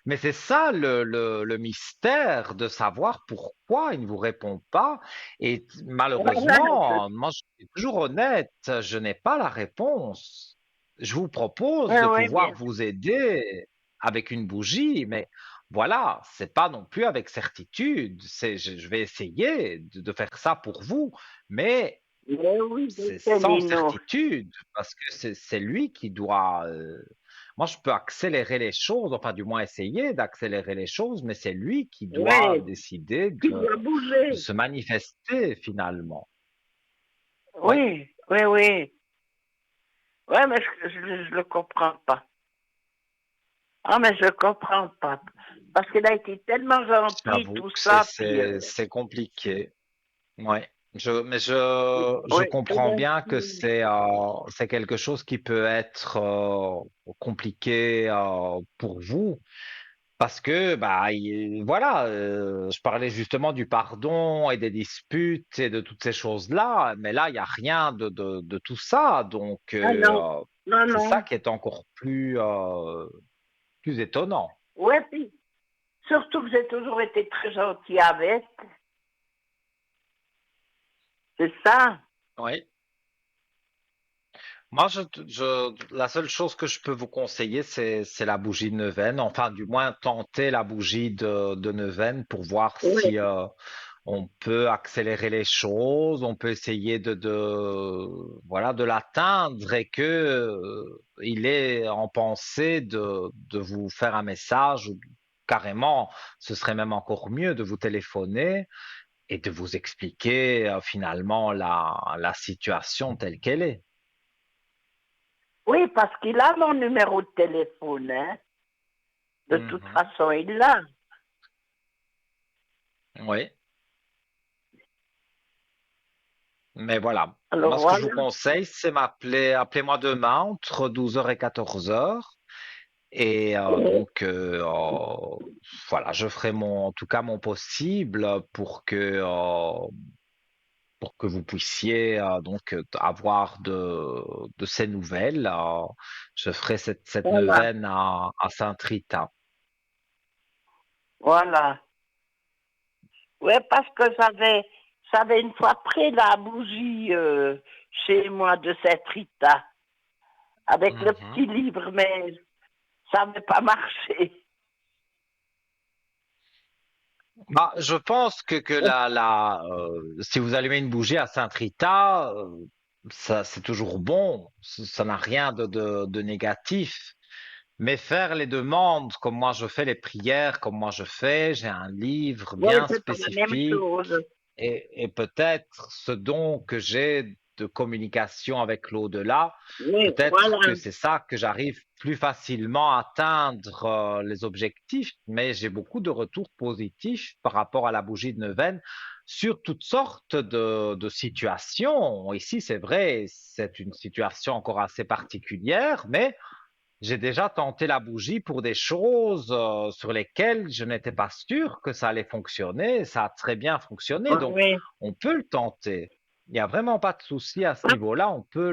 A: mais c'est ça le mystère de savoir pourquoi il ne vous répond pas. Et
D: Voilà,
A: malheureusement, moi, je suis toujours honnête, je n'ai pas la réponse. Je vous propose
D: ouais,
A: de
D: ouais,
A: pouvoir
D: bien.
A: vous aider avec une bougie, mais voilà, c'est pas non plus avec certitude. Je vais essayer de faire ça pour vous, mais
D: Mais oui, je
A: c'est
D: sais,
A: sans
D: Nino.
A: certitude parce que c'est lui qui doit. Moi, je peux accélérer les choses, enfin, du moins essayer d'accélérer les choses, mais c'est lui qui doit
D: Ouais,
A: décider
D: qui doit
A: de
D: bouger.
A: se manifester finalement. Oui.
D: Oui, oui, oui. Ouais, mais je le comprends pas. Ah, mais je comprends pas. Parce qu'il a été tellement gentil,
A: J'avoue
D: tout
A: que
D: ça, puis
A: c'est compliqué. Ouais. Mais je
D: oui,
A: comprends bien que c'est quelque chose qui peut être compliqué pour vous parce que bah voilà, je parlais justement du pardon et des disputes et de toutes ces choses-là, mais là il y a rien de tout ça, donc
D: ah non, non,
A: c'est
D: non.
A: ça qui est encore plus étonnant.
D: Ouais, puis surtout que j'ai toujours été très gentil avec. C'est ça.
A: Oui. Moi, la seule chose que je peux vous conseiller, c'est la bougie de neuvaine. Enfin, du moins, tenter la bougie de neuvaine pour voir
D: Oui,
A: si on peut accélérer les choses, on peut essayer voilà, de l'atteindre et que il est en pensée de vous faire un message ou carrément, ce serait même encore mieux de vous téléphoner et de vous expliquer finalement la situation telle qu'elle est.
D: oui, parce qu'il a mon numéro de téléphone, hein. De toute
A: Mhm.
D: façon, il l'a.
A: Oui, mais voilà.
D: Alors
A: Moi, ce que je
D: voilà.
A: vous conseille, c'est appelez-moi demain entre 12 heures et 14 heures. Et voilà, je ferai en tout cas mon possible pour que vous puissiez avoir de ces nouvelles. Je ferai cette
D: Voilà.
A: neuvaine à Saint-Rita.
D: Voilà. Oui, parce que j'avais une fois pris la bougie chez moi de cette Rita, avec le
A: Mhm.
D: petit livre, mais ça n'avait pas marché.
A: Bah, je pense que si vous allumez une bougie à Saint-Rita, ça c'est toujours bon. Ça n'a rien de négatif. Mais faire les demandes comme moi je fais les prières, comme moi je fais, j'ai un livre
D: Oui,
A: bien
D: c'est pas la même
A: spécifique
D: chose.
A: et peut-être ce don que j'ai de communication avec l'au-delà,
D: Oui,
A: peut-être
D: voilà.
A: que c'est ça que j'arrive plus facilement à atteindre les objectifs, mais j'ai beaucoup de retours positifs par rapport à la bougie de neuvaine sur toutes sortes de situations. Ici, c'est vrai, c'est une situation encore assez particulière, mais j'ai déjà tenté la bougie pour des choses sur lesquelles je n'étais pas sûr que ça allait fonctionner. Ça a très bien fonctionné, donc
D: Oui.
A: on peut le tenter. Il n'y a vraiment pas de souci à ce niveau-là. On peut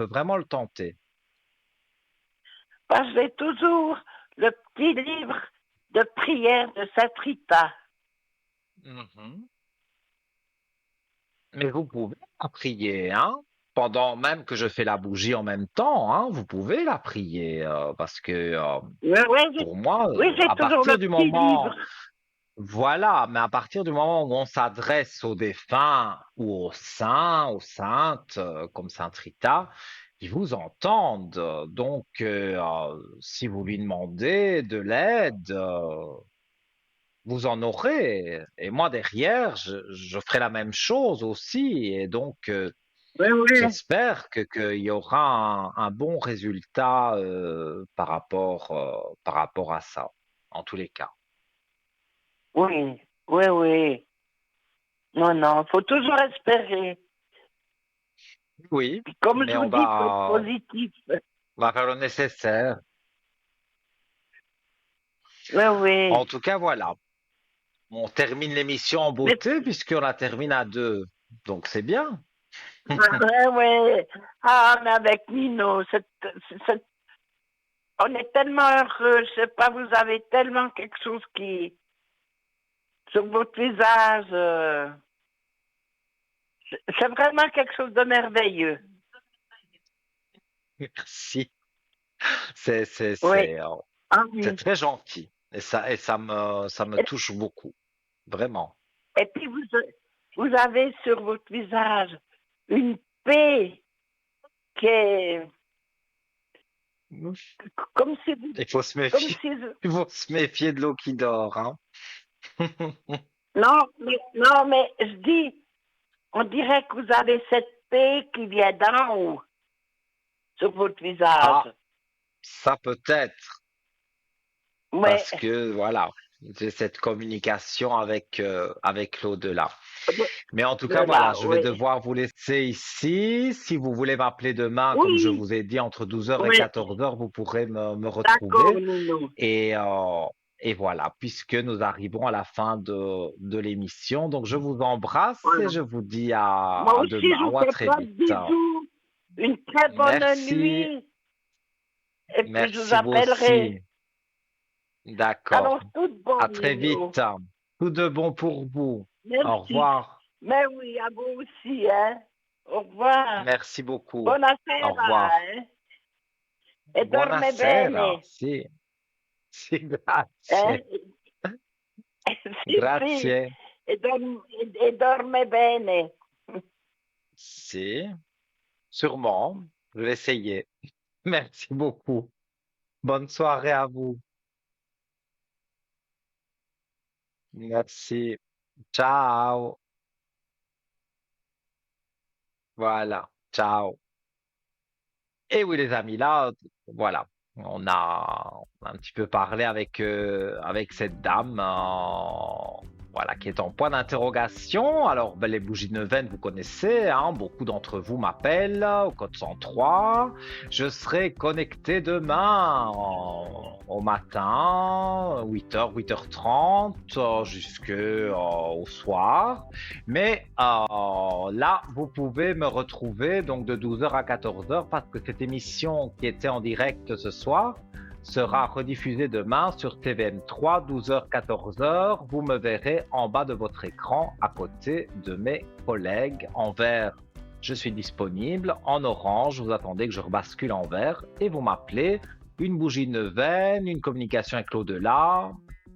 A: vraiment le tenter.
D: Parce que j'ai toujours le petit livre de prière de Sainte Rita.
A: Mhm. Mais vous pouvez la prier, hein, pendant même que je fais la bougie en même temps, hein, vous pouvez la prier parce que
D: Oui, oui,
A: pour moi,
D: oui, j'ai
A: à
D: toujours le
A: partir du
D: petit livre.
A: moment Voilà, mais à partir du moment où on s'adresse aux défunts ou aux saints, aux saintes, comme Sainte Rita, ils vous entendent. Donc, si vous lui demandez de l'aide, vous en aurez. Et moi, derrière, je ferai la même chose aussi. Et donc,
D: Oui, oui.
A: j'espère qu'il y aura un bon résultat par rapport à ça, en tous les cas.
D: Oui, oui, oui. Non, non, faut toujours espérer.
A: Oui,
D: Puis comme
A: mais
D: je vous dis, faut être positif.
A: on va faire le nécessaire.
D: Oui,
A: En
D: oui.
A: tout cas, voilà. On termine l'émission en
D: Mais,
A: beauté puisqu'on la termine à deux. Donc c'est bien.
D: oui, oui. Ah, mais avec Nino, on est tellement heureux. Je sais pas, vous avez tellement quelque chose qui, sur votre visage. C'est vraiment quelque chose de merveilleux.
A: Merci.
D: Oui. Ah
A: C'est
D: oui.
A: très gentil. Ça me
D: Et,
A: touche beaucoup. Vraiment.
D: et puis vous avez sur votre visage une paix qui est comme si vous,
A: Il faut se
D: comme
A: méfier.
D: si,
A: Il faut se méfier de l'eau qui dort, hein.
D: non, mais je dis, on dirait que vous avez cette paix qui vient d'en haut sur votre
A: Ah,
D: visage.
A: ça peut être
D: Mais,
A: parce que voilà, j'ai cette communication avec l'au-delà. Mais en tout
D: de
A: cas, voilà,
D: là,
A: je vais
D: oui.
A: devoir vous laisser ici. Si vous voulez m'appeler demain, comme je
D: Oui,
A: vous ai dit, entre 12 heures et
D: oui,
A: 14 heures, vous pourrez me
D: d'accord,
A: retrouver.
D: Nino.
A: Et, euh, et voilà, puisque nous arrivons à la fin de l'émission. Donc, je vous embrasse et
D: Voilà.
A: je vous dis
D: Moi
A: à
D: aussi, je
A: demain
D: vous
A: ou à
D: fais
A: très
D: plein de
A: vite.
D: bisous. Une très bonne
A: Merci.
D: nuit. Et puis, je vous
A: Merci vous
D: appellerai.
A: aussi. D'accord.
D: Alors, tout bon,
A: À très
D: Nino.
A: vite. Tout de bon pour vous. Au
D: Merci.
A: revoir.
D: Mais oui, à vous aussi, hein. Au revoir.
A: Merci beaucoup. Au
D: Buonasera,
A: revoir.
D: hein. E dorme
A: Buonasera.
D: bene,
A: Sì, sì,
D: eh?
A: grazie.
D: Sì, sì,
A: Grazie.
D: e dorme bene.
A: Si, sûrement. Je vais essayer. Merci beaucoup. Bonne soirée à vous. Merci. Ciao. Voilà. Ciao. Et oui, les amis, là, voilà. On a un petit peu parlé avec cette dame, voilà, qui est en point d'interrogation. Alors, ben, les bougies de neuvaine, vous connaissez, hein, beaucoup d'entre vous m'appellent au code 103. Je serai connecté demain au matin, 8h, 8h30, jusqu'au soir. Mais là, vous pouvez me retrouver donc de 12h à 14h parce que cette émission qui était en direct ce soir sera rediffusée demain sur TVM3, 12h, 14h. Vous me verrez en bas de votre écran à côté de mes collègues. En vert, je suis disponible. En orange, vous attendez que je rebascule en vert et vous m'appelez. Une bougie neuvaine, une communication avec l'au-delà,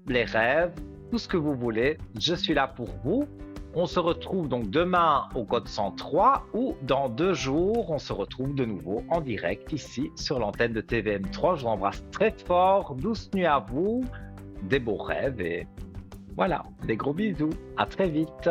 A: les rêves, tout ce que vous voulez. Je suis là pour vous. On se retrouve donc demain au code 103 ou dans 2 jours, on se retrouve de nouveau en direct ici sur l'antenne de TVM3. Je vous embrasse très fort, douce nuit à vous, des beaux rêves et voilà, des gros bisous. À très vite.